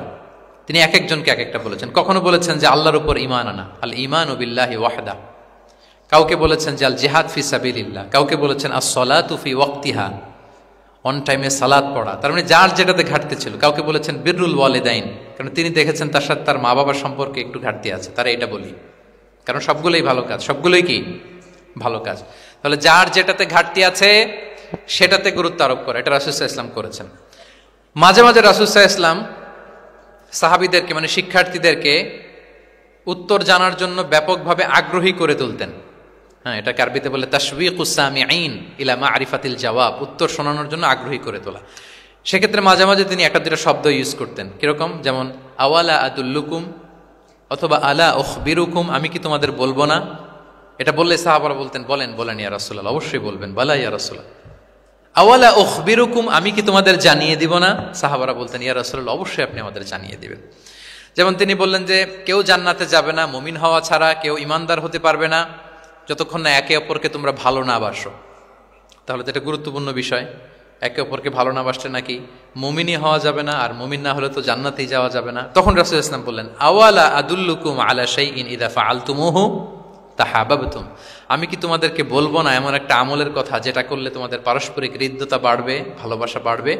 তিনি এক একজনকে এক একটা বলেছেন। কখনো বলেছেন যে আল্লাহর উপর ঈমান আনা, আল ঈমানু বিল্লাহি ওয়াহদা। কাউকে বলেছেন যে আল জিহাদ ফি সাবিলিল্লাহ, কাউকে বলেছেন আস-সালাতু ফি ওয়াক্তিহা, অন টাইমে সালাত পড়া। তার মানে যার যেটাতে ঘাটতি ছিল। কাউকে বলেছেন বিররুল ওয়ালিদাইন, কারণ তিনি দেখেছেন তার সাথে তার মা বাবার সম্পর্কে একটু ঘাটতি আছে, তারা এটা বলি, কারণ সবগুলোই ভালো কাজ, সবগুলোই কি ভালো কাজ। তাহলে যার যেটাতে ঘাটতি আছে সেটাতে গুরুত্ব আরোপ করে, এটা রাসূল সাল্লাল্লাহু আলাইহি ওয়াসাল্লাম করেছেন। মাঝে মাঝে রাসূল সাল্লাল্লাহু আলাইহি ওয়াসাল্লাম সাহাবীদেরকে মানে শিক্ষার্থীদেরকে উত্তর জানার জন্য ব্যাপকভাবে আগ্রহী করে তুলতেন। হ্যাঁ, এটাকে আরবিতে বলে তাশবিকুস সামিঈন ইলা মা'রিফাতিল জাওয়াব, উত্তর শোনানোর জন্য আগ্রহী করে তোলা। সেক্ষেত্রে মাঝে মাঝে তিনি একটা দুটো শব্দ ইউজ করতেন, কিরকম, যেমন আওয়ালা আদুল্লুকুম অথবা আলা উখবিরুকুম, আমি কি তোমাদের বলবো না। এটা বললে সাহাবারা বলতেন বলেন বলেন ইয়া রাসূলুল্লাহ, অবশ্যই বলবেন, বালা ইয়া রাসূলুল্লাহ। আওয়ালা উখবিরুকুম, আমি কি তোমাদের জানিয়ে দিব না। সাহাবারা বলতেন ইয়া রাসূলুল্লাহ, অবশ্যই আপনি আমাদের জানিয়ে দিবেন। যেমন তিনি বললেন যে কেউ জান্নাতে যাবে না মুমিন হওয়া ছাড়া, কেউ ইমানদার হতে পারবে না যতক্ষণ না একে অপরকে তোমরা ভালো না বাসো। তাহলে তো এটা গুরুত্বপূর্ণ বিষয়, একে অপরকে ভালো না বাসলে নাকি মুমিনই হওয়া যাবে না, আর মুমিন না হলে তো জান্নাতেই যাওয়া যাবে না। তখন রাসূল সাল্লাল্লাহু আলাইহি ওয়াসাল্লাম বললেন আওয়ালা আদুল্লুকুম আলা শাইইন ইযা ফাআলতুমুহু তাহাবাবতুম, আমি কি তোমাদেরকে বলবো না এমন একটা আমলের কথা যেটা করলে তোমাদের পারস্পরিক হৃদ্যতা বাড়বে, ভালোবাসা বাড়বে।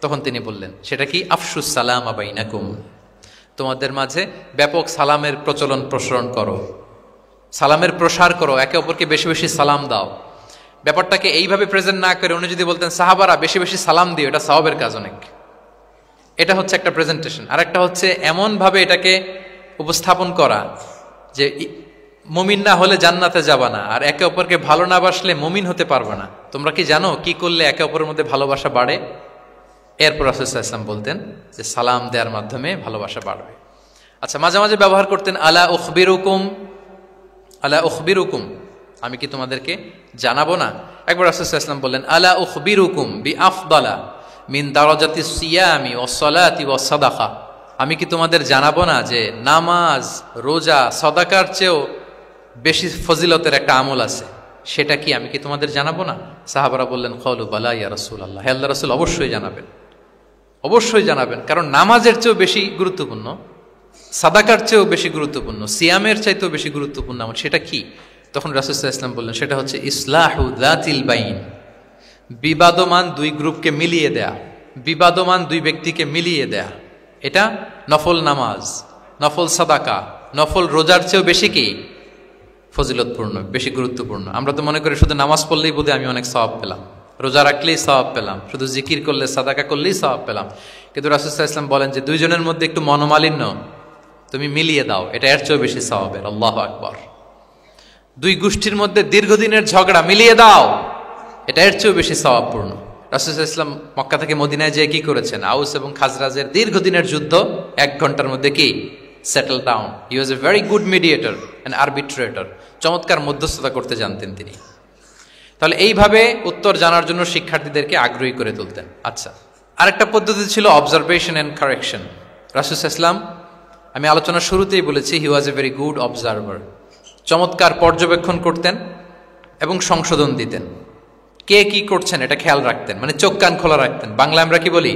তখন তিনি বললেন সেটা কি, আফশুস সালামা বাইনাকুম, তোমাদের মাঝে ব্যাপক সালামের প্রসারণ করো, সালামের প্রসার করো, একে অপরকে বেশি বেশি সালাম দাও। ব্যাপারটাকে এইভাবে প্রেজেন্ট না করে উনি যদি বলতেন সাহাবারা বেশি বেশি সালাম দিও, এটা সওয়াবের কাজ অনেক। এটা হচ্ছে একটা প্রেজেন্টেশন। আর একটা হচ্ছে এমন ভাবে এটাকে উপস্থাপন করা যে মুমিন না হলে জান্নাতে যাবা না, আর একে অপরকে ভালো না বাসলে মুমিন হতে পারবে না। তোমরা কি জানো কি করলে একে অপরের মধ্যে ভালোবাসা বাড়ে? এরপর রাসূল সাল্লাল্লাহু আলাইহি ওয়াসাল্লাম বলতেন যে সালাম দেওয়ার মাধ্যমে ভালোবাসা বাড়বে। আচ্ছা, মাঝে মাঝে ব্যবহার করতেন আলা উখবিরুকুম, আলা উখবিরুকুম, আমি কি তোমাদেরকে জানাবো না। একবার রাসূল সাল্লাল্লাহু আলাইহি ওয়াসাল্লাম বললেন আলা উখবিরুকুম বিআফদালা মিন দারাজাতিস সিয়ামি ওয়াস সালাতি ওয়াস সাদাকা, আমি কি তোমাদের জানাবো না যে নামাজ, রোজা, সাদাকার চেয়েও বেশি ফজিলতের একটা আমল আছে, সেটা কি আমি কি তোমাদের জানাবো না। সাহাবারা বললেন ক্বালু বালা ইয়া রাসূলুল্লাহ, হে আল্লাহর রাসূল অবশ্যই জানাবেন, অবশ্যই জানাবেন, কারণ নামাজের চেয়েও বেশি গুরুত্বপূর্ণ, সাদাকার চেয়েও বেশি গুরুত্বপূর্ণ, সিয়ামের চাইতেও বেশি গুরুত্বপূর্ণ আমল, সেটা কি। তখন রাসূল সাল্লাল্লাহু আলাইহি ওয়াসাল্লাম বললেন সেটা হচ্ছে ইসলাহু যাতিল বাইন, বিবাদমান দুই গ্রুপকে মিলিয়ে দেয়া, বিবাদমান দুই ব্যক্তিকে মিলিয়ে দেয়া। এটা নফল নামাজ, নফল সাদাকা, নফল রোজার চেয়েও বেশি কি ফজিলতপূর্ণ, বেশি গুরুত্বপূর্ণ। আমরা তো মনে করি শুধু নামাজ পড়লেই বোধহয় আমি অনেক সওয়াব পেলাম, রোজা রাখলেই সওয়াব পেলাম, শুধু জিকির করলে সাদাকা করলেই সওয়াব পেলাম। কিন্তু রাসূল সাল্লাল্লাহু আলাইহি ওয়াসাল্লাম বলেন যে দুইজনের মধ্যে একটু মনোমালিন্য তুমি মিলিয়ে দাও, এটা এর চেয়েও বেশি সওয়াবের। আল্লাহু আকবার। দুই গোষ্ঠীর মধ্যে দীর্ঘদিনের ঝগড়া মিলিয়ে দাও, এটা এর চেয়েও বেশি সওয়াবপূর্ণ। রাসূল সাল্লাল্লাহু আলাইহি ওয়াসাল্লাম মক্কা থেকে মদিনায় যেয়ে কি করেছেন, আউস এবং খাজরাজের দীর্ঘদিনের যুদ্ধ 1 ঘন্টার মধ্যে কি settle down. He was a very good mediator and arbitrator, চমৎকার মধ্যস্থতা করতে জানতেন তিনি। তাহলে এইভাবে উত্তর জানার জন্য শিক্ষার্থীদেরকে আগ্রহী করে তুলতেন। আচ্ছা, আরেকটা পদ্ধতি ছিল অবজারভেশন অ্যান্ড কারেকশন। রাসূল সাল্লাল্লাহু আলাইহি ওয়াসাল্লাম, আমি আলোচনার শুরুতেই বলেছি, হি was a very good observer, চমৎকার পর্যবেক্ষণ করতেন এবং সংশোধন দিতেন। কে কি করছেন এটা খেয়াল রাখতেন, মানে চোখ কান খোলা রাখতেন। বাংলা আমরা কি বলি,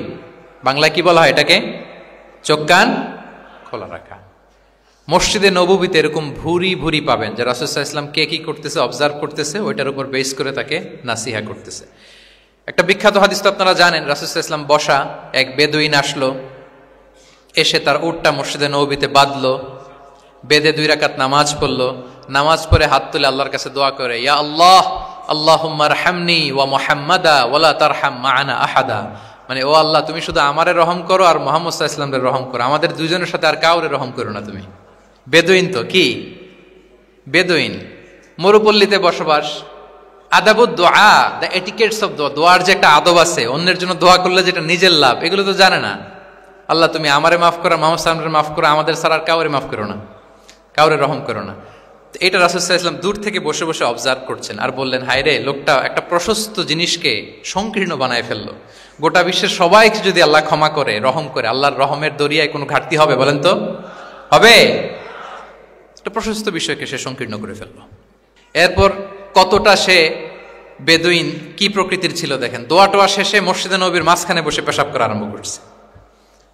বাংলায় কি বলা হয় এটাকে, চোখ কান খোলা রাখা। মসজিদে নববীতে এরকম ভুরি ভুরি পাবেন যে রাসূল সাল্লাল্লাহু আলাইহি ওয়াসাল্লাম কে কি করতেছে অবজার্ভ করতেছে, ওইটার উপর বেস করে তাকে নাসিহা করতেছে। একটা বিখ্যাত হাদিস তো আপনারা জানেন, রাসূল সাল্লাল্লাহু আলাইহি ওয়াসাল্লাম বসা, এক বেদুইন আসলো, এসে তার উটটা মসজিদে নববীতে বাঁধলো, বেদে 2 রাকাত নামাজ পড়লো, নামাজ পড়ে হাত তুলে আল্লাহর কাছে দোয়া করে, ইয়া আল্লাহ আল্লাহুম্মা আরহামনি ওয়া মুহাম্মাদা ওয়ালা তারহাম মা'ানা আহাদা, মানে ও আল্লাহ তুমি শুধু আমারে রহম করো আর মুহাম্মদ সাল্লাল্লাহু আলাইহি ওয়াসাল্লামের রহম করো, আমাদের দুইজনের সাথে আর কাউরে রহম করো না তুমি। বেদুইন তো কি, বেদুইন, মরুপল্লীতে বসবাস। আদাবুদ দোয়া, দ্য এটিকেটস অফ দোয়া, দোয়ার যে একটা আদব আছে, অন্যের জন্য দোয়া করলে যেটা নিজের লাভ, এগুলো তো জানে না। আল্লাহ তুমি আমারে মাফ করো, মুহাম্মদ সাল্লাল্লাহু আলাইহি ওয়াসাল্লামের মাফ করো, আমাদের ছাড়া আর কাউরে মাফ করো না, কাউরে রহম করো না। এটা রাসূল সাল্লাল্লাহু আলাইহি ওয়াসাল্লাম দূর থেকে বসে বসে অবজার্ভ করছেন আর বললেন, হায় রে, লোকটা একটা প্রশস্ত জিনিসকে সংকীর্ণ বানায় ফেললো। গোটা বিশ্বের সবাইকে যদি আল্লাহ ক্ষমা করে, রহম করে, আল্লাহর রহমের দরিয়ায় কোনো ঘাটতি হবে বলেন তো, হবে? একটা প্রশস্ত বিষয়কে সে সংকীর্ণ করে ফেললো। এরপর কতটা সে বেদুইন, কি প্রকৃতির ছিল দেখেন, দোয়া টোয়া শেষে মসজিদে নববীর মাঝখানে বসে পেশাব করা আরম্ভ করছে।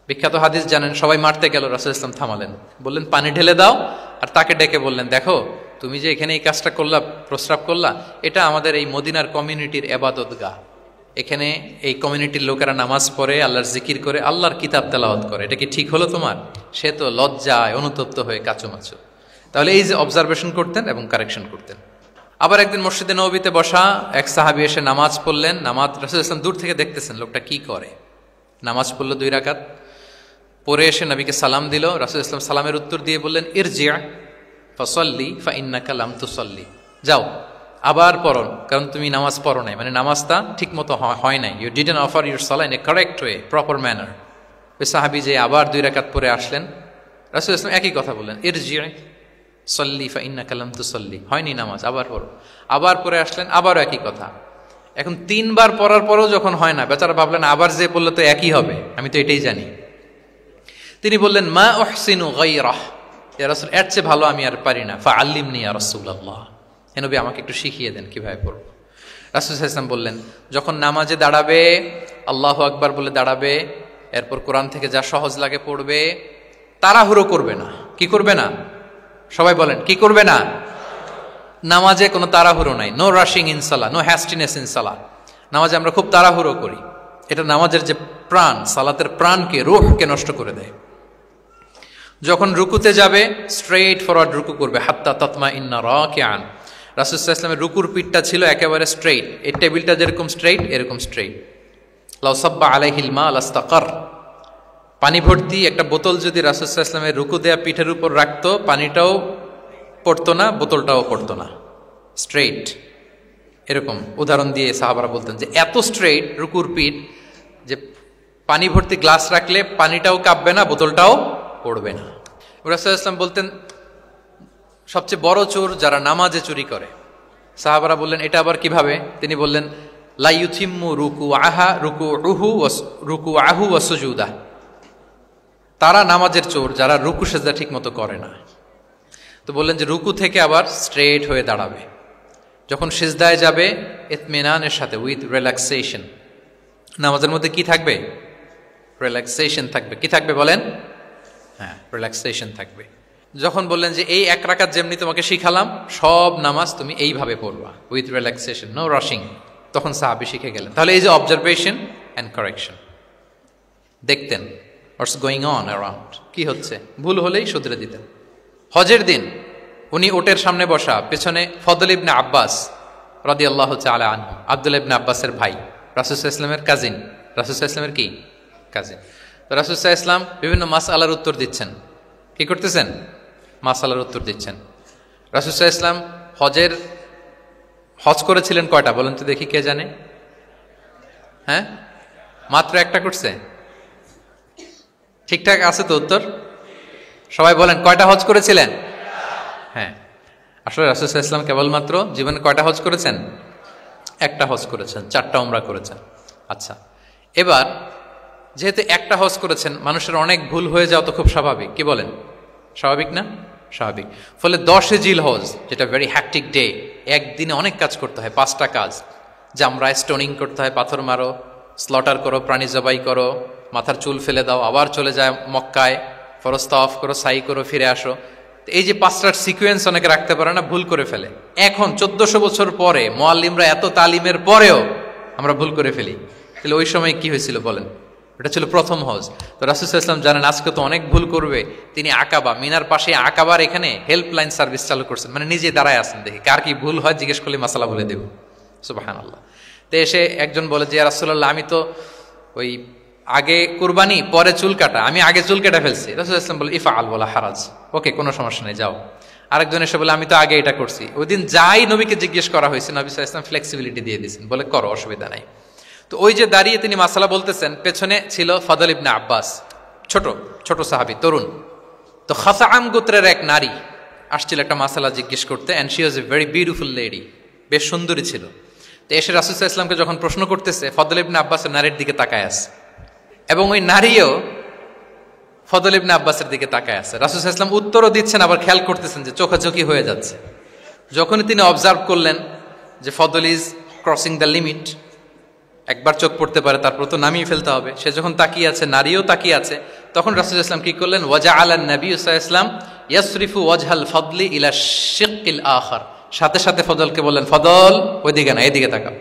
বিখ্যাত হাদিস জানেন, সবাই মারতে গেল, রাসূল ইসলাম থামালেন, বললেন পানি ঢেলে দাও, আর তাকে ডেকে বললেন, দেখো তুমি যে এখানে এই কাজটা করলা, প্রস্রাব করলা, এটা আমাদের এই মদিনার কমিউনিটির ইবাদতগাহ। এখানে এই কমিউনিটির লোকেরা নামাজ পড়ে, আল্লাহর জিকির করে, আল্লাহর কিতাব তেলাওয়াত করে, এটা কি ঠিক হলো তোমার? সে তো লজ্জায় অনুতপ্ত হয়ে কাচুমাচু। তাহলে এই যে অবজারভেশন করতেন এবং কারেকশন করতেন। আবার একদিন মসজিদে নববীতে বসা এক সাহাবী এসে নামাজ পড়লেন। নামাজ রাসূল ইসলাম দূর থেকে দেখতেছেন লোকটা কি করে। নামাজ পড়লো 2 রাকাত, পরে এসে নবীকে সালাম দিল। রাসূল ইসলাম সালামের উত্তর দিয়ে বললেন, ইরজি' ফাসাল্লি ফাইন্নাকা লাম তুসাল্লি, যাও আবার পড়ো, কারণ তুমি নামাজ পড়ো নাই, মানে নামাজটা ঠিক মতো হয় নাই। ইউ ডিডন্ট অফার ইউর সালাহ in a correct way, proper manner. ওই সাহাবী যে আবার 2 রাকাত পরে আসলেন, রাসূল ইসলাম একই কথা বললেন, ইরজি' সল্লি ফাইন্নাকা লাম তুসাল্লি, হয়নি নামাজ, আবার পড়ো। আবার পরে আসলেন, আবারও একই কথা। এখন 3 বার পড়ার পরেও যখন হয় না, বেচারা ভাবলেন আবার যে বললে তো একই হবে, আমি তো এটাই জানি। তিনি বললেন, মা উহসিনু গায়রাহ, ইয়া রাসূল, এর চেয়ে ভালো আমি আর পারি না, ফাআল্লিমনি ইয়া রাসূলুল্লাহ, হে নবী আমাকে একটু শিখিয়ে দেন কিভাবে পড়ব। রাসূল সাল্লাল্লাহু আলাইহি ওয়াসাল্লাম বললেন, যখন নামাজে দাঁড়াবে আল্লাহু আকবার বলে দাঁড়াবে, এরপর কোরআন থেকে যা সহজ লাগে পড়বে, তাড়াহুড়ো করবে না। কি করবে না? সবাই বলেন, কি করবে না? নামাজে কোনো তাড়াহুড়ো নাই, নো রাশিং ইন সালাহ, নো হ্যাস্টিনেস ইন সালাহ। নামাজে আমরা খুব তাড়াহুড়ো করি, এটা নামাজের যে প্রাণ, সালাতের প্রাণকে, রূহকে নষ্ট করে দেয়। যখন রুকুতে যাবে স্ট্রেইট ফরওয়ার্ড রুকু করবে, হাত্তা তাতমা ইন্না রাকিআন। রাসূল সাল্লাল্লাহু আলাইহি ওয়াসাল্লামের রুকুর পিঠটা ছিল একেবারে স্ট্রেইট, এই টেবিলটা যেরকম স্ট্রেইট এরকম স্ট্রেইট। লাউ সাব্বা আলাইহিল মা লাস্তাকার, পানি ভর্তি একটা বোতল যদি রাসূল সাল্লাল্লাহু আলাইহি ওয়াসাল্লামের রুকু দেয়া পিঠের উপর রাখতো, পানিটাও পড়তো না, বোতলটাও পড়তো না, স্ট্রেইট। এরকম উদাহরণ দিয়ে সাহাবারা বলতেন যে এত স্ট্রেইট রুকুর পিঠ যে পানি ভর্তি গ্লাস রাখলে পানিটাও কাঁপবে না, বোতলটাও পড়বে না। রাসূল সাল্লাল্লাহু আলাইহি ওয়াসাল্লাম বলতেন, সবচেয়ে বড় চোর যারা নামাজে চুরি করে। সাহাবারা বললেন, এটা আবার কিভাবে? তিনি বললেন, লা ইউতিম্মু রুকুআহু ওয়া সুজুদাহ, তারা নামাজের চোর যারা রুকু সেজদা ঠিক মতো করে না। তো বললেন যে রুকু থেকে আবার স্ট্রেট হয়ে দাঁড়াবে, যখন সিজদায় যাবে ইতমিনানের সাথে, উইথ রিল্যাক্সেশন। নামাজের মধ্যে কি থাকবে? রিল্যাক্সেশন থাকবে। কি থাকবে বলেন? হ্যাঁ, রিল্যাক্সেশন থাকবে। যখন বললেন যে এই 1 রাকাত যেমনি তোমাকে শিখালাম, সব নামাজ তুমি এইভাবে পড়বা, উইথ রিল্যাক্সেশন, নো রাশিং, তখন সাহাবী শিখে গেলেন। তাহলে এই যে অবজারভেশন অ্যান্ড কারেকশন, দেখতেন হোয়াটস গোয়িং অন অ্যারাউন্ড, কি হচ্ছে, ভুল হলেই শুধরে দিতেন। হজের দিন উনি ওটের সামনে বসা, পেছনে ফদল ইবনে আব্বাস রাদিয়াল্লাহু তাআলা আনহু, আব্দুল্লাহ ইবনে আব্বাসের ভাই, রাসূল সাল্লাল্লাহু আলাইহি ওয়াসাল্লামের কাজিন, রাসূল সাল্লাল্লাহু আলাইহি ওয়াসাল্লামের কি কাজিন। তো রাসূল সাল্লাল্লাহু আলাইহি ওয়াসাল্লাম বিভিন্ন মাসআলার উত্তর দিচ্ছেন। কি করতেছেন? মাসআলার উত্তর দিচ্ছেন। রাসূল সাল্লাল্লাহু আলাইহি ওয়াসাল্লাম হজ করেছিলেন কয়টা বলেন তো দেখি, কে জানে? হ্যাঁ, মাত্র একটা করছে। ঠিকঠাক আছে তো উত্তর? সবাই বলেন, কয়টা হজ করেছিলেন? হ্যাঁ, আসলে রাসূল সাল্লাল্লাহু আলাইহি ওয়াসাল্লাম কেবলমাত্র জীবনে কয়টা হজ করেছেন? একটা হজ করেছেন, 4টা উমরা করেছেন। আচ্ছা, এবার যেহেতু একটা হজ করেছেন, মানুষের অনেক ভুল হয়ে যাওয়া তো খুব স্বাভাবিক। কি বলেন? স্বাভাবিক না? স্বাভাবিক। ফলে 10 জিলহজ, যেটা ভেরি হ্যাকটিক ডে, একদিনে অনেক কাজ করতে হয়, 5টা কাজ। জামরায় স্টোনিং করতে হয়, পাথর মারো, স্লটার করো, প্রাণী জবাই করো, মাথার চুল ফেলে দাও, আবার চলে যায় মক্কায়, ফরজ তাওয়াফ করো, সাই করো, ফিরে আসো। এই যে 5টার সিকোয়েন্স অনেকে রাখতে পারে না, ভুল করে ফেলে। এখন 1400 বছর পরে, মুআল্লিমরা এত তালিমের পরেও আমরা ভুল করে ফেলি। তাহলে ওই সময় কি হয়েছিল বলেন? এটা ছিল প্রথম হজ। তো রাসূল সাল্লাল্লাহু আলাইহি ওয়াসাল্লাম জানেন আজকে তো অনেক ভুল করবে, তিনি আকাবা, মিনার পাশে আকাবার এখানে হেল্পলাইন সার্ভিস চালু করছেন, মানে নিজে দাঁড়ায় আছেন, দেখি কার কি ভুল হয়, জিজ্ঞেস করলে মাসালা বলে দেব। সুবহানাল্লাহ। তো এসে একজন বলে যে, ইয়া রাসূলুল্লাহ, আমি তো ওই আগে কুরবানি পরে চুল কাটা, আমি আগে চুল কেটে ফেলছি। রাসূল সাল্লাল্লাহু আলাইহি ওয়াসাল্লাম বলে, ইফআল ওয়ালা হারাজ, ওকে, কোনো সমস্যা নেই, যাও। আরেকজন এসে বলে, আমি তো আগে এটা করছি। ওই দিন যাই নবীকে জিজ্ঞেস করা হয়েছে, নবী সাল্লাল্লাহু আলাইহি ওয়াসাল্লাম ফ্লেক্সিবিলিটি দিয়ে দিয়েছেন, বলে করো, অসুবিধা নাই। তো ওই যে দাঁড়িয়ে তিনি মাসালা বলতেছেন, পেছনে ছিল ফদল ইবনে আব্বাস, ছোট সাহাবী, তরুণ। তো খাসাআম গোত্রের এক নারী আসছিল একটা মাসালা জিজ্ঞেস করতে, and she was a very beautiful lady, বেশ সুন্দরী ছিল। তো এসে রাসূল সাল্লাল্লাহু আলাইহি ওয়াসাল্লামকে যখন প্রশ্ন করতেছে, ফদল ইবনে আব্বাসের নারীর দিকে তাকায় আছে, এবং ওই নারীও ফদল ইবনে আব্বাসের দিকে তাকায় আছে। রাসূল সাল্লাল্লাহু আলাইহি ওয়াসাল্লাম উত্তরও দিচ্ছেন, আবার খেয়াল করতেছেন যে চোখাচোখি হয়ে যাচ্ছে। যখনই তিনি অবজার্ভ করলেন যে ফদল ইজ ক্রসিং দ্য লিমিট, একবার চোখ পড়তে পারে, তারপর তো নামিয়ে ফেলতে হবে, সে যখন তাকিয়ে আছে, নারীও তাকিয়ে আছে, তখন রাসূলুল্লাহ ইসলাম কি করলেন, ওয়াজআলা নবী সাল্লাল্লাহু আলাইহি ওয়াসাল্লাম ইয়াসরিফু ওয়াজহাল ফাদলি ইলা শিক্কিল আখার, সাথে সাথে ফজলকে বললেন, ফজল ওইদিকে না, এদিকে তাকাও।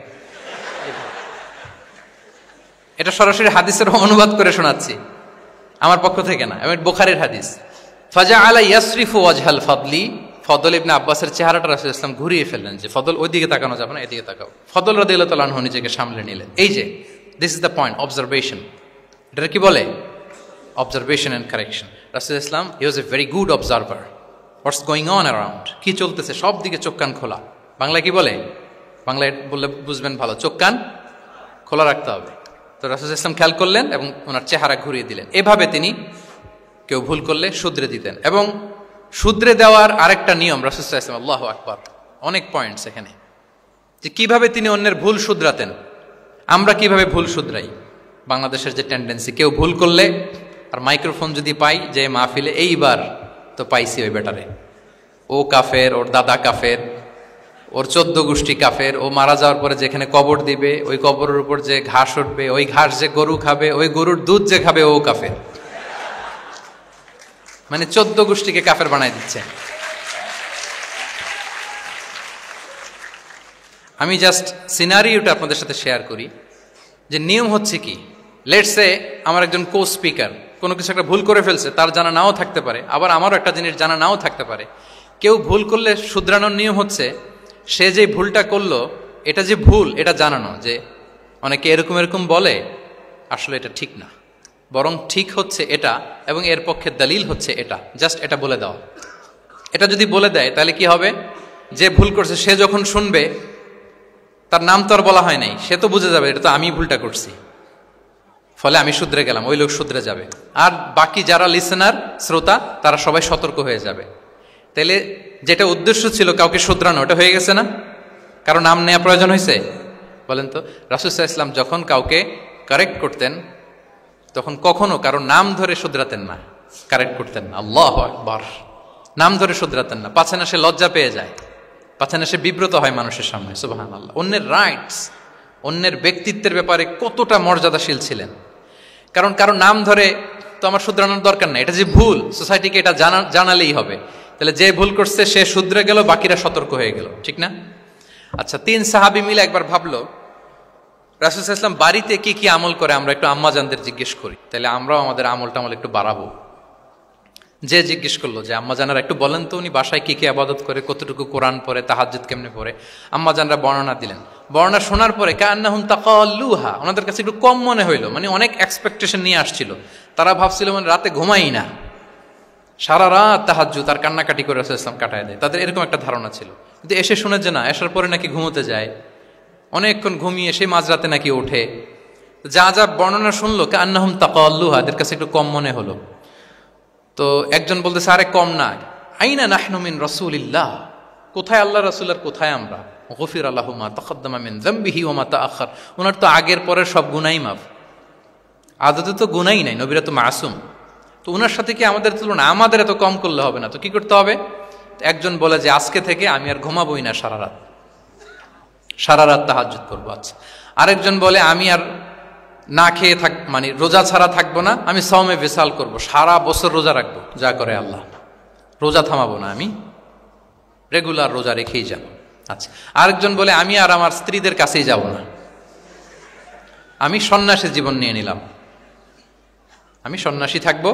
এটা সরাসরি হাদিসের অনুবাদ করে শোনাচ্ছি, আমার পক্ষ থেকে না, আমি বুখারীর হাদিস। ফাজআলা ইয়াসরিফু ওয়াজহাল ফাদলি, ফদল ইবনে আব্বাসের চেহারাটা রাসূলুল্লাহ ইসলাম ঘুরিয়ে ফেললেন যে ফদল ওইদিকে তাকানো যাবে না, এদিকে তাকাও। ফদল রাদিয়াল্লাহু তাআলা আনহু নিজেকে সামলে নিলেন। এই যে this is the point, observation. এটা কি বলে? Observation and correction. Rasulullah Islam he was a very good observer, what's going on around, কি চলতেছে সব দিকে চোখ কান খোলা। বাংলায় কি বলে? বাংলায় বললে বুঝবেন ভালো, চোখ কান খোলা রাখতে হবে। তো রাসূলুল্লাহ ইসলাম খেয়াল করলেন এবং ওনার চেহারা ঘুরিয়ে দিলেন। এভাবে তিনি কেউ ভুল করলে শুধরে দিতেন। এবং শুধরে দেওয়ার আরেকটা নিয়ম রাসূলুল্লাহ সাল্লাল্লাহু আলাইহি ওয়াসাল্লাম, আল্লাহু আকবার, অনেক পয়েন্টস এখানে, যে কিভাবে তিনি অন্যের ভুল শুধরাতেন। আমরা কিভাবে ভুল শুধরাই? বাংলাদেশের যে টেন্ডেন্সি, কেউ ভুল করলে আর মাইক্রোফোন যদি পাই যে মাহফিলে, এইবার তো পাইছি ওই বেটারে, ও কাফের, ওর দাদা কাফের, ওর 14 গোষ্ঠী কাফের, ও মারা যাওয়ার পরে যেখানে কবর দিবে ওই কবরের উপর যে ঘাস উঠবে, ওই ঘাস যে গরু খাবে, ওই গরুর দুধ যে খাবে ও কাফের। মানে 14 গোষ্ঠীকে কাফের বানাই দিচ্ছে। আমি জাস্ট সিনারিওটা আপনাদের সাথে শেয়ার করি যে নিয়ম হচ্ছে কি। লেটস সে আমার একজন কো স্পিকার কোনো কিছু একটা ভুল করে ফেলছে, তার জানা নাও থাকতে পারে, আবার আমারও একটা জিনিস জানা নাও থাকতে পারে। কেউ ভুল করলে শুধরানোর নিয়ম হচ্ছে সে যে ভুলটা করলো এটা যে ভুল এটা জানানো, যে অনেকে এরকম এরকম বলে, আসলে এটা ঠিক না, বরং ঠিক হচ্ছে এটা এবং এর পক্ষে দলিল হচ্ছে এটা, জাস্ট এটা বলে দাও। এটা যদি বলে দেয় তাহলে কি হবে, যে ভুল করছে সে যখন শুনবে, তার নাম তো আর বলা হয় নাই, সে তো বুঝে যাবে এটা তো আমি ভুলটা করছি, ফলে আমি শুধরে গেলাম, ওই লোক শুধরে যাবে। আর বাকি যারা লিসেনার, শ্রোতা, তারা সবাই সতর্ক হয়ে যাবে। তাইলে যেটা উদ্দেশ্য ছিল কাউকে শুধরানো, ওটা হয়ে গেছে না? কারো নাম নেওয়া প্রয়োজন হয়েছে? বলেন তো। রাসূলুল্লাহ সাল্লাল্লাহু আলাইহি ওয়াসাল্লাম যখন কাউকে কারেক্ট করতেন তখন কখনো কারো নাম ধরে শুধরাতেন না, কারেক্ট করতেন না। আল্লাহু আকবার। নাম ধরে শুধরাতেন না, পাছে না সে লজ্জা পেয়ে যায়, পাছে না সে বিব্রত হয় মানুষের সামনে। সুবহানাল্লাহ। অন্যের রাইটস, অন্যের ব্যক্তিত্বের ব্যাপারে কতটা মর্যাদাশীল ছিলেন। কারণ কারো নাম ধরে তো আমার শুধরানোর দরকার নেই, এটা যে ভুল সোসাইটিকে এটা জানালেই হবে। তাহলে যে ভুল করছে সে শুধরে গেল, বাকিরা সতর্ক হয়ে গেল, ঠিক না? আচ্ছা, 3 সাহাবী মিলে একবার ভাবলো রাসূলুল্লাহ সাল্লাল্লাহু আলাইহি ওয়াসাল্লাম বাড়িতে কি কি আমল করে, আমরা একটু আম্মাজানদের জিজ্ঞেস করি, তাহলে আমরাও আমাদের আমলটা একটু বাড়াবো। যে জিজ্ঞেস করলো যে আম্মাজানরা একটু বলেন তো উনি বাসায় কি কি ইবাদত করে, কতটুকু কোরআন পড়ে, তাহাজ্জুদ কেমনে পড়ে। আম্মাজানরা বর্ণনা দিলেন। বর্ণনা শোনার পরে কান্নাহুম তাকাল্লুহা, ওনাদের কাছে একটু কম মনে হইলো, মানে অনেক এক্সপেকটেশন নিয়ে আসছিল। তারা ভাবছিল মানে রাতে ঘুমাই না, সারা রাত তাহাজ্জুদ আর কান্নাকাটি করে রাসূলুল্লাহ সাল্লাল্লাহু আলাইহি ওয়াসাল্লাম কাটায় দেয়, তাদের এরকম একটা ধারণা ছিল। কিন্তু এসে শুনে যে না, আসার পরে নাকি ঘুমোতে যায়, অনেকক্ষণ ঘুমিয়ে সেই মাঝরাতে নাকি ওঠে। যা যা বর্ণনা শুনলো কান্নাহুম তাকাল্লুহা, এদের কাছে একটু কম মনে হলো। তো একজন বলতেছে, আরে কম না, আইনা নাহনু মিন রাসূলিল্লাহ, কোথায় আল্লাহ রাসূল আর কোথায় আমরা। গফিরা লাহু মা তাকাদ্দামা মিন যামবিহি ওয়া মা তাআখার, ওনার তো আগের পরের সব গুনাহই মাফ। আদতে তো গুনাহই নাই, নবীরা তো মাসুম। তো ওনার সাথে কি আমাদের তুলনা, আমাদের এত কম করলে হবে না, তো কি করতে হবে? একজন বলে যে আজকে থেকে আমি আর ঘুমাবোই না সারা রাত তাহাজ্জুদ করবো। আচ্ছা, আরেকজন বলে আমি আর না খেয়ে মানে রোজা ছাড়া থাকবো না, আমি সাওমে ভিসাল করব, সারা বছর রোজা রাখবো, যা করে আল্লাহ, রোজা থামাবো না, আমি রেগুলার রোজা রেখেই যাব। আচ্ছা, আরেকজন বলে আমি আর আমার স্ত্রীদের কাছেই যাব না, আমি সন্ন্যাসী জীবন নিয়ে নিলাম, আমি সন্ন্যাসী থাকবো,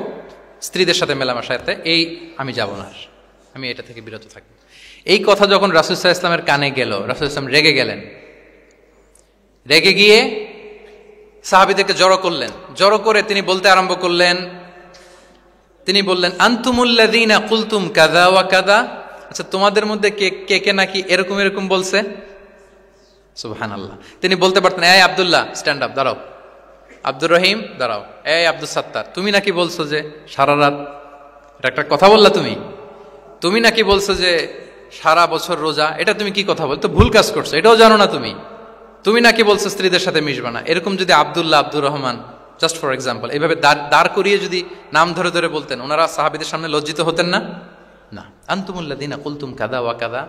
স্ত্রীদের সাথে মেলামেশাতে এই আমি যাব না, আমি এটা থেকে বিরত থাকবো। এই কথা যখন রাসূল সাল্লাল্লাহু আলাইহি ওয়াসাল্লামের কানে গেল, রাসূল সাল্লাল্লাহু আলাইহি ওয়াসাল্লাম রেগে গেলেন। রেগে গিয়ে সাহাবীদেরকে জড়ো করলেন। জড়ো করে তিনি বলতে আরম্ভ করলেন, তিনি বললেন, আনতুমুল্লাযীনা কুলতুম কাযা ওয়া কাযা, আচ্ছা তোমাদের মধ্যে কে কে নাকি এরকম এরকম বলছে। সুবহানাল্লাহ। তিনি বলতে পারতেন, এই আব্দুল্লাহ স্ট্যান্ড আপ, দাঁড়াও, আব্দুর রহিম দাঁড়াও, এই আব্দুল সাত্তার তুমি নাকি বলছো যে সারা রাত, এটা একটা কথা বললা তুমি নাকি বলছো যে সারা বছর রোজা, এটা তুমি কি কথা বলতো, ভুল কাজ করছো, এটাও জানো না তুমি নাকি বলছো স্ত্রীদের সাথে মিশবা না। এরকম যদি Abdullah, Abdur Rahman, just for example, এইভাবে দাঁড় করিয়ে যদি নাম ধরে ধরে বলতেন, ওনারা সাহাবীদের সামনে লজ্জিত হতেন না? না। আনতুমুল্লাযীনা কুলতুম কাযা ওয়া কাযা,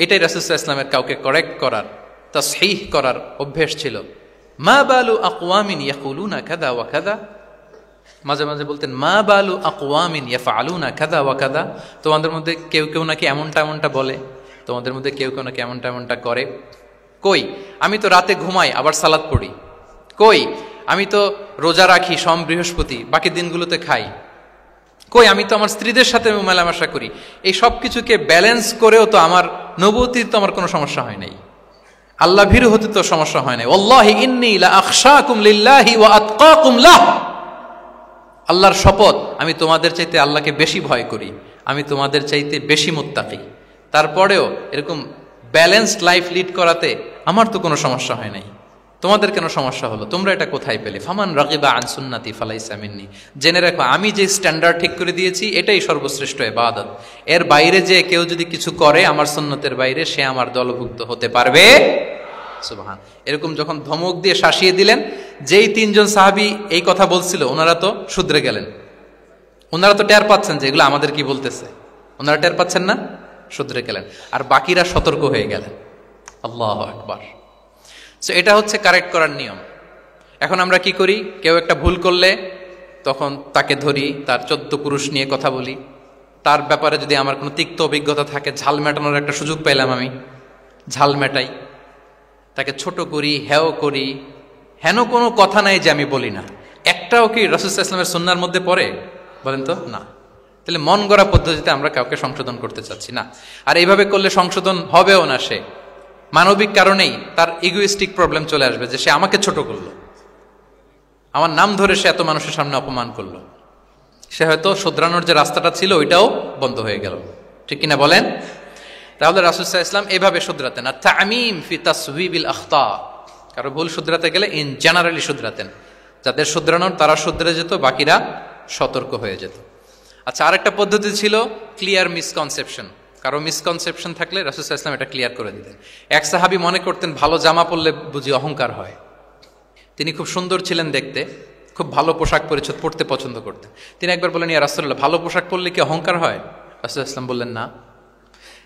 এটাই রাসূল সাল্লাল্লাহু আলাইহি ওয়াসাল্লামের কাউকে কারেক্ট করার, তাসহিহ করার অভ্যেস ছিল। মা বালু আকওয়ামিন ইয়াকুলুনা কাযা ওয়া কাযা, মাঝে মাঝে বলতেন মা বালু আকওয়ামিন ইয়াফআলুনা কাযা ওয়া কাযা, তোমাদের মধ্যে কেউ কেউ নাকি এমনটা এমনটা বলে, তোমাদের মধ্যে কেউ কেউ নাকি এমনটা এমনটা করে। কই আমি তো রাতে ঘুমাই আবার সালাত পড়ি, কই আমি তো রোজা রাখি সোম বৃহস্পতি, বাকি দিনগুলোতে খাই, কই আমি তো আমার স্ত্রীদের সাথে মেলামেশা করি, এই সব কিছুকে ব্যালেন্স করেও তো আমার নবুয়তির তো আমার কোনো সমস্যা হয় নাই, আল্লাহ ভীরু হতে তো সমস্যা হয় নাই। ওয়াল্লাহি ইন্নী লা আখশাকুম লিল্লাহি ওয়া আতকাকুম লাহ, আল্লাহর শপথ আমি তোমাদের চাইতে আল্লাহকে বেশি ভয় করি, আমি তোমাদের চাইতে বেশি মুত্তাকি। তারপরেও এরকম ব্যালেন্সড লাইফ লিড করাতে আমার তো কোনো সমস্যা হয় নাই, তোমাদের কেন সমস্যা হলো, তোমরা এটা কোথায় পেলে? ফামান রাগিবা আন সুন্নতি ফালাইসা মিন্নি, জেনে রাখো আমি যে স্ট্যান্ডার্ড ঠিক করে দিয়েছি এটাই সর্বশ্রেষ্ঠ ইবাদত, এর বাইরে যে কেউ যদি কিছু করে আমার সুন্নতের বাইরে, সে আমার দলভুক্ত হতে পারবে। সুবহান। এরকম যখন ধমক দিয়ে শাসিয়ে দিলেন, যেই তিনজন সাহাবী এই কথা বলছিল ওনারা তো শুধরে গেলেন, ওনারা তো টের পাচ্ছেন যে এগুলো আমাদের কি বলতেছে, ওনারা টের পাচ্ছেন না, শুধরে গেলেন, আর বাকিরা সতর্ক হয়ে গেলেন। আল্লাহু আকবার। সো এটা হচ্ছে কারেক্ট করার নিয়ম। এখন আমরা কি করি, কেউ একটা ভুল করলে তখন তাকে ধরি, তার 14 পুরুষ নিয়ে কথা বলি, তার ব্যাপারে যদি আমার কোনো তিক্ত অভিজ্ঞতা থাকে, ঝাল মেটানোর একটা সুযোগ পেলাম, আমি ঝাল মেটাই, তাকে ছোট করি, হেয় করি, হেন কোনো কথা নাই যে আমি বলি না। একটাও কি রাসূল সাল্লাল্লাহু আলাইহি ওয়াসাল্লামের সুন্নাহর মধ্যে পড়ে বলেন তো? না। তাহলে মন গড়া পদ্ধতিতে আমরা কাউকে সংশোধন করতে চাচ্ছি না, আর এইভাবে করলে সংশোধন হবেও না। সে মানবিক কারণেই তার ইগোইস্টিক প্রবলেম চলে আসবে যে সে আমাকে ছোট করলো, আমার নাম ধরে সে এত মানুষের সামনে অপমান করলো, সে হয়তো শুধরানোর যে রাস্তাটা ছিল ওইটাও বন্ধ হয়ে গেল, ঠিক কিনা বলেন? তাহলে রাসূল সাল্লাল্লাহু আলাইহি ওয়াসাল্লাম এইভাবে শুধরাতেন। আর তামিম ফি তাসওয়িবিল আখতা, কারো ভুল শুধরাতে গেলে ইন জেনারেলি শুধরাতেন, যাদের শুধরানোর তারা শুধরে যেত, বাকিরা সতর্ক হয়ে যেত। আচ্ছা, আরেকটা পদ্ধতি ছিল ক্লিয়ার মিসকনসেপশন। কারো মিসকনসেপশন থাকলে রাসূল সাল্লাল্লাহু আলাইহি ওয়াসাল্লাম এটা ক্লিয়ার করে দিতেন। এক সাহাবী মনে করতেন ভালো জামা পরলে বুঝি অহংকার হয়, তিনি খুব সুন্দর ছিলেন দেখতে, খুব ভালো পোশাক পরিচ্ছদ পরতে পছন্দ করতেন। তিনি একবার বললেন, ইয়া রাসূলুল্লাহ, ভালো পোশাক পরলে কি অহংকার হয়? রাসূল সাল্লাল্লাহু আলাইহি ওয়াসাল্লাম বললেন, না।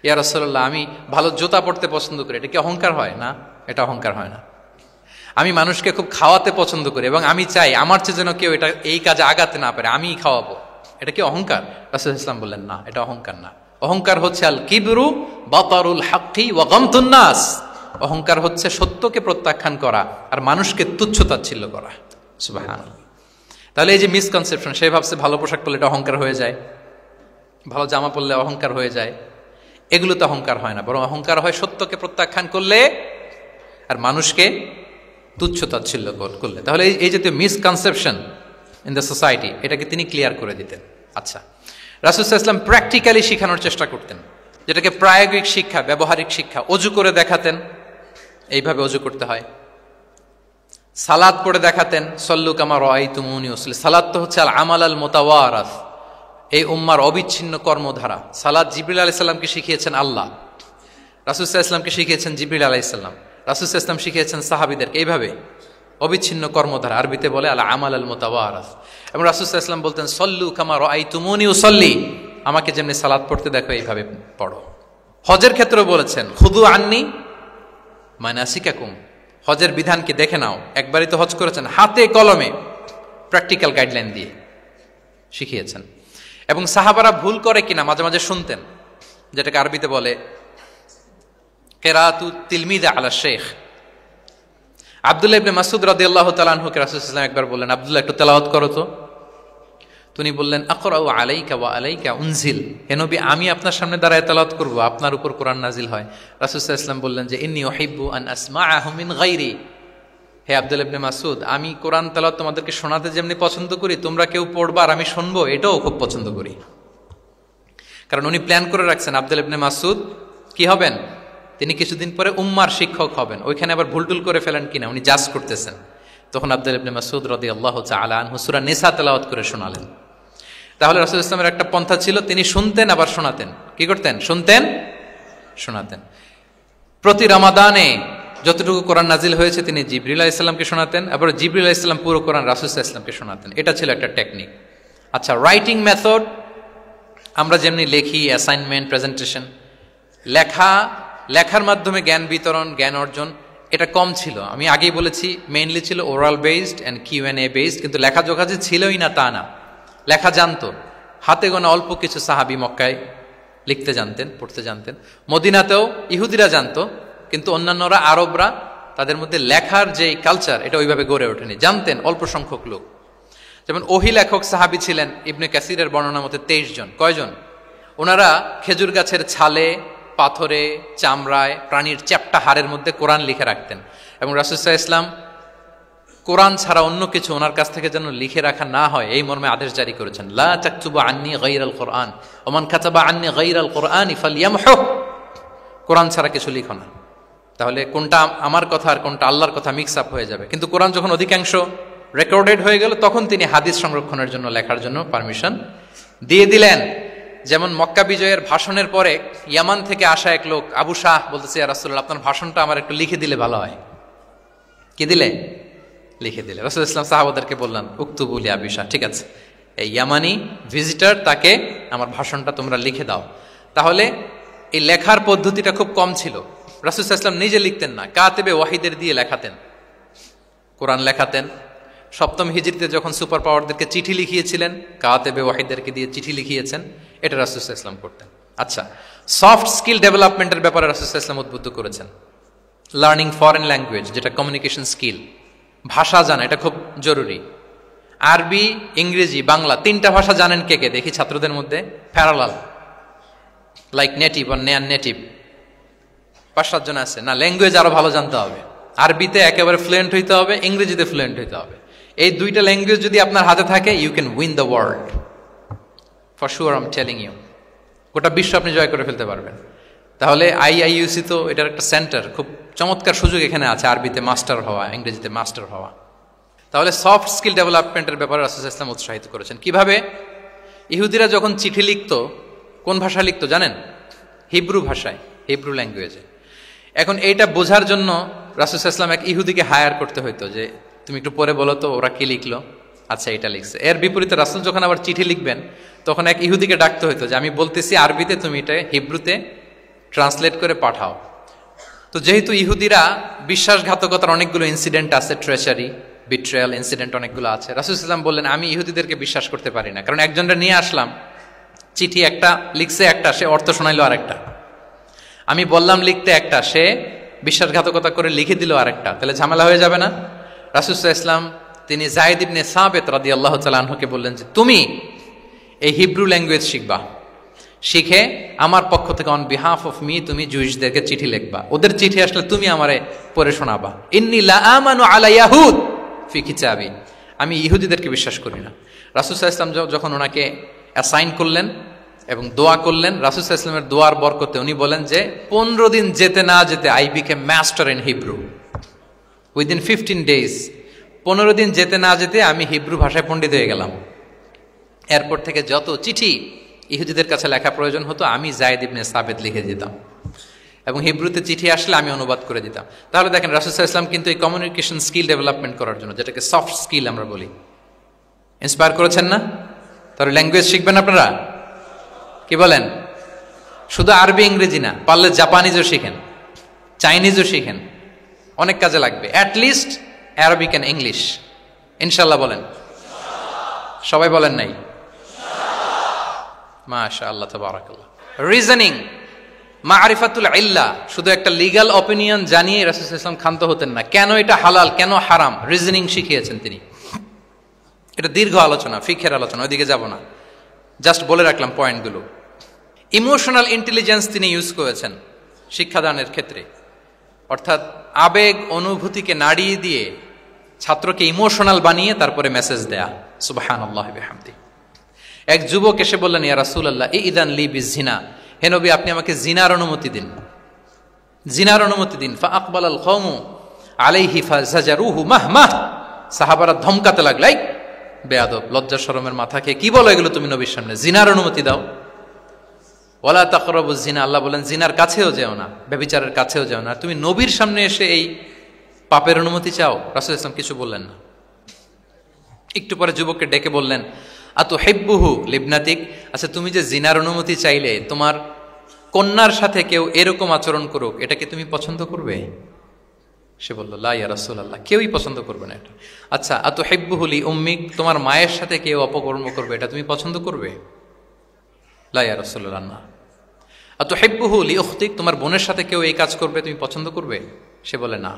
ইয়া রাসূলুল্লাহ, আমি ভালো জুতা পরতে পছন্দ করি, এটা কি অহংকার হয়? না, এটা অহংকার হয় না। আমি মানুষকে খুব খাওয়াতে পছন্দ করি এবং আমি চাই আমার চেয়ে যেন কেউ এটা এই কাজে আগাতে না পারে, আমিই খাওয়াবো, এটা কি অহংকার? রাসূল সাল্লাল্লাহু আলাইহি ওয়াসাল্লাম বললেন, না, এটা অহংকার না। অহংকার হচ্ছে আল কিবরু বাতারুল হাক্কি ওয়া গামতুন নাস, অহংকার হচ্ছে সত্যকে প্রত্যাখ্যান করা আর মানুষকে তুচ্ছ-তাচ্ছিল্য করা। সুবহানাল্লাহ। তাহলে এই যে মিসকনসেপশন, সে ভাবছে ভালো পোশাক পরলে এটা অহংকার হয়ে যায়, ভালো জামা পরলে অহংকার হয়ে যায়, এগুলো তো অহংকার হয় না, বরং অহংকার হয় সত্যকে প্রত্যাখ্যান করলে আর মানুষকে তুচ্ছ-তাচ্ছিল্য করলে। তাহলে এই জাতীয় মিসকনসেপশন ইন দ্য সোসাইটি, এটাকে তিনি ক্লিয়ার করে দিতেন। আচ্ছা, রাসূল সাল্লাল্লাহু আলাইহি ওয়াসাল্লাম প্র্যাকটিক্যালি শেখানোর চেষ্টা করতেন, যেটাকে প্রায়োগিক শিক্ষা, ব্যবহারিক শিক্ষা। অজু করে দেখাতেন, এইভাবে অজু করতে হয়। সালাত পড়ে দেখাতেন, সল্লু কামা রাআইতুমুনি উসাল্লি। সালাত তো হচ্ছে আল আমাল আল মুতাওয়ারাস, এই উম্মার অবিচ্ছিন্ন কর্মধারা। সালাত জিবরিল আলাইহিস সালামকে শিখিয়েছেন আল্লাহ, রাসূল সাল্লাল্লাহু আলাইহি ওয়াসাল্লামকে শিখিয়েছেন জিবরিল আলাইহিস সালাম, রাসূল সাল্লাল্লাহু আলাইহি ওয়াসাল্লাম শিখিয়েছেন সাহাবীদেরকে। এইভাবে অবিচ্ছিন্ন কর্মধারা, আরবিতে বলে আল আমাল আল মুতাওয়ারাস। এবং রাসূল সাল্লাল্লাহু আলাইহি ওয়াসাল্লাম বলতেন, সল্লু কামা রাআইতুমুনি উসাল্লি, আমাকে যেমনি সালাত পড়তে দেখো এইভাবে পড়ো। হজের ক্ষেত্রেও বলেছেন, খুদু আন্নি মানাসিকাকুম, হজের বিধানকে দেখে নাও। একবারই তো হজ করেছেন, হাতে কলমে প্র্যাকটিক্যাল গাইডলাইন দিয়ে শিখিয়েছেন। এবং সাহাবারা ভুল করে কিনা মাঝে মাঝে শুনতেন, যেটাকে আরবিতে বলে কিরাআতু তিলমিযা আলা শেখ। আব্দুল্লাহ ইবনে মাসউদ রাদিয়াল্লাহু তাআলা আনহুকে রাসূল সাল্লাল্লাহু আলাইহি ওয়াসাল্লাম একবার বললেন, আব্দুল্লাহ একটু তেলাওয়াত করো তো। তিনি বললেন, আকরাউ আলাইকা ওয়া আলাইকা উনজিল, হে নবী, আমি আপনার সামনে দাঁড়ায় তেলাওয়াত করব, আপনার উপর কোরআন নাজিল হয়। রাসূল সাল্লাল্লাহু আলাইহি ওয়াসাল্লাম বললেন যে, ইন্নী উহিব্বু আন আসমাআহু মিন গায়রি, হে আব্দুল্লাহ ইবনে মাসউদ, আমি কোরআন তেলাওয়াত তোমাদেরকে শোনাতে যেমনি পছন্দ করি, তোমরা কেউ পড়বা আর আমি শুনবো, এটাও খুব পছন্দ করি। কারণ উনি প্ল্যান করে রাখছেন আব্দুল্লাহ ইবনে মাসউদ কি হবেন, তিনি কিছুদিন পরে উম্মার শিক্ষক হবেন। ওইখানে আবার ভুলটুল করে ফেলেন কিনা উনি জাজ করতেছেন। তখন আব্দুল্লাহ ইবনে মাসউদ রাদিয়াল্লাহু তাআলা আনহু সূরা নিসা তেলাওয়াত করে শোনালেন। তাহলে রাসূল ইসলামের একটা পন্থা ছিল, তিনি শুনতেন আবার শোনাতেন। কি করতেন? শুনতেন, শোনাতেন। প্রতি রমাদানে যতটুকু কোরআন নাজিল হয়েছে তিনি জিবরিল আলাইহিস সালামকে শোনাতেন, আবার জিবরিল আলাইহিস সালাম পুরো কোরআন রাসূল সাল্লাল্লাহু আলাইহি ওয়াসাল্লামকে শোনাতেন। এটা ছিল একটা টেকনিক। আচ্ছা, রাইটিং মেথড, আমরা যেমনি লেখি, অ্যাসাইনমেন্ট, প্রেজেন্টেশন, লেখার মাধ্যমে জ্ঞান বিতরণ, জ্ঞান অর্জন, এটা কম ছিল। আমি আগেই বলেছি মেইনলি ছিল oral based and Q and A based, কিন্তু লেখাজোখা যে ছিলই না তা না, লেখা জানতো। হাতে গোনা অল্প কিছু সাহাবী মক্কায় লিখতে জানতেন, পড়তে জানতেন। মদিনাতেও ইহুদিরা জানতো, কিন্তু অন্যান্যরা আরবরা তাদের মধ্যে লেখার যে কালচার এটা ওইভাবে গড়ে ওঠেনি, জানতেন অল্প সংখ্যক লোক। যেমন ওহি লেখক সাহাবী ছিলেন ইবনে কাসিরের বর্ণনা মতে 23 জন। কয়জন? ওনারা খেজুর গাছের ছালে, পাথরে, চামড়ায়, প্রাণীর চ্যাপ্টা হাড়ের মধ্যে কোরআন লিখে রাখতেন, এবং রাসূল সাল্লাল্লাহু আলাইহি ওয়াসাল্লাম কোরআন ছাড়া অন্য কিছু ওনার কাছ থেকে যেন লিখে রাখা না হয় এই মর্মে আদেশ জারি করেছেন, লা তাকতুবু আন্নী গায়রাল কোরআন ওয়া মান কাতাবা আন্নী গায়রাল কোরআনি ফালইয়ামহু। কোরআন ছাড়া কিছু লিখো না, তাহলে কোনটা আমার কথা আর কোনটা আল্লাহর কথা মিক্স আপ হয়ে যাবে। কিন্তু কোরআন যখন অধিকাংশ রেকর্ডেড হয়ে গেল তখন তিনি হাদিস সংরক্ষণের জন্য, লেখার জন্য পারমিশন দিয়ে দিলেন। যেমন মক্কা বিজয়ের ভাষণের পরে ইয়ামান থেকে আসা এক লোক আবু শাহ বলতেছে, ইয়া রাসূলুল্লাহ আপনার ভাষণটা আমার একটু লিখে দিলে ভালো হয়। কি দিলে? লিখে দিলে। রাসূল ইসলাম সাহাবাদেরকে বললেন উক্তুবু লি আবি শাহ, ঠিক আছে এই ইয়ামানি ভিজিটর, তাকে আমার ভাষণটা তোমরা লিখে দাও। তাহলে এই লেখার পদ্ধতিটা খুব কম ছিল। রাসূল ইসলাম নিজে লিখতেন না, কাতেবে ওয়াহিদের দিয়ে লেখাতেন, কোরআন লেখাতেন। সপ্তম হিজরিতে যখন সুপার পাওয়ারদেরকে চিঠি লিখিয়েছিলেন, কাতেবে ওয়াহিদেরকে দিয়ে চিঠি লিখিয়েছেন, এটা রাসূল ইসলাম করতেন। আচ্ছা, সফট স্কিল ডেভেলপমেন্টের ব্যাপারে রাসূল ইসলাম উদ্বুদ্ধ করেছেন। লার্নিং ফরেন ল্যাঙ্গুয়েজ, যেটা কমিউনিকেশন স্কিল, ভাষা জানা এটা খুব জরুরি। আরবি, ইংরেজি, বাংলা 3টা ভাষা জানেন কে কে? দেখি ছাত্রদের মধ্যে প্যারালাল, লাইক নেটিভ আর নেয়ার নেটিভ 5-7 জন আছে না? ল্যাঙ্গুয়েজ আরো ভালো জানতে হবে। আরবিতে একেবারে ফ্লুয়েন্ট হইতে হবে, ইংরেজিতে ফ্লুয়েন্ট হইতে হবে। এই 2টা ল্যাঙ্গুয়েজ যদি আপনার হাতে থাকে, you can win the world for sure, I am telling you. গোটা বিশ্ব আপনি জয় করে ফেলতে পারবেন। তাহলে আইআইইউসি তো এটার একটা সেন্টার, খুব চমৎকার সুযোগ এখানে আছে আরবিতে মাস্টার হওয়া, ইংরেজিতে মাস্টার হওয়া। তাহলে সফট স্কিল ডেভেলপমেন্টের ব্যাপারে রাসূল ইসলাম উৎসাহিত করেছেন। কিভাবে? ইহুদিরা যখন চিঠি লিখতো, কোন ভাষা লিখতো জানেন? হিব্রু ভাষায়, হিব্রু ল্যাঙ্গুয়েজে। এখন এইটা বোঝার জন্য রাসূল ইসলাম এক ইহুদিকে হায়ার করতে হইতো, যে তুমি একটু পরে বলো তো ওরা কি লিখলো। আচ্ছা, এটা লিখছে। এর বিপরীতে রাসূল যখন আবার চিঠি লিখবেন তখন এক ইহুদিকে ডাকতে হইতো, যে আমি বলতেছি আরবিতে, তুমি এটা হিব্রুতে ট্রান্সলেট করে পাঠাও। তো যেহেতু ইহুদিরা বিশ্বাসঘাতকতার অনেকগুলো ইনসিডেন্ট আছে, ট্রেচারি, বিট্রেয়াল ইনসিডেন্ট অনেকগুলো আছে। রাসূল সাল্লাল্লাহু বললেন আমি ইহুদিদেরকে বিশ্বাস করতে পারি না, কারণ একজনটা নিয়ে আসলাম, চিঠি একটা লিখছে একটা, সে অর্থ শোনাইলো আরেকটা। আমি বললাম লিখতে একটা, সে বিশ্বাসঘাতকতা করে লিখে দিল আরেকটা, তাহলে ঝামেলা হয়ে যাবে না? রাসূল সাল্লাল্লাহু আলাইহি ওয়াসাল্লাম তিনি যায়েদ ইবনে সাবিত রাদিয়াল্লাহু তাআলা আনহুকে বললেন যে তুমি এই হিব্রু ল্যাঙ্গুয়েজ শিখবা, শিখে আমার পক্ষ থেকে অন বিহাফ অফ মি তুমি জুইশদেরকে চিঠি লিখবা, ওদের চিঠি আসলে তুমি আমারে পড়ে শোনাবা। ইন্নী লা আমানু আলা ইয়াহুদ ফি কিতাবি, আমি ইহুদিদেরকে বিশ্বাস করি না। রাসূল সাল্লাল্লাহু আলাইহি ওয়াসাল্লাম যখন ওনাকে অ্যাসাইন করলেন এবং দোয়া করলেন, রাসূল সাল্লাল্লাহু আলাইহি ওয়াসাল্লামের দোয়ার বরকতে উনি বলেন যে 15 দিন যেতে না যেতে I became master in Hebrew within 15 days। 15 দিন যেতে না যেতে আমি হিব্রু ভাষায় পণ্ডিত হয়ে গেলাম। এরপর থেকে যত চিঠি ইহুদিদের কাছে লেখা প্রয়োজন হতো আমি যায়েদ ইবনে সাবিত লিখে দিতাম, এবং হিব্রুতে চিঠি আসলে আমি অনুবাদ করে দিতাম। তাহলে দেখেন রাসূল সাল্লাল্লাহু আলাইহি ওয়াসাল্লাম কিন্তু এই কমিউনিকেশন স্কিল ডেভেলপমেন্ট করার জন্য, যেটাকে সফট স্কিল আমরা বলি, ইন্সপায়ার করেছেন না? তাহলে ল্যাঙ্গুয়েজ শিখবেন আপনারা, কি বলেন? শুধু আরবি ইংরেজি না, পারলে জাপানিজও শিখেন, চাইনিজও শিখেন, অনেক কাজে লাগবে। অ্যাটলিস্ট অ্যারাবিক অ্যান্ড ইংলিশ, ইনশাল্লাহ বলেন। সবাই বলেন নাই? মাশাআল্লাহ, তাবারাকাল্লাহ। রিজনিং, মারিফাতুল ইল্লাহ, শুধু একটা লিগ্যাল অপিনিয়ন জানিয়ে রাসূল সাল্লাল্লাহু আলাইহি ওয়াসাল্লাম ক্ষান্ত হতেন না। কেন এটা হালাল, কেন হারাম, রিজনিং শিখিয়েছেন তিনি। এটা দীর্ঘ আলোচনা, ফিকহের আলোচনা, ওইদিকে যাব না, জাস্ট বলে রাখলাম পয়েন্টগুলো। ইমোশনাল ইন্টেলিজেন্স তিনি ইউজ করেছেন শিক্ষাদানের ক্ষেত্রে, অর্থাৎ আবেগ অনুভূতিকে নাড়িয়ে দিয়ে ছাত্রকে ইমোশনাল বানিয়ে তারপরে মেসেজ দেয়া। সুবহানাল্লাহি ওয়া বিহামদিহি। এক যুবক এসে বললেন, ইয়া রাসূলুল্লাহ ইদান লি বিজিনা, হে নবী আপনি আমাকে জিনার অনুমতি দিন, জিনার অনুমতি দিন। ফা আকবালাল কওমু আলাইহি ফাজাজারুহু মাহমা, সাহাবারা ধমকাতে লাগলাই, বেয়াদব, লজ্জা শরমের মাথা খেয়ে কি বলো এগুলো তুমি নবীর সামনে, জিনার অনুমতি দাও। ওয়ালা তাকরাবুজ জিনা, আল্লাহ বলেন জিনার কাছেও যেও না, ব্যভিচারের কাছেও যেও না। তুমি নবীর সামনে এসে এই পাপের অনুমতি চাও? রাসূল সাল্লাল্লাহু আলাইহি ওয়াসাল্লাম কিছু বললেন না। একটু পরে যুবককে ডেকে বললেন, আতুহিব্বুহু লিবনাতিক, আচ্ছা তুমি যে জিনার অনুমতি চাইলে তোমার কন্যার সাথে কেউ এরকম আচরণ করুক, এটাকে তুমি পছন্দ করবে? সে বলল, লা ইয়া রাসূলুল্লাহ, কেউই পছন্দ করবে না এটা। আচ্ছা, আতুহিব্বুহু লি উম্মিক, তোমার মায়ের সাথে কেউ অপকর্ম করবে এটা তুমি পছন্দ করবে? লা ইয়া রাসূলুল্লাহ, না। আতুহিব্বুহু লি উখতিক, তোমার বোনের সাথে কেউ এই কাজ করবে তুমি পছন্দ করবে? সে বলে না।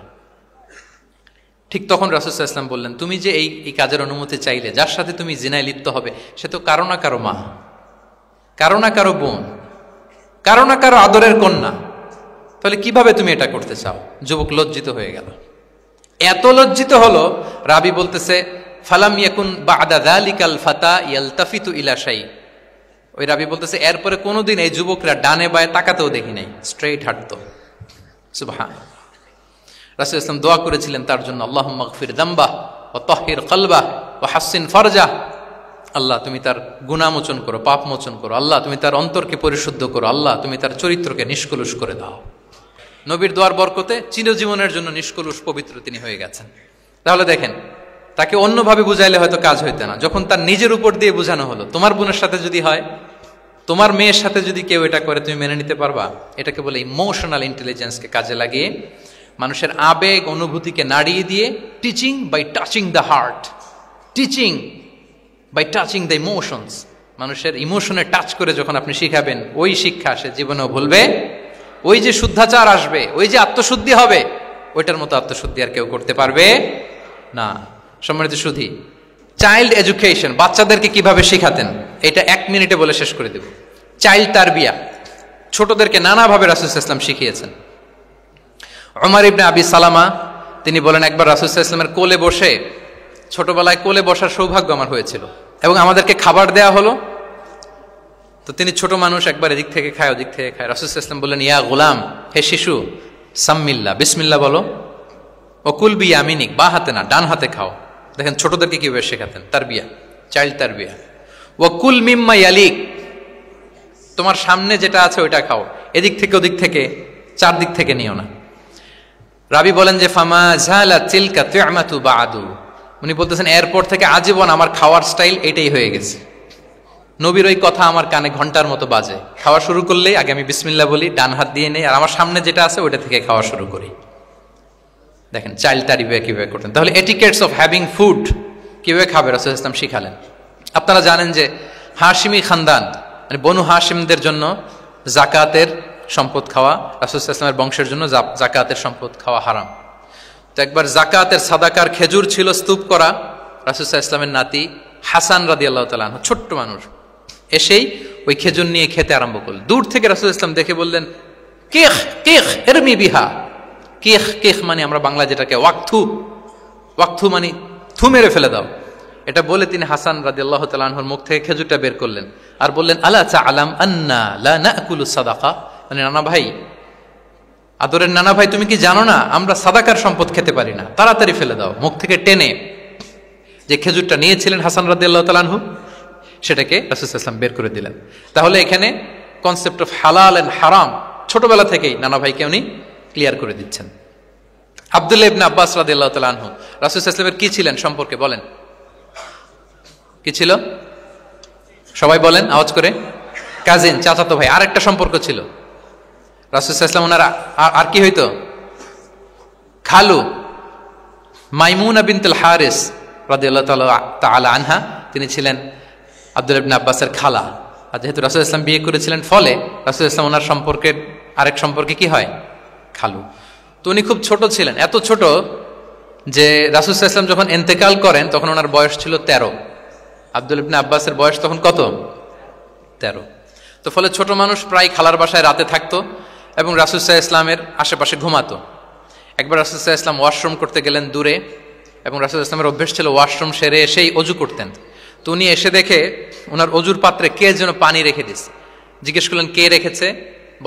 ঠিক তখন রাসূল সাল্লাল্লাহু আলাইহি ওয়াসাল্লাম বললেন, তুমি যে এই কাজের অনুমতি চাইলে, যার সাথে তুমি জিনায় লিপ্ত হবে, সে তো কারো না কারো মা, কারো না কারো বোন, কারো না কারো আদরের কন্যা, তাহলে কিভাবে তুমি এটা করতে চাও? যুবক লজ্জিত হয়ে গেল। এত লজ্জিত হলো, রাবি বলতেছে, ফালাম ইয়াকুন বা'দা যালিকাল ফাতা ইয়ালতাফিতু ইলা শাই। ওই রাবি বলতেছে, এরপরে কোনোদিন এই যুবকরা ডানে বায়ে তাকাতেও দেখি নাই, স্ট্রেইট হাঁটতো। সুবহানাল্লাহ। রাসূল ইসলাম দোয়া করেছিলেন তার জন্য, আল্লাহুম্মা গফির যামবাহ ওয়া তাহহির কলবাহ ওয়া হাসসিন ফারজাহ। আল্লাহ তুমি তার গুনাহ মোচন করো, পাপ মোচন করো। আল্লাহ তুমি তার অন্তরকে পরিশুদ্ধ করো। আল্লাহ তুমি তার চরিত্রকে নিষ্কলুষ করে দাও। নবীর দোয়ার বরকতে চিরজীবনের জন্য নিষ্কলুষ পবিত্র তিনি হয়ে গেছেন। তাহলে দেখেন, তাকে অন্যভাবে বুঝাইলে হয়তো কাজ হইতো না, যখন তার নিজের উপর দিয়ে বোঝানো হলো। তোমার বোনের সাথে যদি হয়, তোমার মেয়ের সাথে যদি কেউ এটা করে, তুমি মেনে নিতে পারবা? এটাকে বলে ইমোশনাল ইন্টেলিজেন্সকে কাজে লাগিয়ে, মানুষের আবেগ অনুভূতিকে নাড়িয়ে দিয়ে, teaching by touching the heart, teaching by touching the emotions. মানুষের ইমোশনে টাচ করে যখন আপনি শিখাবেন, ওই শিক্ষা সে জীবনেও ভুলবে। ওই যে শুদ্ধাচার আসবে, ওই যে আত্মশুদ্ধি হবে, ওইটার মতো আত্মশুদ্ধি আর কেউ করতে পারবে না। সম্মানিত সুধী, চাইল্ড এডুকেশন, বাচ্চাদেরকে কিভাবে শিখাতেন, এটা 1 মিনিটে বলে শেষ করে দেব। চাইল্ড তারবিয়া, ছোটদেরকে নানাভাবে রাসূল সাল্লাল্লাহু আলাইহি ওয়াসাল্লাম শিখিয়েছেন। উমর ইবনে আবি সালামা তিনি বলেন, একবার রাসূল সাল্লাল্লাহু আলাইহি ওয়াসাল্লামের কোলে বসে, ছোটবেলায় কোলে বসার সৌভাগ্য আমার হয়েছিল, এবং আমাদেরকে খাবার দেয়া হলো। তো তিনি ছোট মানুষ, একবার এদিক থেকে খায় ওদিক থেকে খায়। রাসূল সাল্লাল্লাহু আলাইহি ওয়াসাল্লাম বললেন, ইয়া গুলাম, হে শিশু, সাম্মিল্লাহ, বিসমিল্লাহ বলো, ও কুল বিয়ামিনিক, বা হাতে না ডান হাতে খাও। দেখেন ছোটদেরকে কিভাবে শেখাতেন, তারবিয়া, চাইল্ড তারবিয়া। ও কুল মিম্মা ইয়ালিক, তোমার সামনে যেটা আছে ওইটা খাও, এদিক থেকে ওদিক থেকে, চারদিক থেকে নিও না। রাবি বলেন যে, ফামা জালা তিলকা তু'মাতু বা'দু, উনি বলতেছেন এরপর থেকে আজীবন আমার খাওয়ার স্টাইল এটাই হয়ে গেছে। নবীর ওই কথা আমার কানে ঘন্টার মতো বাজে। খাওয়া শুরু করলেই আগে আমি বিসমিল্লাহ বলি, ডান হাত দিয়ে নেই, আর আমার সামনে যেটা আছে ওইটা থেকে খাওয়া শুরু করি। দেখেন চাইল্ড তারবিয়া কিভাবে করতেন। তাহলে এটিকেটস অফ হ্যাভিং ফুড কিভাবে খাবে রাসূল সাল্লাল্লাহু আলাইহি ওয়াসাল্লাম শিখালেন। আপনারা জানেন যে হাশিমি খানদান, মানে বনু হাশিমদের জন্য যাকাতের সম্পদ খাওয়া, রাসূল সাল্লাল্লাহু আলাইহি ওয়াসাল্লামের বংশের জন্য যাকাতের সম্পদ খাওয়া হারাম। তো একবার যাকাতের সাদাকার খেজুর ছিল স্তূপ করা, রাসূল সাল্লাল্লাহু আলাইহি ওয়াসাল্লামের নাতি হাসান রাদিয়াল্লাহু তাআলা আনহু, ছোট্ট মানুষ, এসেই ওই খেজুর নিয়ে খেতে আরম্ভ করলেন। দূর থেকে রাসূল সাল্লাল্লাহু আলাইহি ওয়াসাল্লাম দেখে বললেন, কিখ কিখ ইরমি বিহা। কিখ কিখ মানে আমরা বাংলা যেটাকে ওয়াক্থু, ওয়াক্থু মানে থু মেরে ফেলে দাও। এটা বলে তিনি হাসান রাদিয়াল্লাহু তাআলা আনহুর মুখ থেকে খেজুরটা বের করলেন আর বললেন, আলা তা'লাম আন্না লা নাকুলু সাদাকা, মানে নানা ভাই, আদরের নানা ভাই, তুমি কি জানো না আমরা সাদাকার সম্পদ খেতে পারি না, তাড়াতাড়ি ফেলে দাও। মুখ থেকে টেনে যে খেজুরটা নিয়েছিলেন হাসান রাদিয়াল্লাহু তাআলা আনহু, সেটাকে রাসূল সাল্লাল্লাহু আলাইহি ওয়াসাল্লাম বের করে দিলেন। তাহলে এখানে কনসেপ্ট অফ হালাল এন্ড হারাম ছোটবেলা থেকেই নানা ভাইকে উনি ক্লিয়ার করে দিচ্ছেন। আব্দুল্লাহ ইবনে আব্বাস রাদিয়াল্লাহু তাআলা আনহু রাসূল সাল্লাল্লাহু আলাইহি ওয়াসাল্লামের কি ছিলেন সম্পর্কে বলেন, কি ছিল? সবাই বলেন আওয়াজ করে। কাজিন, চাচাতো ভাই। আরেকটা সম্পর্ক ছিল, রাসূল সাল্লাল্লাহু আলাইহি ওয়াসাল্লাম ওনার আর কি হইতো, খালু মাইমুনা বিনতুল হারিস রাদিয়াল্লাহু তাআলা আনহা, তিনি ছিলেন আব্দুল্লাহ ইবনে আব্বাসের খালা। আর যেহেতু রাসূল সাল্লাল্লাহু আলাইহি ওয়াসাল্লাম বিয়ে করেছিলেন, ফলে রাসূল সাল্লাল্লাহু আলাইহি ওয়াসাল্লাম ওনার সম্পর্কের আরেক সম্পর্কে কি হয়, খালু। তো উনি খুব ছোট ছিলেন, এত ছোট যে রাসূল সাল্লাল্লাহু আলাইহি ওয়াসাল্লাম যখন ইন্তেকাল করেন তখন ওনার বয়স ছিল 13। আব্দুল্লাহ ইবনে আব্বাসের বয়স তখন কত, 13। তো ফলে ছোট মানুষ প্রায় খালার বাসায় রাতে থাকতো এবং রাসূল সাল্লাল্লাহু আলাইহি ওয়াসাল্লামের আশেপাশে ঘুমাতো। একবার রাসূল সাল্লাল্লাহু আলাইহি ওয়াসাল্লাম ওয়াশরুম করতে গেলেন দূরে, এবং রাসূল সাল্লাল্লাহু আলাইহি ওয়াসাল্লামের অভ্যেস ছিল ওয়াশরুম সেরে এসেই অজু করতেন। তো উনি এসে দেখে ওনার অজুর পাত্রে কে যেন পানি রেখে দিচ্ছে। জিজ্ঞেস করলেন কে রেখেছে,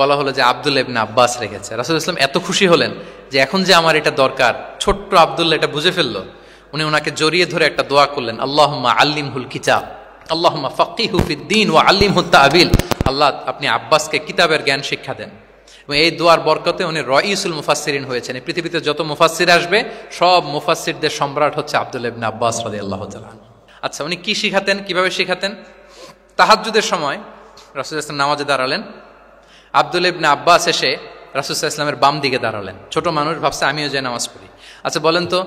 বলা হলো যে আব্দুল্লাহ ইবনে আব্বাস রেখেছে। রাসূল সাল্লাল্লাহু আলাইহি ওয়াসাল্লাম এত খুশি হলেন যে এখন যে আমার এটা দরকার, ছোট্ট আব্দুল্লাহ এটা বুঝে ফেললো। উনি ওনাকে জড়িয়ে ধরে একটা দোয়া করলেন, আল্লাহুম্মা আল্লিমহুল কিতাব, আল্লাহুম্মা ফাক্কিহু ফিদ্দীন ওয়া আল্লিমহুত তা'বীল। আল্লাহ আপনি আব্বাসকে কিতাবের জ্ঞান শিক্ষা দেন। এবং এই দোয়ার বরকতে উনি রাইসুল মুফাসসিরিন হয়েছেন। এই পৃথিবীতে যত মুফাসসির আসবে সব মুফাসসিরদের সম্রাট হচ্ছে আব্দুল্লাহ ইবনে আব্বাস রাদিয়াল্লাহু তাআলা। আচ্ছা, উনি কি শিখাতেন, কিভাবে শিখাতেন? তাহাজ্জুদের সময় রাসূল সাল্লাল্লাহু আলাইহি ওয়াসাল্লাম নামাজে দাঁড়ালেন, আব্দুল্লাহ ইবনে আব্বাস এসে রাসূল সাল্লাল্লাহু আলাইহি ওয়াসাল্লামের বাম দিকে দাঁড়ালেন। ছোট মানুষ, ভাবছে আমিও যাই নামাজ পড়ি। আচ্ছা বলেন তো,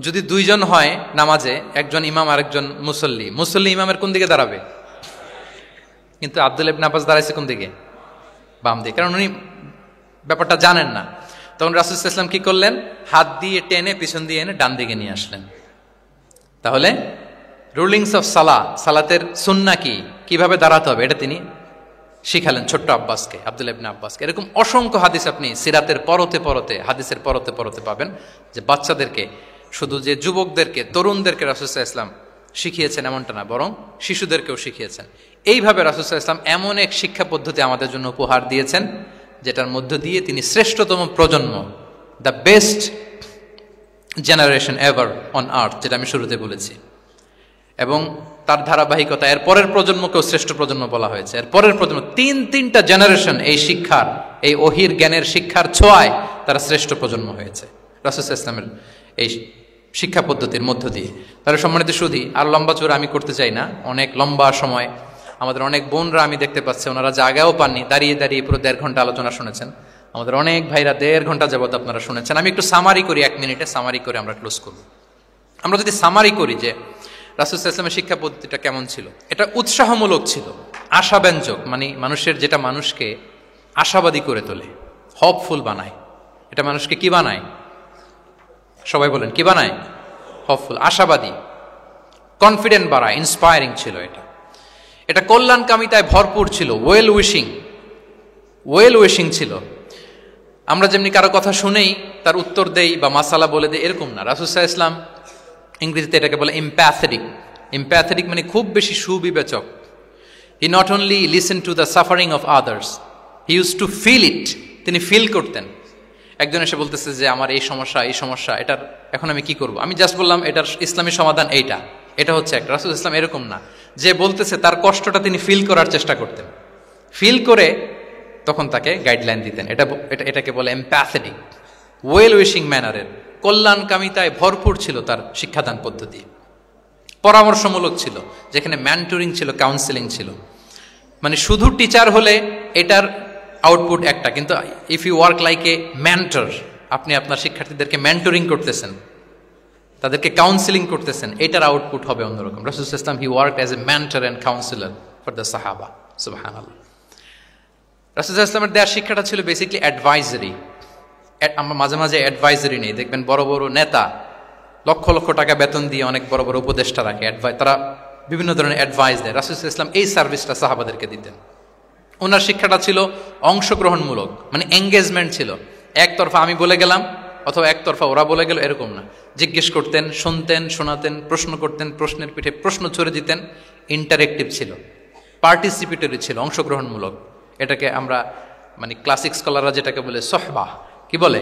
যদি দুইজন হয় নামাজে, একজন ইমাম আর একজন মুসল্লি, মুসল্লি ইমামের কোন দিকে দাঁড়াবে? কিন্তু আব্দুল্লাহ ইবনে আব্বাস দাঁড়াইছে কোন দিকে? বাম দিকে, কারণ উনি ব্যাপারটা জানেন না। তখন রাসূল সাল্লাল্লাহু আলাইহি ওয়াসাল্লাম কি করলেন? হাত দিয়ে টেনে পিছন দিয়ে এনে ডান দিকে নিয়ে আসলেন। তাহলে রুলিংস অফ সালাতের সুন্নাহ কি, কিভাবে দাঁড়াতে হবে, এটা তিনি শিখালেন ছোট্ট আব্বাসকে, আব্দুল্লাহ ইবনে আব্বাসকে। এরকম অসংখ্য হাদিস আপনি সিরাতের পরতে পরতে, হাদিসের পরতে পরতে পাবেন, যে বাচ্চাদেরকে, শুধু যে যুবকদেরকে, তরুণদেরকে রাসূল সাল্লাল্লাহু আলাইহি ওয়াসাল্লাম শিখিয়েছেন এমনটা না, বরং শিশুদেরকেও শিখিয়েছেন। এইভাবে রাসূল সাল্লাল্লাহু আলাইহি ওয়াসাল্লাম এমন এক শিক্ষা পদ্ধতি আমাদের জন্য উপহার দিয়েছেন, যেটার মধ্য দিয়ে তিনি শ্রেষ্ঠতম প্রজন্ম, the best generation ever on আর্থ, যেটা আমি শুরুতে বলেছি, এবং তার ধারাবাহিকতা এর পরের প্রজন্মকেও শ্রেষ্ঠ প্রজন্ম বলা হয়েছে। এর পরের প্রজন্ম, তিনটা জেনারেশন এই শিক্ষার, এই ওহির জ্ঞানের শিক্ষার ছোঁয়ায় তারা শ্রেষ্ঠ প্রজন্ম হয়েছে রাসূল সাল্লাল্লাহু আলাইহি ওয়াসাল্লামের এই শিক্ষা পদ্ধতির মধ্য দিয়ে। তাহলে সম্মানিত সুধী, আর লম্বা চূড়া আমি করতে চাই না, অনেক লম্বা সময় আমাদের অনেক বোনরা আমি দেখতে পাচ্ছি ওনারা জায়গাও পাননি, দাঁড়িয়ে দাঁড়িয়ে পুরো 1.5 ঘন্টা আলোচনা শুনেছেন। আমাদের অনেক ভাইরা 1.5 ঘন্টা যাবত আপনারা শুনেছেন। আমি একটু সামারি করি, 1 মিনিটে সামারি করে আমরা ক্লোজ করব। আমরা যদি সামারি করি যে রাসূল সাল্লাল্লাহু আলাইহি ওয়াসাল্লামের শিক্ষা পদ্ধতিটা কেমন ছিল, এটা উৎসাহমূলক ছিল, আশাব্যঞ্জক, মানে মানুষের, যেটা মানুষকে আশাবাদী করে তোলে, হপফুল বানায়। এটা মানুষকে কি বানায়? সবাই বলেন, কি বানায়? হপফুল, আশাবাদী, কনফিডেন্ট বাড়ায়, ইন্সপায়ারিং ছিল এটা। এটা কল্যাণকামিতায় ভরপুর ছিল, ওয়েল উইশিং ছিল। আমরা যেমনি কারো কথা শুনেই তার উত্তর দেই বা মাসালা বলে দেই, এরকম না। রাসূল সাল্লাল্লাহু আলাইহি ওয়াসাল্লাম, ইংরেজিতে এটাকে বলে এমপ্যাথেটিক, মানে খুব বেশি সুবিবেচক। He not only listen to the suffering of others, he use to feel it. তিনি ফিল করতেন। একজন এসে বলতেছে যে আমার এই সমস্যা, এটার এখন আমি কি করব? আমি জাস্ট বললাম এটার ইসলামী সমাধান এইটা, এটা হচ্ছে একটা। রাসূল ইসলাম এরকম না, যে বলতেছে তার কষ্টটা তিনি ফিল করার চেষ্টা করতেন, ফিল করে তখন তাকে গাইডলাইন দিতেন। এটাকে বলে এমপ্যাথেটিক, ওয়েল উইশিং ম্যানারের, কল্যাণকামিতায় ভরপুর ছিল তার শিক্ষাদান পদ্ধতি। পরামর্শমূলক ছিল, যেখানে মেন্টরিং ছিল, কাউন্সেলিং ছিল। মানে শুধু টিচার হলে এটার আউটপুট একটা, কিন্তু if you work like a mentor, আপনি আপনার শিক্ষার্থীদেরকে মেন্টরিং করতেছেন, তাদেরকে কাউন্সেলিং করতেছেন, এটার আউটপুট হবে অন্যরকম। রাসূল সাল্লাল্লাহু আলাইহি ওয়াসাল্লাম, হি worked as a mentor and councillor for the সাহাবা। সুবহানাল্লাহ। রাসূল সাল্লাল্লাহু আলাইহি ওয়াসাল্লামের দেওয়ার শিক্ষাটা ছিল বেসিক্যালি অ্যাডভাইজারি। আমরা মাঝে মাঝে অ্যাডভাইজারি নেই, দেখবেন বড় বড় নেতা লক্ষ লক্ষ টাকা বেতন দিয়ে অনেক বড় বড় উপদেষ্টা রাখে, তারা বিভিন্ন ধরনের অ্যাডভাইস দেয়। রাসূল সাল্লাল্লাহু আলাইহি ওয়াসাল্লাম এই সার্ভিসটা সাহাবাদেরকে দিতেন। ওনার শিক্ষাটা ছিল অংশগ্রহণমূলক, মানে এঙ্গেজমেন্ট ছিল। একতরফা আমি বলে গেলাম অথবা একতরফা ওরা বলে গেল, এরকম না। জিজ্ঞেস করতেন, শুনতেন, শোনাতেন, প্রশ্ন করতেন, প্রশ্নের পিঠে প্রশ্ন ছড়ে দিতেন। ইন্টারেক্টিভ ছিল, পার্টিসিপেটরি ছিল, অংশগ্রহণমূলক। এটাকে আমরা, মানে ক্লাসিক স্কলাররা যেটাকে বলে সহবাহ, কি বলে?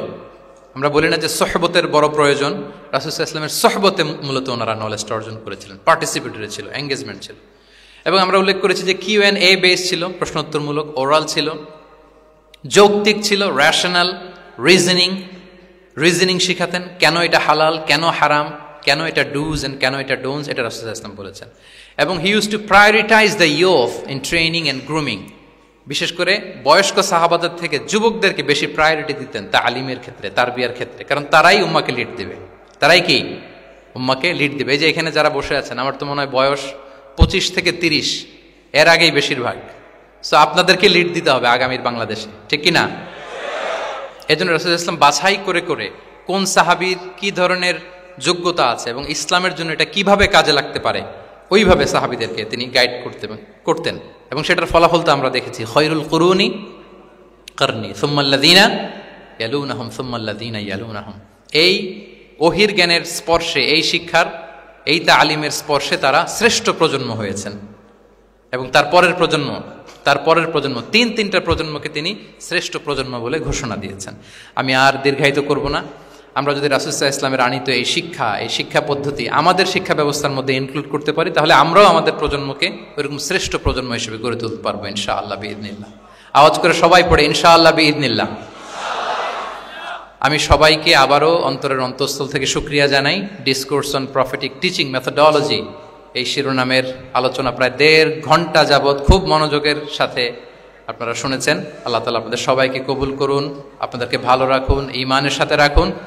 আমরা বলি না যে সহবতের বড় প্রয়োজন? রাসূল সাল্লাল্লাহু আলাইহি ওয়াসাল্লামের সহবতে মূলত ওনারা নলেজটা অর্জন করেছিলেন। পার্টিসিপেটরি ছিল, এঙ্গেজমেন্ট ছিল। এবং আমরা উল্লেখ করেছি যে Q&A বেস ছিল, প্রশ্নোত্তরমূলক, ওরাল ছিল, যৌক্তিক ছিল, রেশনাল, রিজনিং শিখাতেন। কেন এটা হালাল, কেন হারাম, কেন এটা ডুজ এন্ড কেন এটা ডোন্টস, এটা রাসূল সাল্লাল্লাহু আলাইহি ওয়াসাল্লাম বলেছেন। এবং he use to prioritise the youth in training and grooming. বিশেষ করে বয়স্ক সাহাবাদের থেকে যুবকদেরকে বেশি প্রায়োরিটি দিতেন তালিমের ক্ষেত্রে, তারবিয়ার ক্ষেত্রে, কারণ তারাই উম্মাকে লিড দেবে। তারাই কি উম্মাকে লিড দেবে। এই যে এখানে যারা বসে আছেন, আমার তো মনে হয় বয়স 25 থেকে 30, এর আগেই বেশিরভাগ। সো আপনাদেরকে লিড দিতে হবে আগামীর বাংলাদেশে, ঠিক কি না? এই জন্য রাসূল সাল্লাল্লাহু আলাইহি ওয়াসাল্লাম বাছাই করে করে কোন সাহাবীর কি ধরনের যোগ্যতা আছে এবং ইসলামের জন্য এটা কিভাবে কাজে লাগতে পারে, ওইভাবে সাহাবীদেরকে তিনি গাইড করতেন। এবং সেটার ফলাফল তো আমরা দেখেছি। খয়রুল কুরুনি করনি সুম্মাল্লাযীনা ইয়ালুনাহুম সুম্মাল্লাযীনা ইয়ালুনাহুম। এই ওহির জ্ঞানের স্পর্শে, এই শিক্ষার, এই তালিমের স্পর্শে তারা শ্রেষ্ঠ প্রজন্ম হয়েছেন। এবং তার পরের প্রজন্ম, তিনটা প্রজন্মকে তিনি শ্রেষ্ঠ প্রজন্ম বলে ঘোষণা দিয়েছেন। আমি আর দীর্ঘায়িত করব না। আমরা যদি রাসূল সাল্লাল্লাহু আলাইহি ওয়াসাল্লামের আনিত এই শিক্ষা পদ্ধতি আমাদের শিক্ষা ব্যবস্থার মধ্যে ইনক্লুড করতে পারি, তাহলে আমরাও আমাদের প্রজন্মকে ওইরকম শ্রেষ্ঠ প্রজন্ম হিসেবে গড়ে তুলতে পারবো ইনশাআল্লাহ বিইذনিল্লাহ। আওয়াজ করে সবাই পড়ে ইনশাআল্লাহ বিইذনিল্লাহ। আমি সবাইকে আবারও অন্তরের অন্তঃস্থল থেকে শুকরিয়া জানাই। Discourse on prophetic teaching methodology, এই শিরোনামের আলোচনা প্রায় 1.5 ঘন্টা যাবৎ খুব মনোযোগের সাথে আপনারা শুনেছেন। আল্লাহ তাআলা আপনাদের সবাইকে কবুল করুন, আপনাদেরকে ভালো রাখুন, ঈমানের সাথে রাখুন।